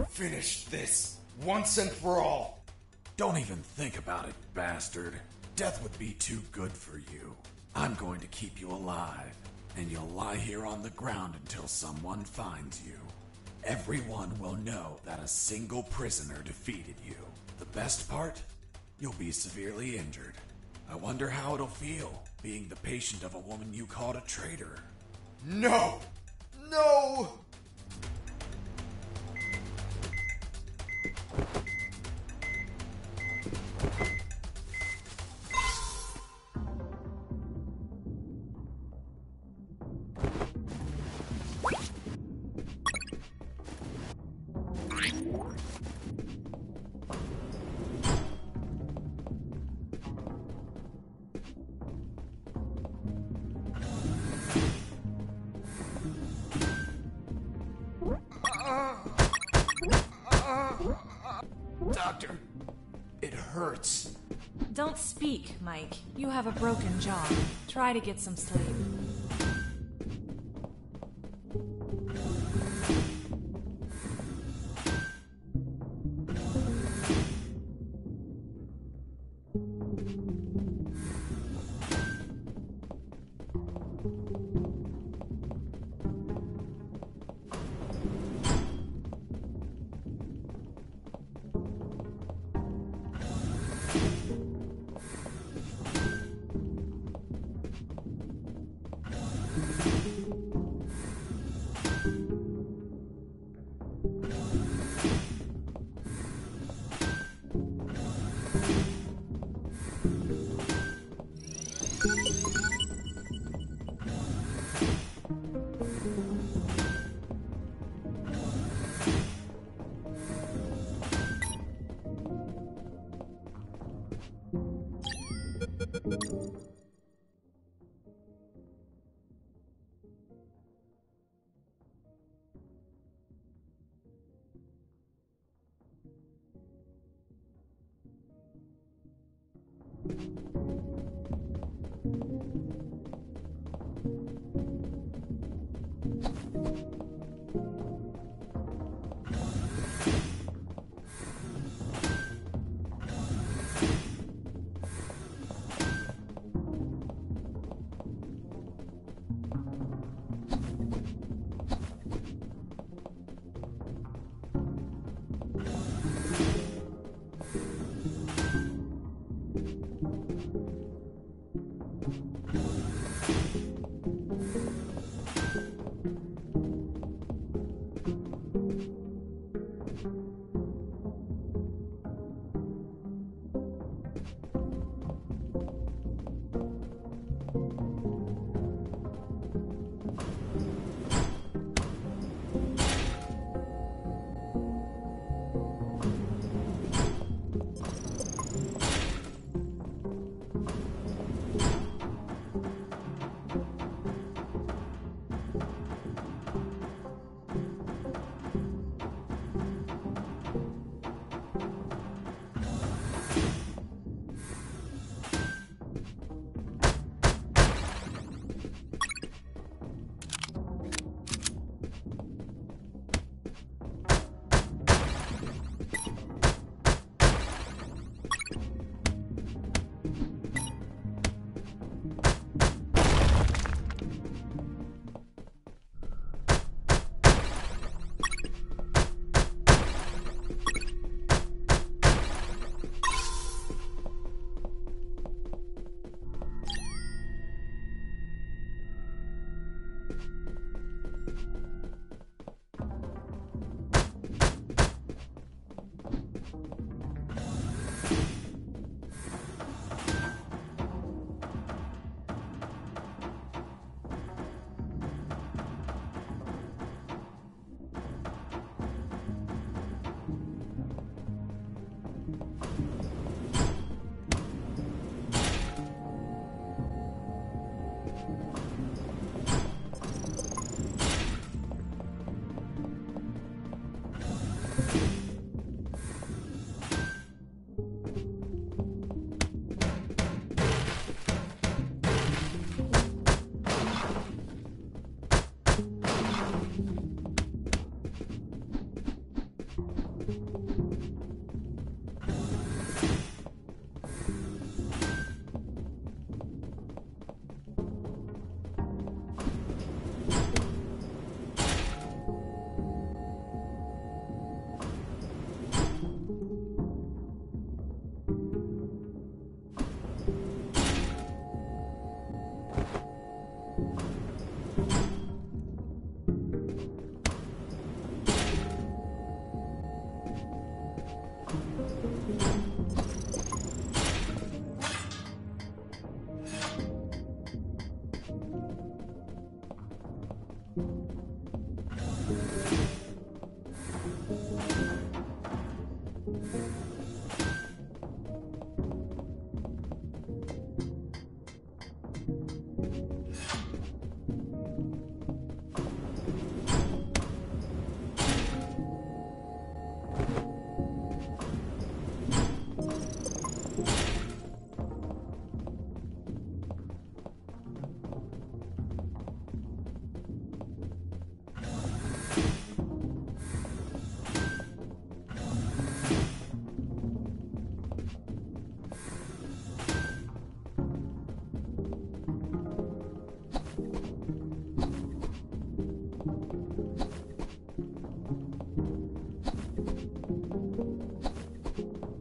Finish this, once and for all. Don't even think about it, bastard. Death would be too good for you. I'm going to keep you alive, and you'll lie here on the ground until someone finds you. Everyone will know that a single prisoner defeated you. The best part? You'll be severely injured. I wonder how it'll feel, being the patient of a woman you called a traitor. No! No! Doctor, it hurts. Don't speak, Mike. You have a broken jaw. Try to get some sleep.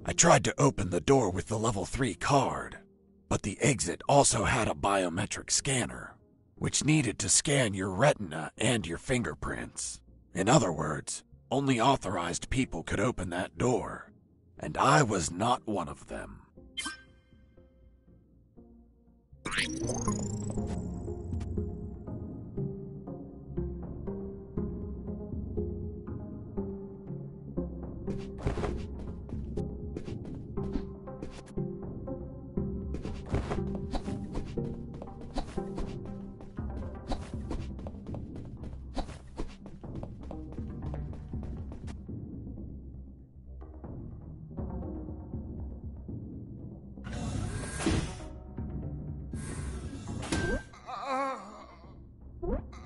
I tried to open the door with the level 3 card, but the exit also had a biometric scanner, which needed to scan your retina and your fingerprints. In other words, only authorized people could open that door, and I was not one of them.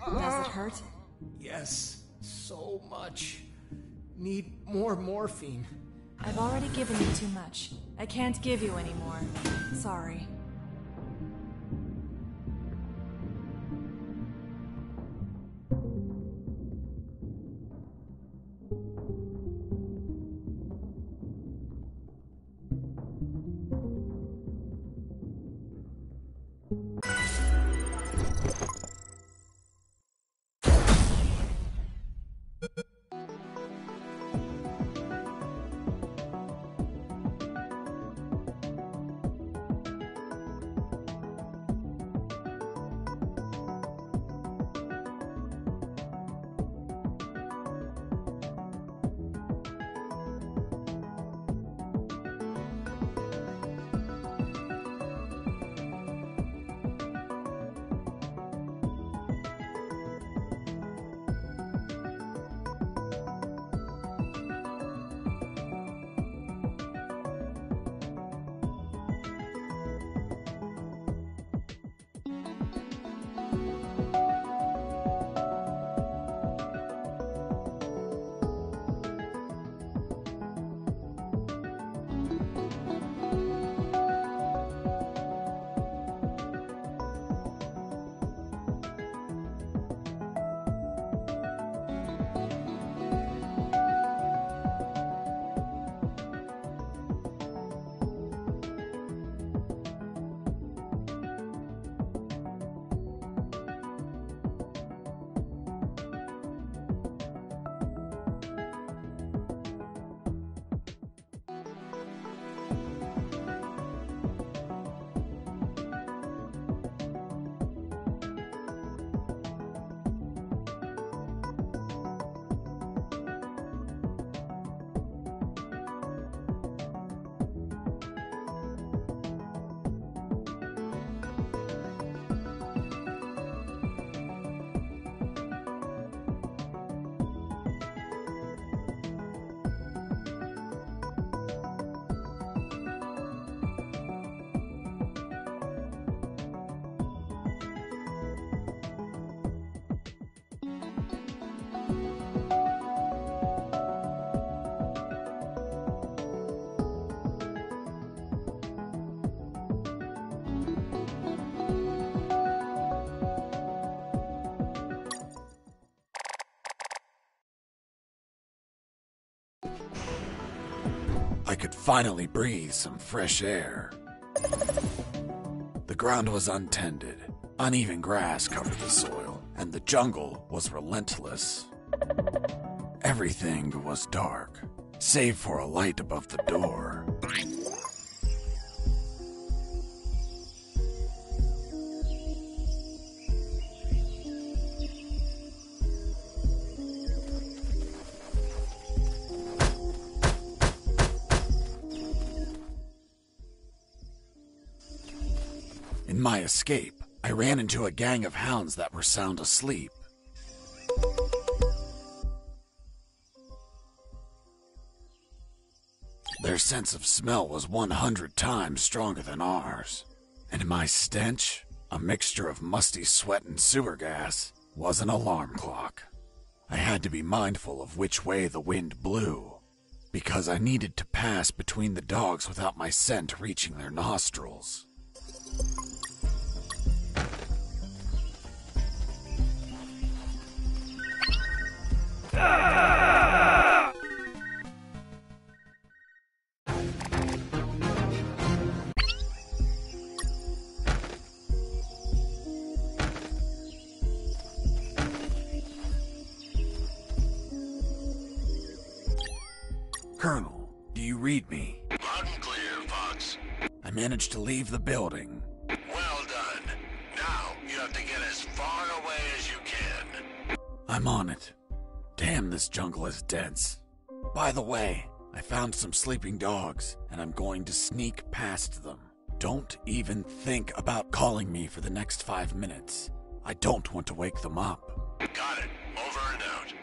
Does it hurt? Yes, so much. Need more morphine. I've already given you too much. I can't give you any more. Sorry. could finally breathe some fresh air. The ground was untended. Uneven grass covered the soil, and the jungle was relentless. Everything was dark, save for a light above the door. In my escape, I ran into a gang of hounds that were sound asleep. Their sense of smell was 100 times stronger than ours, and my stench, a mixture of musty sweat and sewer gas, was an alarm clock. I had to be mindful of which way the wind blew, because I needed to pass between the dogs without my scent reaching their nostrils. Colonel, do you read me? Loud and clear, Fox. I managed to leave the building. Well done. Now, you have to get as far away as you can. I'm on it. Damn, this jungle is dense. By the way, I found some sleeping dogs, and I'm going to sneak past them. Don't even think about calling me for the next 5 minutes. I don't want to wake them up. Got it. Over and out.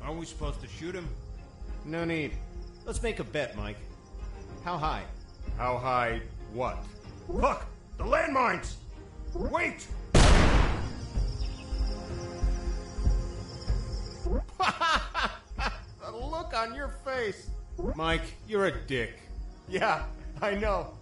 Are we supposed to shoot him? No need. Let's make a bet, Mike. How high? How high what? Look! The landmines! Wait! The look on your face! Mike, you're a dick. Yeah, I know.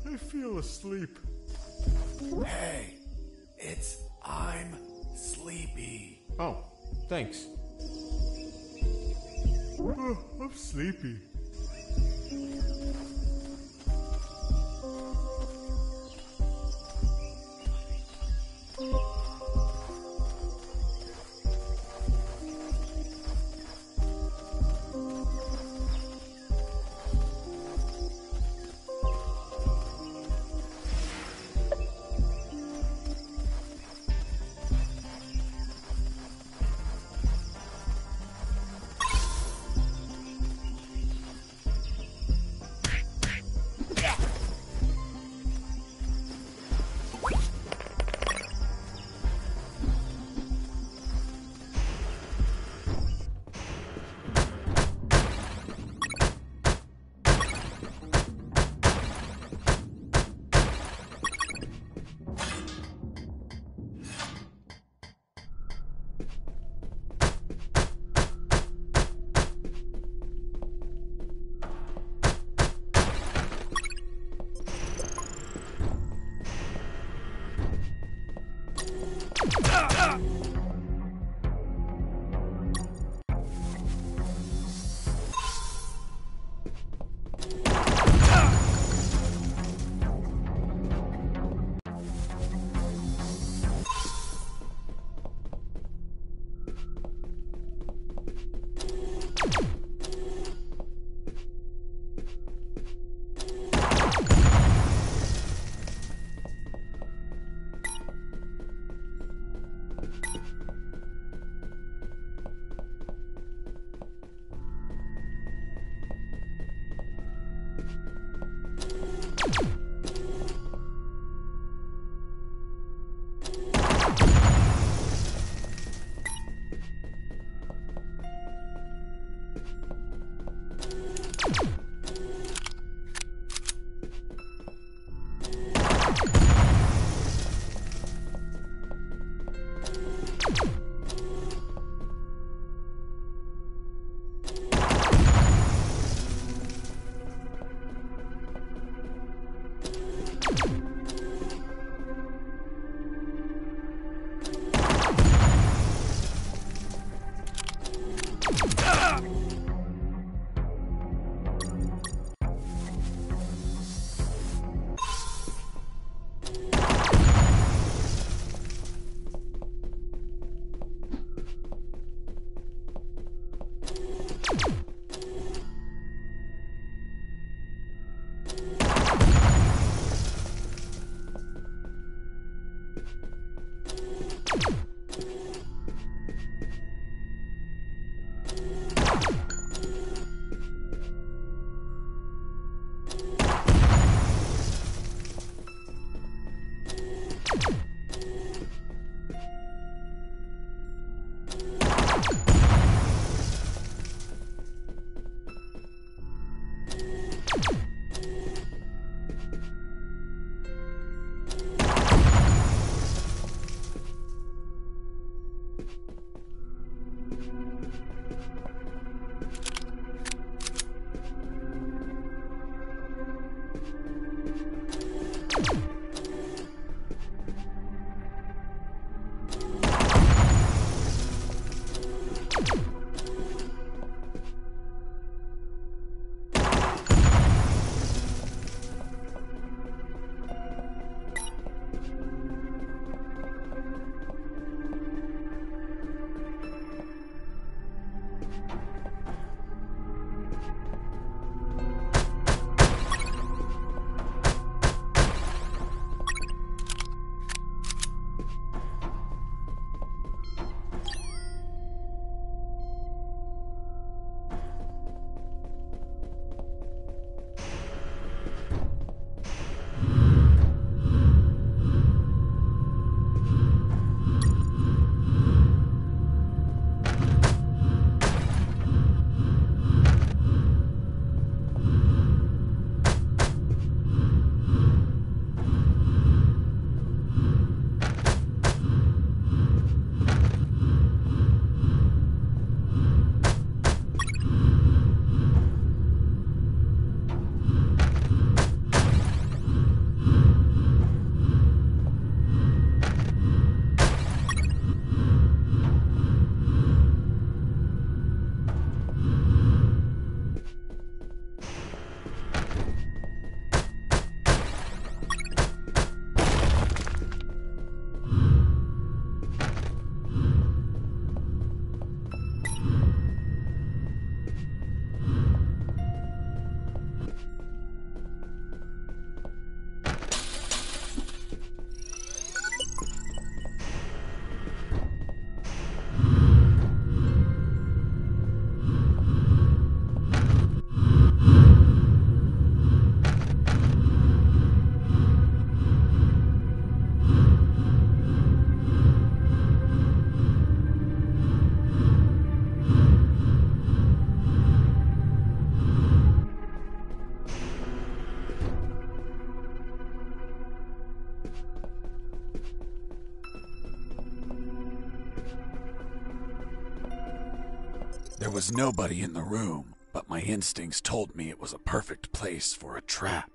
I feel asleep. Hey, I'm sleepy. Oh, thanks. I'm sleepy. There was nobody in the room, but my instincts told me it was a perfect place for a trap.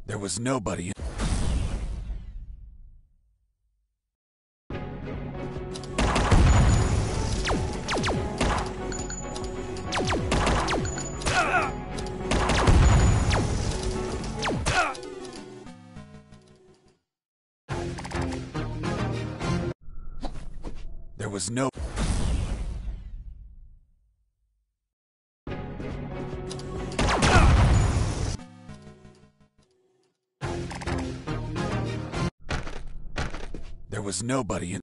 There was nobody in... There was no... There was nobody in...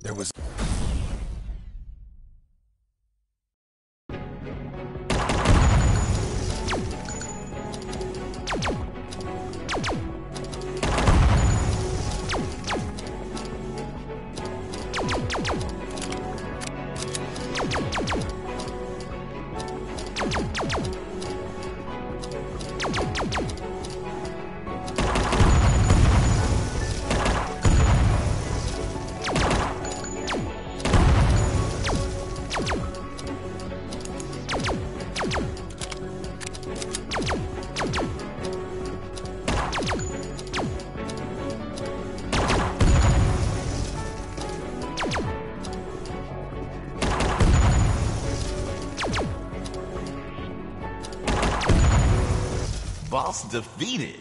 There was... Boss defeated.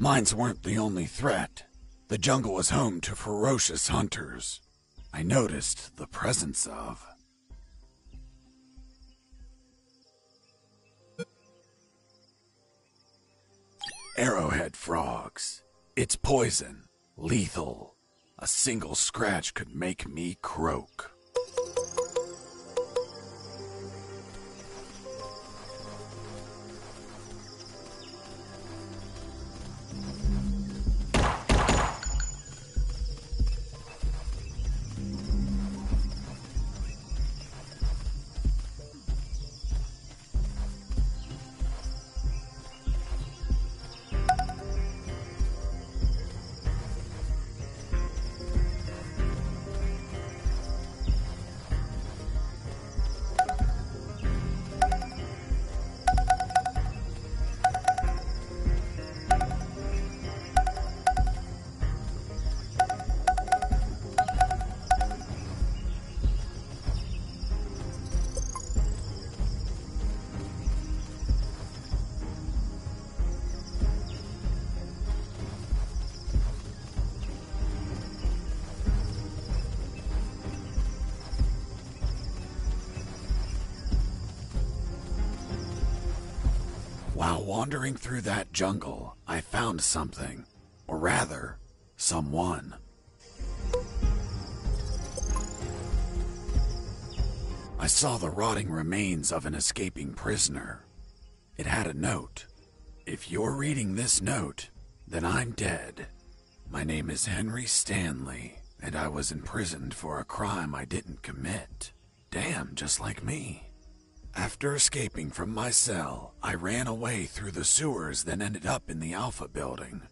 Mines weren't the only threat. The jungle was home to ferocious hunters. I noticed the presence of... arrowhead frogs. It's poison, lethal. A single scratch could make me croak. While wandering through that jungle, I found something. Or rather, someone. I saw the rotting remains of an escaping prisoner. It had a note. If you're reading this note, then I'm dead. My name is Henry Stanley, and I was imprisoned for a crime I didn't commit. Damn, just like me. After escaping from my cell, I ran away through the sewers, then ended up in the Alpha building.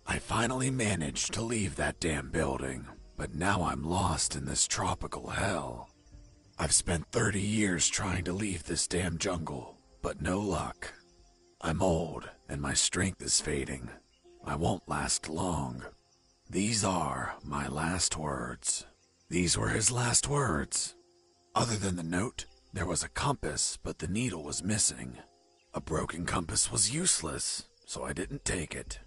I finally managed to leave that damn building, but now I'm lost in this tropical hell. I've spent 30 years trying to leave this damn jungle, but no luck. I'm old, and my strength is fading. I won't last long. These are my last words. These were his last words. Other than the note, there was a compass, but the needle was missing. A broken compass was useless, so I didn't take it.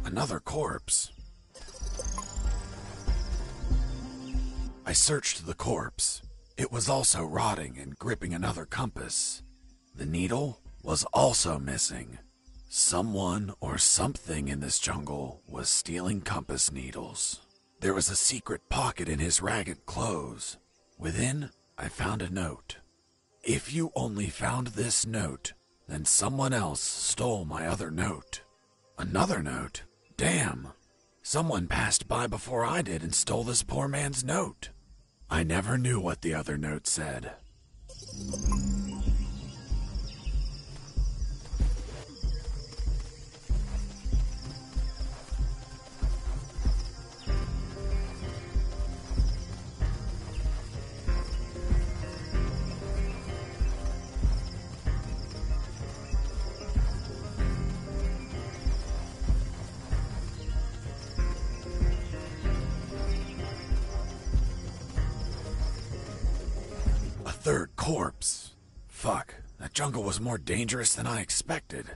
Another corpse. I searched the corpse. It was also rotting and gripping another compass. The needle was also missing. Someone or something in this jungle was stealing compass needles. There was a secret pocket in his ragged clothes. Within, I found a note. If you only found this note, then someone else stole my other note. Another note? Damn. Someone passed by before I did and stole this poor man's note. I never knew what the other note said. Third corpse. Fuck, that jungle was more dangerous than I expected.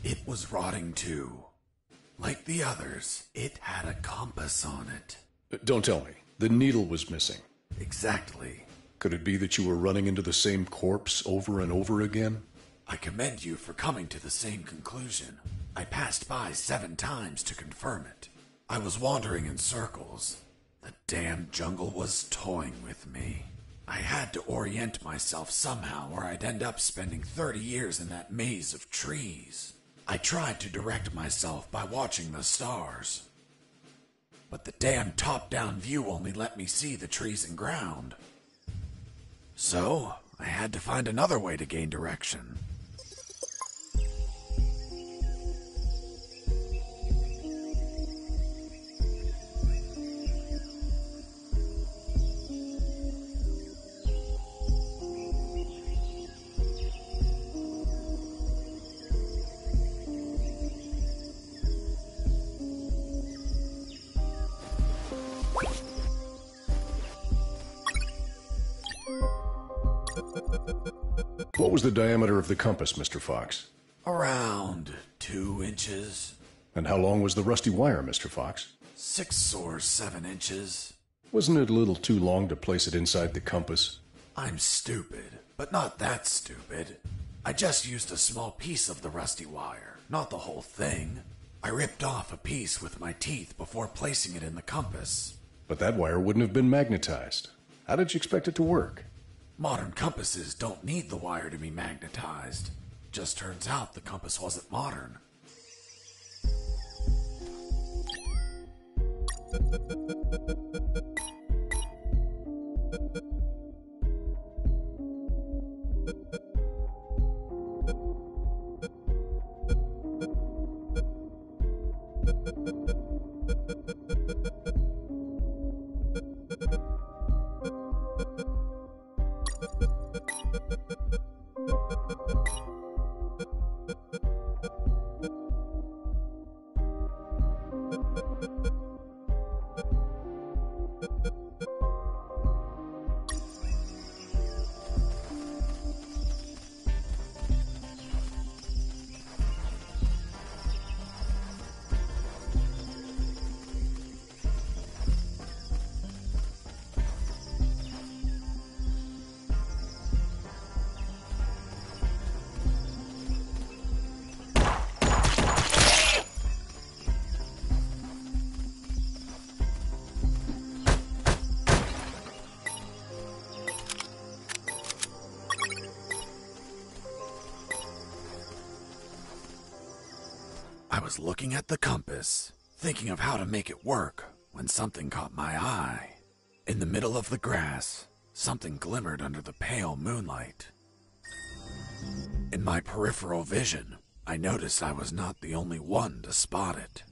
It was rotting too. Like the others, it had a compass on it. Don't tell me. The needle was missing. Exactly. Could it be that you were running into the same corpse over and over again? I commend you for coming to the same conclusion. I passed by 7 times to confirm it. I was wandering in circles. The damn jungle was toying with me. I had to orient myself somehow or I'd end up spending 30 years in that maze of trees. I tried to direct myself by watching the stars. But the damn top-down view only let me see the trees and ground. So, I had to find another way to gain direction. What was the diameter of the compass, Mr. Fox? Around 2 inches. And how long was the rusty wire, Mr. Fox? 6 or 7 inches. Wasn't it a little too long to place it inside the compass? I'm stupid, but not that stupid. I just used a small piece of the rusty wire, not the whole thing. I ripped off a piece with my teeth before placing it in the compass. But that wire wouldn't have been magnetized. How did you expect it to work? Modern compasses don't need the wire to be magnetized. Just turns out the compass wasn't modern. I was looking at the compass, thinking of how to make it work, when something caught my eye. In the middle of the grass, something glimmered under the pale moonlight. In my peripheral vision, I noticed I was not the only one to spot it.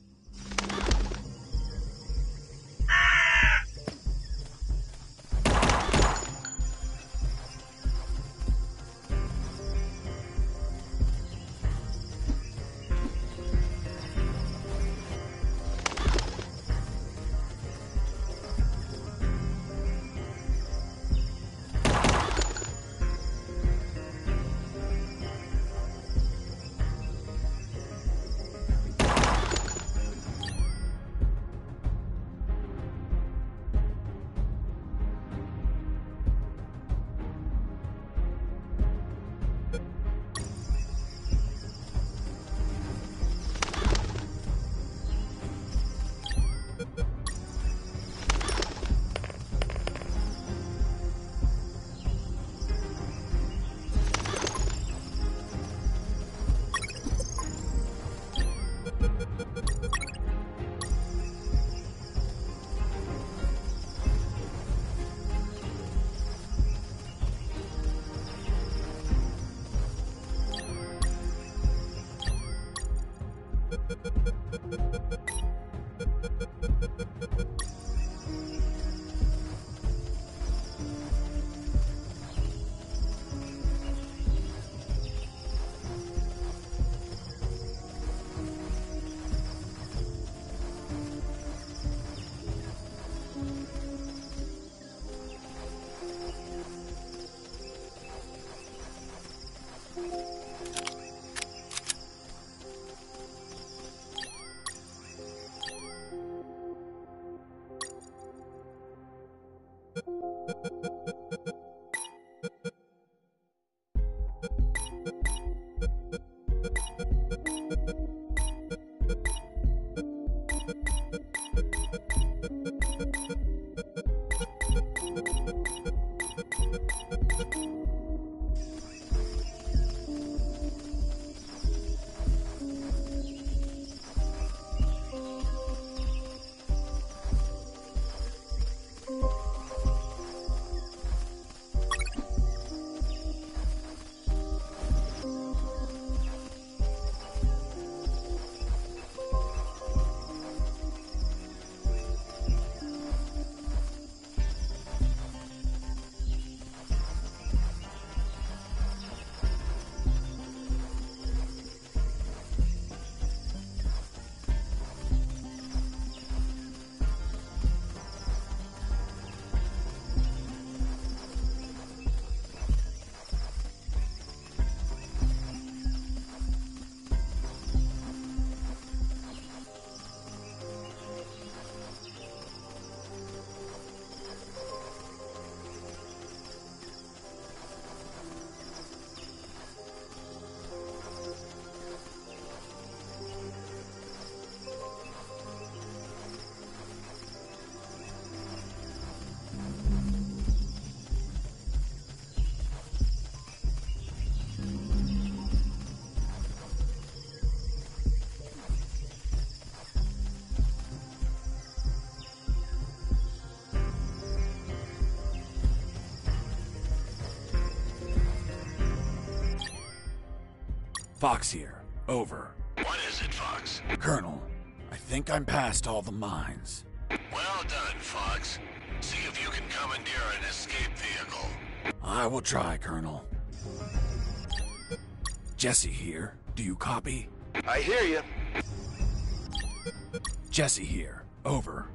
Fox here. Over. What is it, Fox? Colonel, I think I'm past all the mines. Well done, Fox. See if you can commandeer an escape vehicle. I will try, Colonel. Jesse here. Do you copy? I hear you. Jesse here. Over.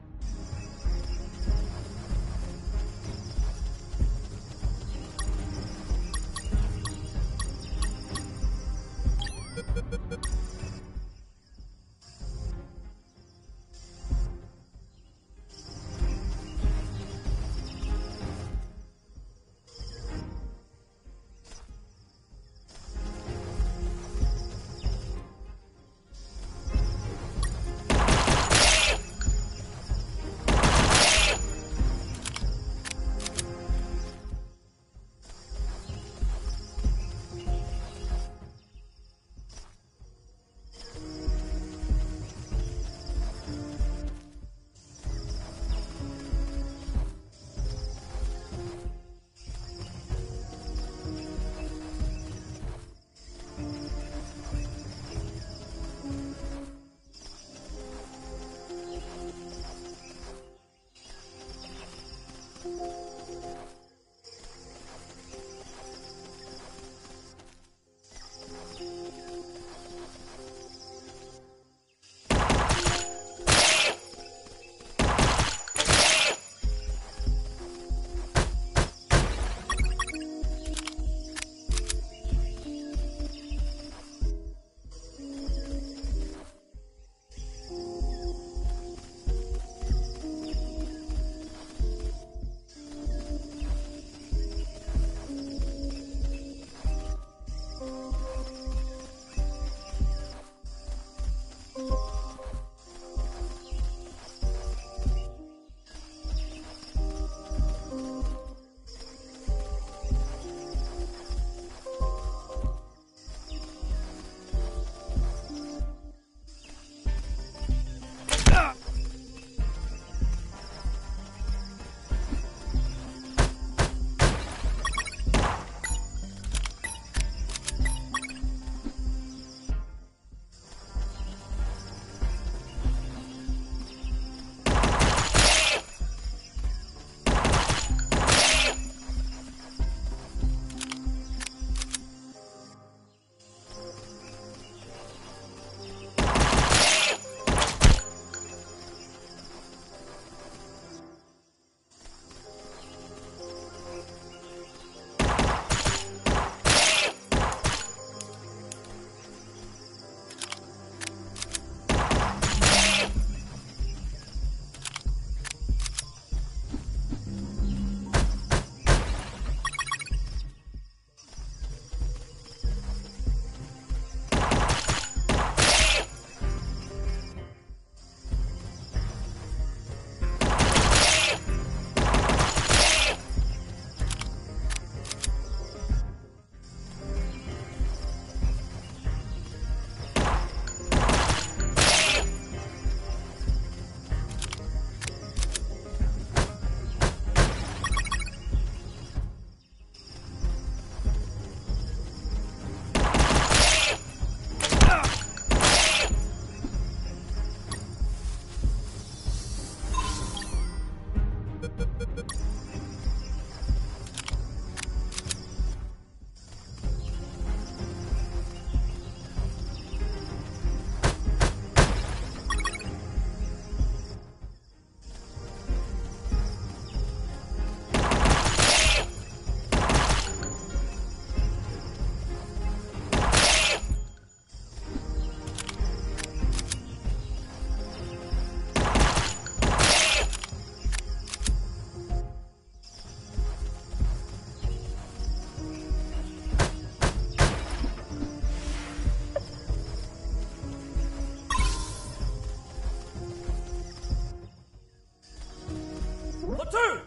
Platoon!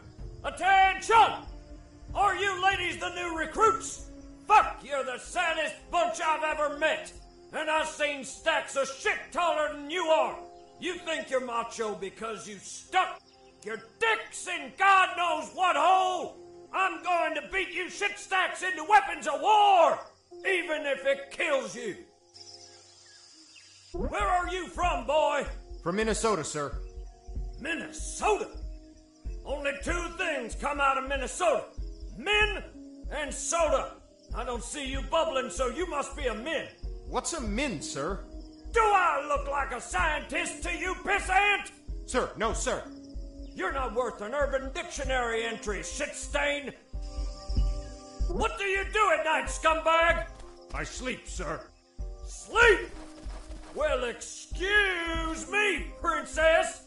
Attention! Are you ladies the new recruits? Fuck, you're the saddest bunch I've ever met. And I've seen stacks of shit taller than you are. You think you're macho because you stuck your dicks in God knows what hole? I'm going to beat you shit stacks into weapons of war, even if it kills you. Where are you from, boy? From Minnesota, sir. Minnesota? Only two things come out of Minnesota. Men and soda. I don't see you bubbling, so you must be a min. What's a min, sir? Do I look like a scientist to you, pissant? Sir, no, sir. You're not worth an Urban Dictionary entry, shit stain. What do you do at night, scumbag? I sleep, sir. Sleep? Well, excuse me, princess.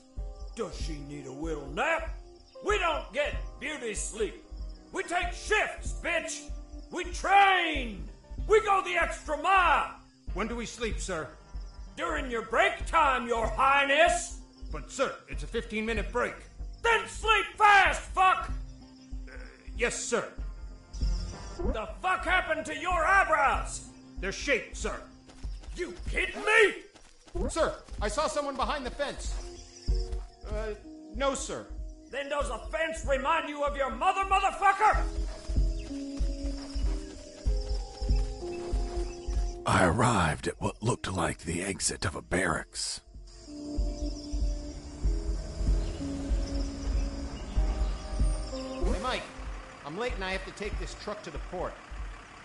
Does she need a little nap? We don't get beauty sleep. We take shifts, bitch. We train. We go the extra mile. When do we sleep, sir? During your break time, your highness. But, sir, it's a 15-minute break. Then sleep fast, fuck! Yes, sir. The fuck happened to your eyebrows? They're shaped, sir. You kidding me? Sir, I saw someone behind the fence. No, sir. Then does the fence remind you of your mother, motherfucker? I arrived at what looked like the exit of a barracks. Hey, Mike. I'm late and I have to take this truck to the port.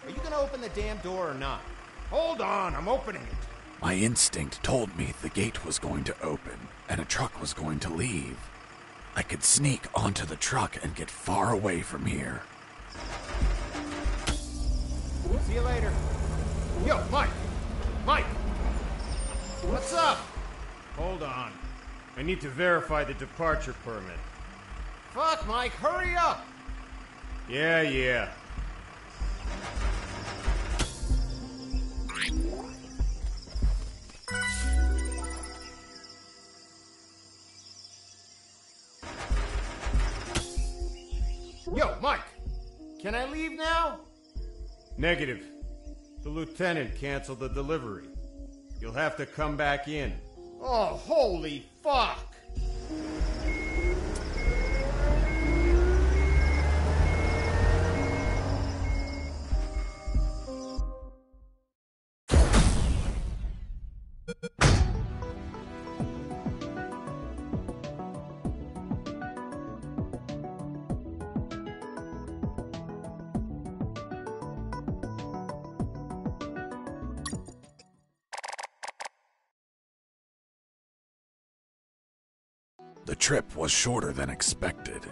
Are you gonna open the damn door or not? Hold on, I'm opening it. My instinct told me the gate was going to open and a truck was going to leave. I could sneak onto the truck and get far away from here. See you later. Yo, Mike! Mike! What's up? Hold on. I need to verify the departure permit. Fuck, Mike, hurry up! Yeah. Yo, Mike! Can I leave now? Negative. The lieutenant canceled the delivery. You'll have to come back in. Oh, holy fuck! The trip was shorter than expected.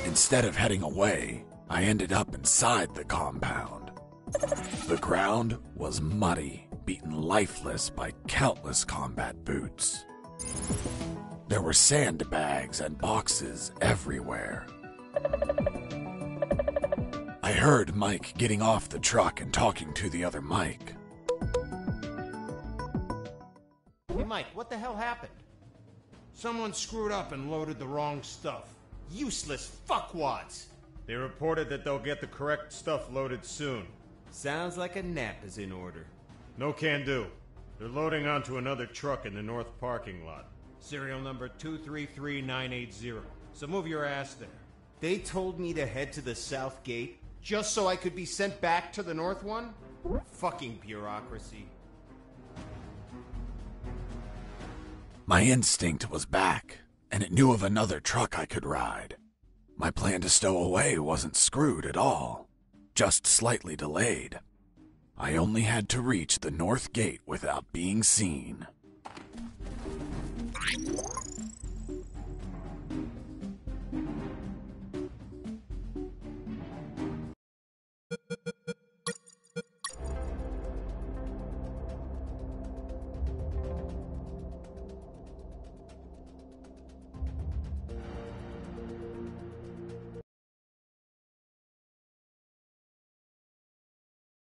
Instead of heading away, I ended up inside the compound. The ground was muddy, beaten lifeless by countless combat boots. There were sandbags and boxes everywhere. I heard Mike getting off the truck and talking to the other Mike. Hey, Mike, what the hell happened? Someone screwed up and loaded the wrong stuff. Useless fuckwads! They reported that they'll get the correct stuff loaded soon. Sounds like a nap is in order. No can do. They're loading onto another truck in the north parking lot. Serial number 233980. So move your ass there. They told me to head to the south gate just so I could be sent back to the north one? Fucking bureaucracy. My instinct was back, and it knew of another truck I could ride. My plan to stow away wasn't screwed at all, just slightly delayed. I only had to reach the north gate without being seen.